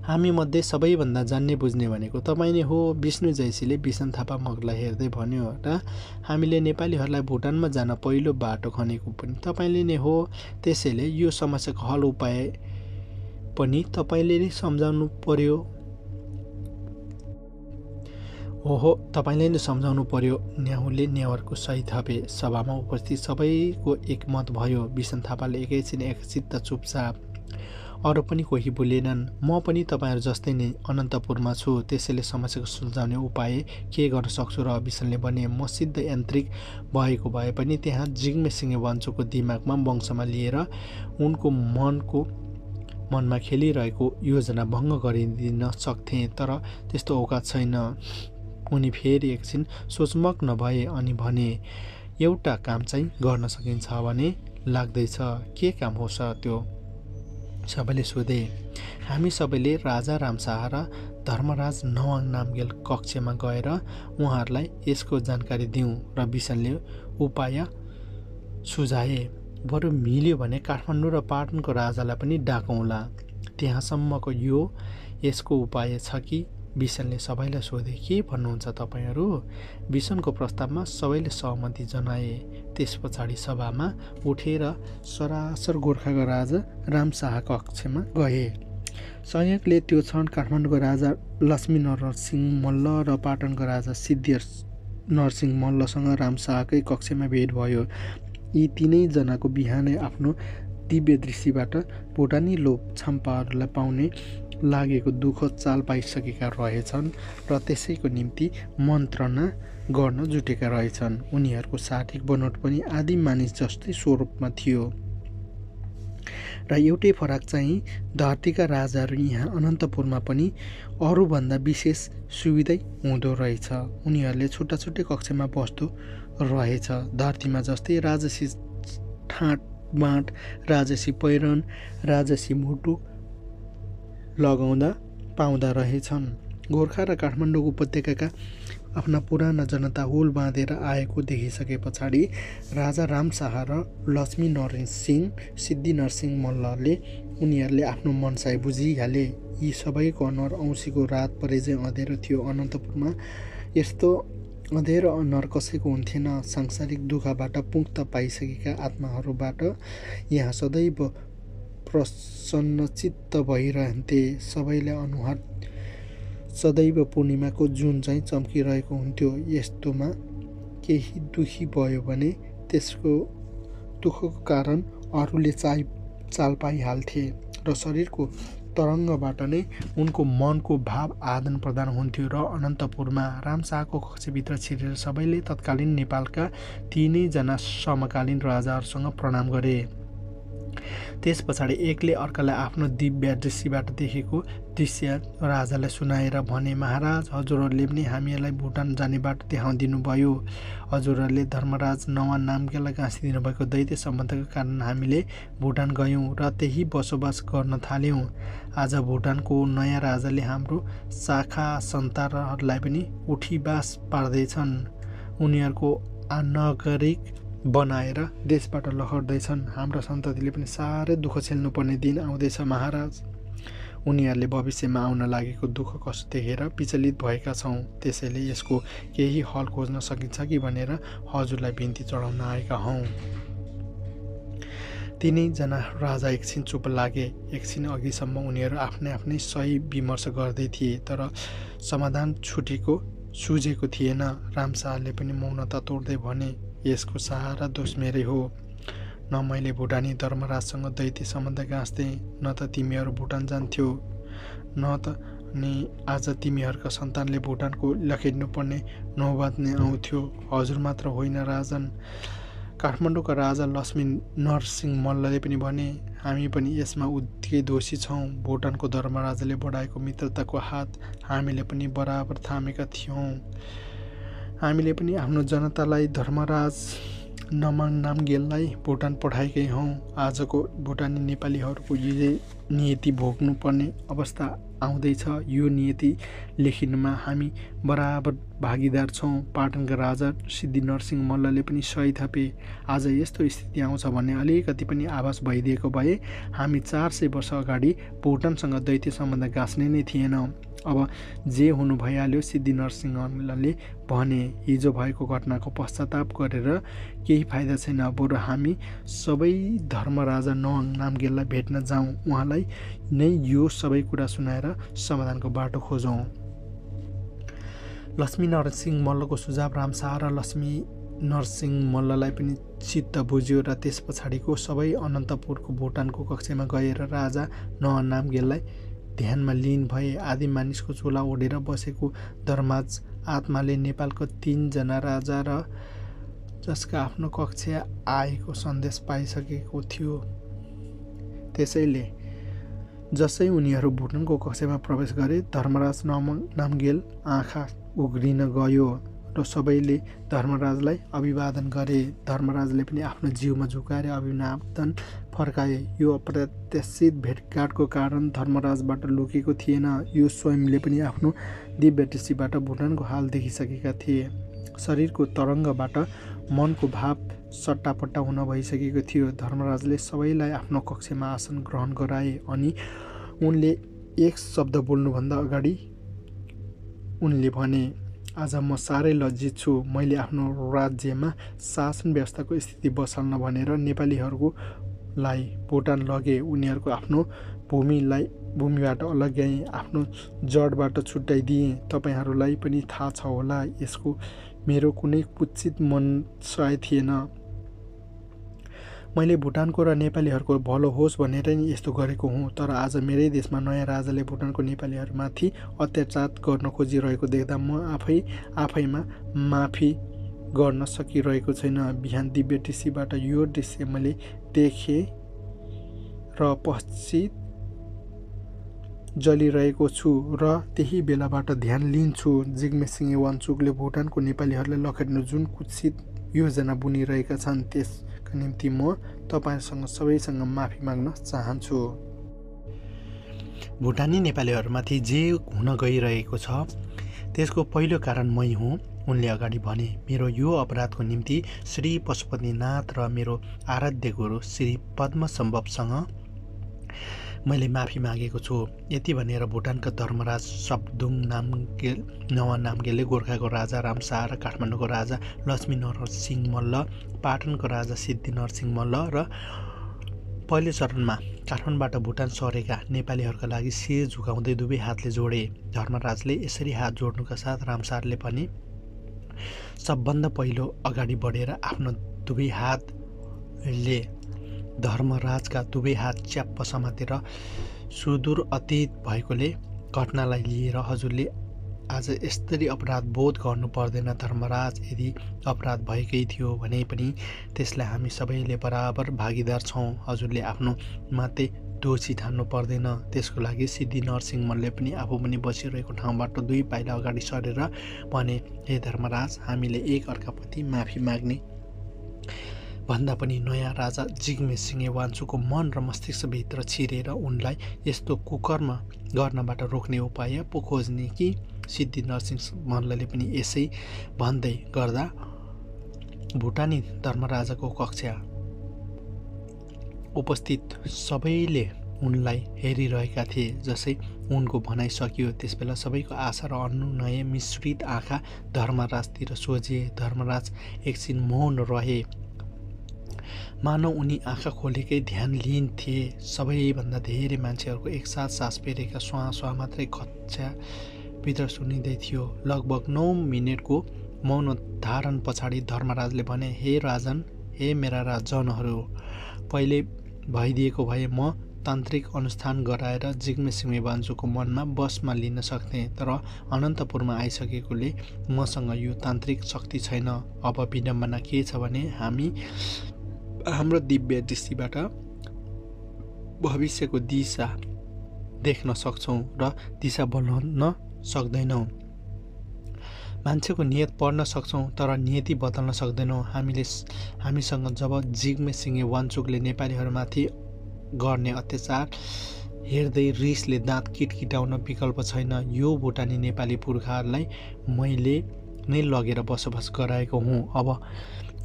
A: हामी मध्ये सबैभन्दा जान्ने बुझ्ने भनेको तपाईँ नै हो, विष्णु जैसीले बिसन थापा मगरलाई हेर्दै भन्यो। र हामीले नेपालीहरूलाई भुटानमा जान पहिलो बाटो खनेको पनि तपाईँले नै हो। त्यसैले यो समस्याको हल उपाय पनि तपाईँले नै सम्झाउनु पर्यो। ओहो, तपाईँले नै सम्झाउनु पर्यो। न्याहुले नेवारको सही थपे। सभामा उपस्थित सबैको एकमत भयो। बिसन थापाले एकैछिन एकचित्त चुपचाप। अरू पनि कोही बोलेनन्। म पनि तपाईँहरू जस्तै नै अनन्तपुरमा छु, त्यसैले समस्याको सुल्झाउने उपाय के गर्न सक्छु र? बिसनले भने। म सिद्ध यान्त्रिक भएको भए पनि त्यहाँ जिग्मे सिङ्गे वाङचुकको दिमागमा वंशमा लिएर उनको मनमा खेलिरहेको योजना भङ्ग गरिदिन सक्थेँ, तर त्यस्तो औकात छैन। उनी फेरि एकछिन सोचमग्न भए अनि भने, एउटा काम चाहिँ गर्न सकिन्छ भने लाग्दैछ। के काम हो त्यो? सबैले सोधे। हामी सबैले राजा रामशाह र धर्मराज नवाङ नामगेल कक्षमा गएर उहाँहरूलाई यसको जानकारी दिउँ र बिसनले उपाय सुझाए। बरु मिल्यो भने काठमाडौँ र पाटनको राजालाई पनि डाकौँला। त्यहाँसम्मको यसको उपाय छ कि? बिसनले सबैलाई सोधे। के भन्नुहुन्छ तपाईँहरू? बिसनको प्रस्तावमा सबैले सहमति जनाए। त्यस पछाडि सभामा उठेर सरासर गोर्खाको राजा रामशाह कक्षमा गए। संयोगले त्यो क्षण काठमाडौँको राजा लक्ष्मी नरसिंह मल्ल र पाटनको राजा सिद्धि नरसिंह मल्लसँग रामशाहकै कक्षमा भेट भयो। यी तीनैजनाको बिहानै आफ्नो दिव्य दृष्टिबाट भुटानी लोछाम्पाहरूलाई पाउने लागेको दुःख चाल पाइसकेका रहेछन् र त्यसैको निम्ति मन्त्रणा गर्न जुटेका रहेछन्। उनीहरूको शारीरिक बनोट पनि आदिम मानिस जस्तै स्वरूपमा थियो र एउटै फरक चाहिँ धरतीका राजाहरू यहाँ अनन्तपुरमा पनि अरूभन्दा विशेष सुविधै हुँदो रहेछ। उनीहरूले छुट्टा छुट्टै कक्षमा बस्दो रहेछ। धरतीमा जस्तै राजसी ठाँटबाँट, राजसी पहिरन, राजसी मुटु लगाउँदा पाउँदा रहेछन्। गोर्खा र काठमाडौँ उपत्यकाका आफ्ना पुराना जनता हुल बाँधेर आएको देखिसके पछाडि राजा रामशाह र लक्ष्मी नरसिंह सिद्धि नरसिंह मल्लले उनीहरूले आफ्नो मनसाय बुझिहाले। यी सबैको अनुहार औँसीको रात परे चाहिँ अँध्यारो थियो। अनन्तपुरमा यस्तो अँध्यारो अनुहार कसैको हुन्थेन। सांसारिक दुःखबाट मुक्त पाइसकेका आत्माहरूबाट यहाँ सदैव प्रसन्नचित्त भइरहन्थे। सबैलाई अनुहार सदैव पूर्णिमाको जुन चाहिँ चम्किरहेको हुन्थ्यो। यस्तोमा केही दुखी भयो भने त्यसको दुःखको कारण अरूले चाल पाइहाल्थे र शरीरको तरङ्गबाट नै उनको मनको भाव आदान प्रदान हुन्थ्यो। र अनन्तपुरमा रामशाहको कक्षभित्र छिरेर सबैले तत्कालीन नेपालका तीनैजना समकालीन राजाहरूसँग प्रणाम गरे। त्यस पछाडि एकले अर्कालाई आफ्नो दिव्य दृष्टिबाट देखेको दृश्य राजालाई सुनाएर भने, महाराज, हजुरहरूले पनि हामीलाई भुटान जाने बाटो देखाइदिनु भयो। हजुरहरूले धर्मराज नवान नामगेललाई गाँसिदिनु भएको दैत्य सम्बन्धका कारण हामीले भुटान गयौँ र त्यही बसोबास गर्न थाल्यौँ। आज भुटानको नयाँ राजाले हाम्रो शाखा सन्तानहरूलाई पनि उठीबास पार्दैछन्। उनीहरूको अनागरिक बनाएर देशबाट लखड्दैछन्। हाम्रा सन्ततिले पनि साह्रै दुःख झेल्नुपर्ने दिन आउँदैछ महाराज। उनीहरूले भविष्यमा आउन लागेको दुःख कष्ट देखेर विचलित भएका छौँ। त्यसैले यसको केही हल खोज्न सकिन्छ कि भनेर हजुरलाई बिन्ती चढाउन आएका हौँ। तीनैजना राजा एकछिन चुप लागे। एकछिन अघिसम्म उनीहरू आफ्नै सही विमर्श गर्दै थिए, तर समाधान सुझेको थिएन। रामशाहले पनि मौनता तोड्दै भने, यसको सारा दोष मेरै हो। न मैले भुटानी धर्मराजसँग दैत्य सम्बन्ध गाँच्दै, न त तिमीहरू भुटान जान्थ्यौ, न त नि आज तिमीहरूका सन्तानले भुटानको लखेड्नुपर्ने नौबत नै आउँथ्यो। हजुर मात्र होइन राजन, काठमाडौँका राजा लक्ष्मी नरसिंह मल्लले पनि भने, हामी पनि यसमा उत्तिकै दोषी छौँ। भुटानको धर्मराजाले बढाएको मित्रताको हात हामीले पनि बराबर थामेका थियौँ। हामीले पनि आफ्नो जनतालाई धर्मराज नमाङ नामगेललाई भुटान पठाएकै हौँ। आजको भुटानी नेपालीहरूको यही नियति भोग्नुपर्ने अवस्था आउँदैछ। यो नियति लेखिनुमा हामी बराबर भागीदार छौँ। पाटनका राजा सिद्धि नरसिंह मल्लले पनि सही थपे। आज यस्तो स्थिति आउँछ भन्ने अलिकति पनि आभास भइदिएको भए हामी 400 वर्ष अगाडि भुटानसँग दैत्य सम्बन्ध गाँच्ने नै थिएन। अब जे हुनु भइहाल्यो। सिद्धि नरसिंह मल्लले भने, हिजो भएको घटनाको पश्चाताप गरेर केही फाइदा छैन। बरु हामी सबै धर्मराजा नवाङ नामगेललाई भेट्न जाउँ। उहाँलाई नै यो सबै कुरा सुनाएर समाधानको बाटो खोजौँ। लक्ष्मी नरसिंह मल्लको सुझाव रामशाह र लक्ष्मी नरसिंह मल्ललाई पनि चित्त बुझ्यो र त्यस पछाडिको सबै अनन्तपुरको भुटानको कक्षमा गएर राजा नवाङ नामगेललाई ध्यानमा लीन भए। आदि मानिसको चोला ओढेर बसेको धर्मराज आत्माले नेपालको 3 जना राजा र जसका आफ्नो कक्ष आएको सन्देश पाइसकेको थियो। त्यसैले जसै उनीहरू भुटानको कक्षमा प्रवेश गरे, धर्मराज नामगेल आँखा उघ्रिन गयो र सबैले धर्मराजलाई अभिवादन गरे। धर्मराजले पनि आफ्नो जिउमा झुकाएर अभिवादन फर्काए। यो अप्रत्याशित भेटघाटको कारण धर्मराजबाट लुकेको थिएन। यो स्वयंले पनि आफ्नो दिव्य दृष्टिबाट भुटानको हाल देखिसकेका थिए। शरीरको तरङ्गबाट मनको भाव सट्टापट्टा हुन भइसकेको थियो। धर्मराजले सबैलाई आफ्नो कक्षमा आसन ग्रहण गराए अनि उनले एक शब्द बोल्नुभन्दा अगाडि उनले भने, आज म साह्रै लज्जित छु। मैले आफ्नो राज्यमा शासन व्यवस्थाको स्थिति बसाल्न भनेर नेपालीहरूलाई भुटान लगे। उनीहरूको आफ्नो भूमिबाट अलग्याएँ, आफ्नो जडबाट छुट्याइदिएँ। तपाईँहरूलाई पनि थाहा छ होला, यसको मेरो कुनै कुत्सित मनसाय थिएन। मैले भुटानको र नेपालीहरूको भलो होस् भनेर नि यस्तो गरेको हुँ। तर आज मेरै देशमा नयाँ राजाले भुटानको नेपालीहरूमाथि अत्याचार गर्न खोजिरहेको देख्दा म आफैमा माफी गर्न सकिरहेको छैन। बिहान दिव्य दृष्टिबाट यो दृश्य मैले देखेँ र पश्चित जलिरहेको छु र त्यही बेलाबाट ध्यान लिन्छु। जिग्मे सिंह वाङचुकले भुटानको नेपालीहरूलाई लखेड्न जुन कुत्सित योजना बुनिरहेका छन्, त्यसका निम्ति म तपाईँसँग सबैसँग माफी माग्न चाहन्छु। भुटानी नेपालीहरूमाथि जे हुन गइरहेको छ त्यसको पहिलो कारण मै हुँ, उनले अगाडि भने। मेरो यो अपराधको निम्ति श्री पशुपतिनाथ र मेरो आराध्य गुरु श्री पद्मसम्भवसँग मैले माफी मागेको छु। यति भनेर भुटानका धर्मराज सब्दुङ नवा नामगेलले गोर्खाको राजा रामशाह र काठमाडौँको राजा लक्ष्मी नरसिंह मल्ल, पाटनको राजा सिद्धि नरसिंह मल्ल र पहिलो चरणमा काठमाडौँबाट भुटान सरेका नेपालीहरूका लागि शिर झुकाउँदै दुवै हातले जोडे। धर्मराजले यसरी हात जोड्नुका साथ रामशाहले पनि सबभन्दा पहिलो अगाडि बढेर आफ्नो दुवै हातले धर्मराजका दुवै हात च्याप्प समातेर सुदूर अतीत भएकोले घटनालाई लिएर हजुरले आज यस्तरी अपराध बोध गर्नु पर्दैन धर्मराज। यदि अपराध भएकै थियो भने पनि त्यसलाई हामी सबैले बराबर भागीदार छौँ। हजुरले आफ्नो मात्रै दोषी ठान्नु पर्दैन। त्यसको लागि सिद्धि नरसिंह मल्लले पनि आफू पनि बसिरहेको ठाउँबाट 2 पाइला अगाडि सरेर भने, हे धर्मराज, हामीले एक अर्काप्रति माफी माग्ने भन्दा पनि नयाँ राजा जिग्मे सिंहे वाञ्चुको मन र मस्तिष्कभित्र छिरेर उनलाई यस्तो कुकर्म गर्नबाट रोक्ने उपाय पो खोज्ने कि? सिद्धि नरसिंह मल्लले पनि यसै भन्दै गर्दा भुटानी धर्मराजाको कक्षा उपस्थित सबैले उनलाई हेरिरहेका थिए। जसै उनको भनाइ सकियो त्यसबेला सबैको आशा र अनुनय मिश्रित आँखा धर्मराजतिर सोझे। धर्मराज एकछिन मौन रहे, मानव उनी आँखा खोलेकै ध्यान लिन थिए। सबैभन्दा धेरै मान्छेहरूको एकसाथ सास फेरेका स्वाँ स्वाँ मात्रै कक्षा भित्र सुनिँदै थियो। लगभग 9 मिनेटको मौन धारण पछाडि धर्मराजले भने, हे राजन, हे मेरा राजनहरू, पहिले भइदिएको भए म तान्त्रिक अनुष्ठान गराएर जिग्मे सिंहे वाञ्चुको मनमा बसमा लिन सक्थेँ, तर अनन्तपुरमा आइसकेकोले मसँग यो तान्त्रिक शक्ति छैन। अब विडम्बना के छ भने हामी हाम्रो दिव्य दृष्टिबाट भविष्यको दिशा देख्न सक्छौँ र दिशा बदल्न सक्दैनौँ। मान्छेको नियत पढ्न सक्छौँ तर नियति बदल्न सक्दैनौँ। हामीसँग जब जिग्मे सिंहे वाञ्चुकले नेपालीहरूमाथि गर्ने अत्याचार हेर्दै रिसले दाँत किटकिटाउन विकल्प छैन। यो भुटानी नेपाली पुर्खाहरूलाई मैले नै लगेर बसोबास गराएको हुँ। अब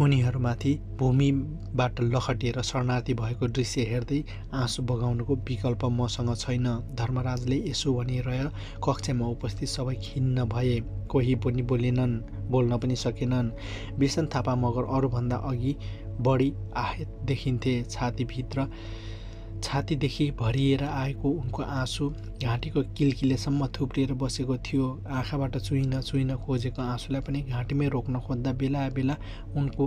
A: उनीहरूमाथि भूमिबाट लखटिएर शरणार्थी भएको दृश्य हेर्दै आँसु बगाउनुको विकल्प मसँग छैन। धर्मराजले यसो भनिरह कक्षामा उपस्थित सबै खिन्न भए। कोही पनि बोल्न पनि सकेनन्। बिसन थापा मगर अरूभन्दा अघि बढी आहत देखिन्थे। छातीदेखि भरिएर आएको उनको आँसु घाँटीको किलकिलेसम्म थुप्रिएर बसेको थियो। आँखाबाट चुहिन खोजेको आँसुलाई पनि घाँटीमै रोक्न खोज्दा बेला बेला उनको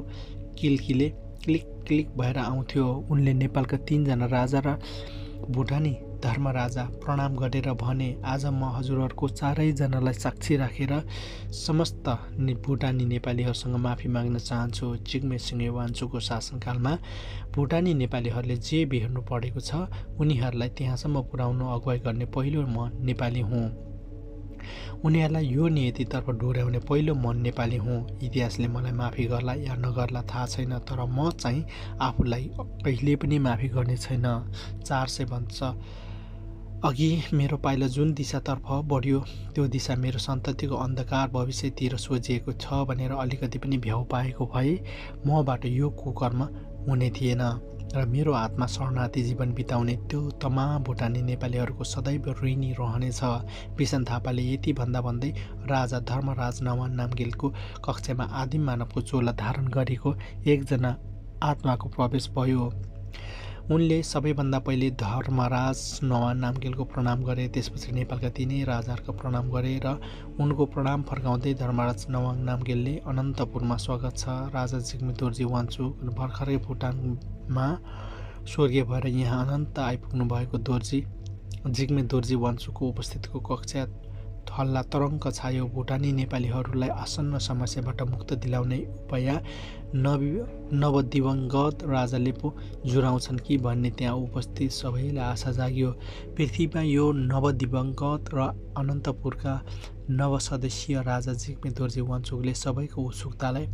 A: किलकिले क्लिक क्लिक भएर आउँथ्यो। उनले नेपालका 3 जना राजा र भुटानी धर्मराजा प्रणाम गरेर भने, आज म हजुरहरूको 4 जनालाई साक्षी राखेर समस्त भुटानी नेपालीहरूसँग माफी माग्न चाहन्छु। जिग्मे सिंहे वाञ्चुको शासनकालमा भुटानी नेपालीहरूले जे बेहोर्नु परेको छ उनीहरूलाई त्यहाँसम्म पुर्याउनु अगुवाई गर्ने पहिलो म नेपाली हुँ। उनीहरूलाई यो नियतितर्फ डोर्याउने पहिलो म नेपाली हुँ। इतिहासले मलाई माफी गर्ला या नगर्ला थाहा छैन, तर म चाहिँ आफूलाई कहिले पनि माफी गर्ने छैन। 400 वर्ष अघि मेरो पाइला जुन दिशातर्फ बढ्यो त्यो दिशा मेरो सन्ततिको अन्धकार भविष्यतिर सोझिएको छ भनेर अलिकति पनि भ्याउ पाएको भए मबाट यो कुकर्म हुने थिएन र मेरो हातमा शरणार्थी जीवन बिताउने त्यो तमाम भुटानी नेपालीहरूको सदैव ऋणी रहनेछ। बिसन थापाले यति भन्दै राजा धर्मराज नवान नामगेलको कक्षामा आदिम मानवको चोला धारण गरेको एकजना आत्माको प्रवेश भयो। उनले सबैभन्दा पहिले धर्मराज नवान नामगेलको प्रणाम गरे। त्यसपछि नेपालका 3 राजाहरूको प्रणाम गरे र उनको प्रणाम फर्काउँदै धर्मराज नवाङ नामगेलले अनन्तपुरमा स्वागत छ। राजा जिग्मे दोर्जी वाञ्चुक भर्खरै भुटानमा स्वर्गीय भएर यहाँ अनन्त आइपुग्नु भएको जिग्मे दोर्जी वाञ्चुकको उपस्थितिको कक्षा हल्ला तरङ्ग छायो। भुटानी नेपालीहरूलाई आसन्न समस्याबाट मुक्त दिलाउने उपाय नवदिवंगत राजाले पो जुराउँछन् कि भन्ने त्यहाँ उपस्थित सबैलाई आशा जाग्यो। पृथ्वीमा यो नवदिवंगत र अनन्तपुरका नवसदस्यीय राजा जिग्मे दोर्जी वाञ्चुकले सबैको उत्सुकतालाई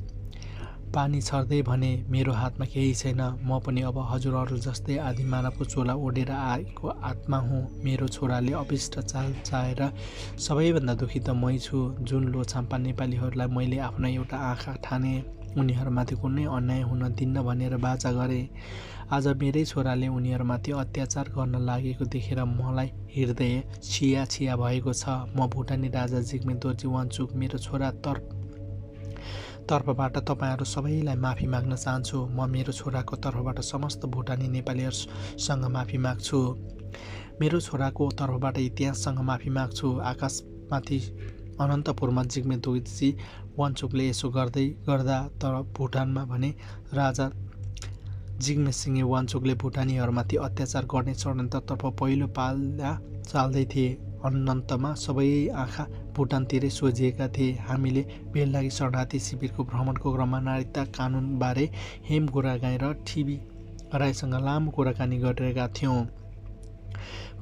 A: पानी छर्दै भने, मेरो हातमा केही छैन। म पनि अब हजुरहरू जस्तै आदि मानवको चोला ओढेर आएको आत्मा हुँ। मेरो छोराले अभिष्ट चाल चाहेर सबैभन्दा दुखी त मै छु। जुन लोछाम्पा नेपालीहरूलाई मैले आफ्नो एउटा आँखा ठाने उनीहरूमाथि कुनै अन्याय हुन दिन्न भनेर बाचा गरे। आज मेरै छोराले उनीहरूमाथि अत्याचार गर्न लागेको देखेर मलाई हृदय छिया छिया भएको छ। म भुटानी राजा जिग्मे दोर्जी वाङचुक मेरो छोरा तर्फबाट तपाईँहरू सबैलाई माफी माग्न चाहन्छु। म मेरो छोराको तर्फबाट समस्त भुटानी नेपालीहरूसँग माफी माग्छु। मेरो छोराको तर्फबाट इतिहाससँग माफी माग्छु। आकाशमाथि अनन्तपुरमा जिग्मे दोर्जी वाङचुकले यसो गर्दा तर भुटानमा भने राजा जिग्मे सिंहे वाङचुकले भुटानीहरूमाथि अत्याचार गर्ने षड्यन्त्रतर्फ पहिलो पाला चाल्दै थिए। अनन्तमा सबै आँखा भुटानतिरै सोझिएका थिए। हामीले बेललागी शरणार्थी शिविरको भ्रमणको क्रममा नागरिकता कानुनबारे हेम गुरागाई र टिबी राईसँग लामो कुराकानी गरिरहेका थियौँ।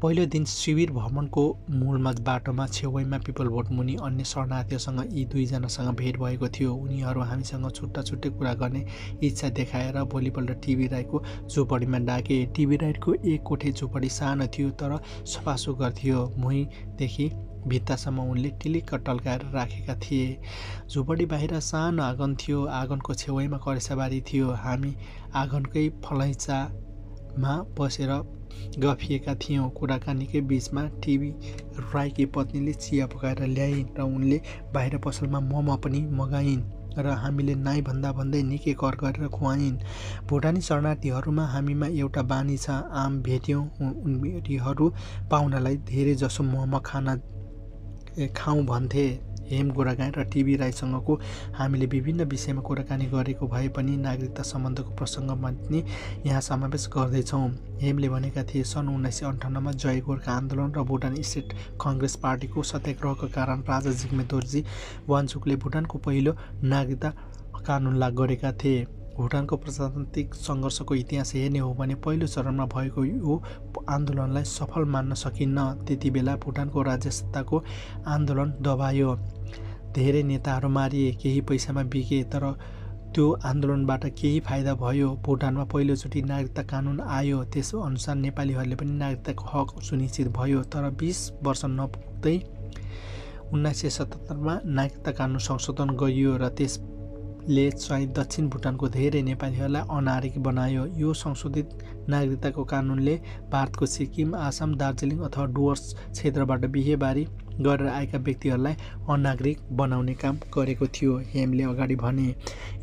A: पहिलो दिन शिविर भ्रमणको मूलमा बाटोमा छेउमा पिपल बोट मुनि अन्य शरणार्थीहरूसँग यी दुईजनासँग भेट भएको थियो। उनीहरू हामीसँग छुट्टा छुट्टै कुरा गर्ने इच्छा देखाएर भोलिपल्ट टिबी राईको झुपडीमा डाके। टिबी राईको एक कोठे झुपडी सानो थियो तर सफासुग्घर थियो। भुइँदेखि भित्तासम्म उनले टिलिक्क टल्काएर राखेका थिए। झुपडी बाहिर सानो आँगन थियो। आँगनको छेउमा करेसाबारी थियो। हामी आँगनकै फलैँचामा बसेर गफिएका थियौँ। कुराकानीकै बीचमा टिबी राईकी पत्नीले चिया पकाएर ल्याइन् र उनले बाहिर पसलमा मोमो पनि मगाइन् र हामीले नाइ भन्दा भन्दै निकै कर गरेर खुवाइन्। भुटानी शरणार्थीहरूमा हामीमा एउटा बानी छ। आम भेट्यौँ उनीहरू पाहुनालाई धेरै जसो मोमो खाउँ भन्थे। हेम गुरागाई र टिबी राईसँगको हामीले विभिन्न विषयमा कुराकानी गरेको भए पनि नागरिकता सम्बन्धको प्रसङ्गमा पनि यहाँ समावेश गर्दैछौँ। हेमले भनेका थिए सन् 1958मा जय गोर्खा आन्दोलन र भुटान स्टेट कङ्ग्रेस पार्टीको सत्याग्रहको कारण राजा जिग्मे दोर्जी वाङचुकले भुटानको पहिलो नागरिकता कानुन लागू गरेका थिए। भुटानको प्रजातान्त्रिक सङ्घर्षको इतिहास हेर्ने हो भने पहिलो चरणमा भएको यो आन्दोलनलाई सफल मान्न सकिन्न। त्यति बेला भुटानको राज्य सत्ताको आन्दोलन दबायो। धेरै नेताहरू मारिए, केही पैसामा बिके। तर त्यो आन्दोलनबाट केही फाइदा भयो। भुटानमा पहिलोचोटि नागरिकता कानुन आयो। त्यस अनुसार नेपालीहरूले पनि नागरिकताको हक सुनिश्चित भयो। तर 20 वर्ष नपुग्दै 1977मा नागरिकता कानुन संशोधन गरियो र त्यसले चाहिँ दक्षिण भुटानको धेरै नेपालीहरूलाई अनागरिक बनायो। यो संशोधित नागरिकताको कानुनले भारतको सिक्किम, आसाम, दार्जिलिङ अथवा डुवर्स क्षेत्रबाट बिहेबारी गरेर आएका व्यक्तिहरूलाई अनागरिक बनाउने काम गरेको थियो। हेमले अगाडि भने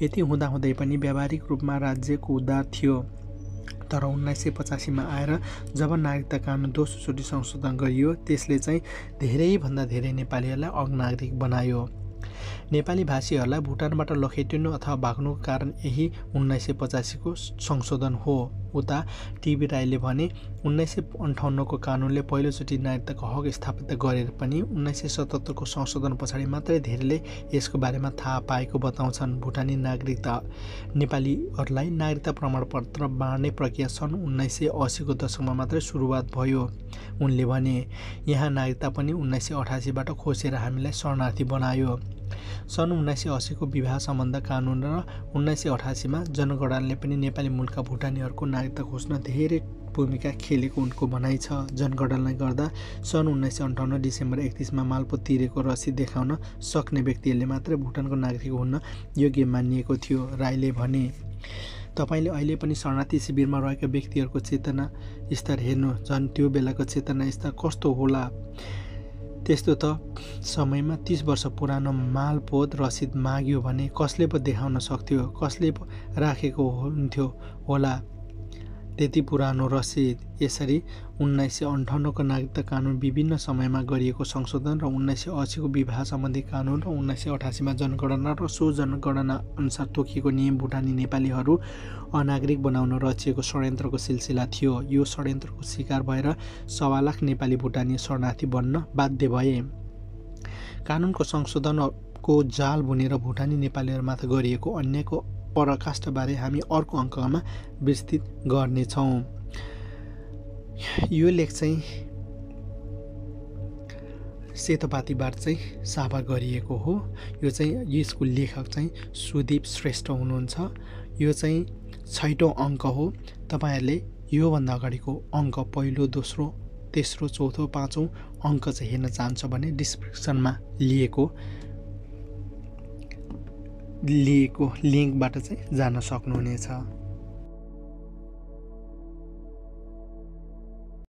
A: यति हुँदाहुँदै पनि व्यावहारिक रूपमा राज्यको उद्धार थियो। तर 1985मा आएर जब नागरिकता कानुन दोस्रोचोटि संशोधन गरियो त्यसले चाहिँ धेरैभन्दा धेरै नेपालीहरूलाई अनागरिक बनायो। नेपाली भाषीहरूलाई भुटानबाट लखेटिनु अथवा भाग्नुको कारण यही 1985को संशोधन हो। उता टिबी राईले भने 1958को कानुनले पहिलोचोटि नागरिकताको हक स्थापित गरेर पनि 1977को संशोधन पछाडि मात्रै धेरैले यसको बारेमा थाहा पाएको बताउँछन्। भुटानी नेपालीहरूलाई नागरिकता प्रमाणपत्र बाँड्ने प्रक्रिया सन् 1980को दशकमा मात्रै सुरुवात भयो। उनले भने यहाँ नागरिकता पनि 1988बाट खोसेर हामीलाई शरणार्थी बनायो। सन् 1980को विवाह सम्बन्ध कानुन र 1988मा जनगणनाले पनि नेपाली मूलका भुटानीहरूको नागरिकता खोज्न धेरै भूमिका खेलेको उनको भनाइ छ। जनगणनाले गर्दा सन् 1958 डिसेम्बर 31मा मालपोत तिरेको रसिद देखाउन सक्ने व्यक्तिहरूले मात्रै भुटानको नागरिक हुन योग्य मानिएको थियो। राईले भने तपाईँले अहिले पनि शरणार्थी शिविरमा रहेका व्यक्तिहरूको चेतना स्तर हेर्नु, झन् त्यो बेलाको चेतना स्तर कस्तो होला। त्यस्तो त समयमा 30 वर्ष पुरानो मालपोत रसिद माग्यो भने कसले पो देखाउन सक्थ्यो, कसले राखेको हुन्थ्यो होला त्यति पुरानो रसिद। यसरी 1958को नागरिकता कानुन विभिन्न समयमा गरिएको संशोधन र 1980को विवाह सम्बन्धी कानुन र 1988मा जनगणना र सो जनगणना अनुसार तोकिएको नियम भुटानी नेपालीहरू अनागरिक बनाउन रचिएको षड्यन्त्रको सिलसिला थियो। यो षड्यन्त्रको शिकार भएर 1.25 लाख नेपाली भुटानी शरणार्थी बन्न बाध्य भए। कानुनको संशोधनको जाल बुनेर भुटानी नेपालीहरूमाथि गरिएको अन्यायको पराकाष्ठबारे हामी अर्को अङ्कमा विस्तृत गर्नेछौँ। यो लेख चाहिँ सेतोपातीबाट चाहिँ साफा गरिएको हो। यो चाहिँ यसको लेखक चाहिँ सुदीप श्रेष्ठ हुनुहुन्छ। यो चाहिँ 6औं अङ्क हो। तपाईँहरूले योभन्दा अगाडिको अङ्क पहिलो, दोस्रो, तेस्रो, चौथो, 5औं अङ्क चाहिँ हेर्न चाहन्छ भने डिस्क्रिप्सनमा लिएको लिएको लिङ्कबाट चाहिँ जान सक्नुहुनेछ।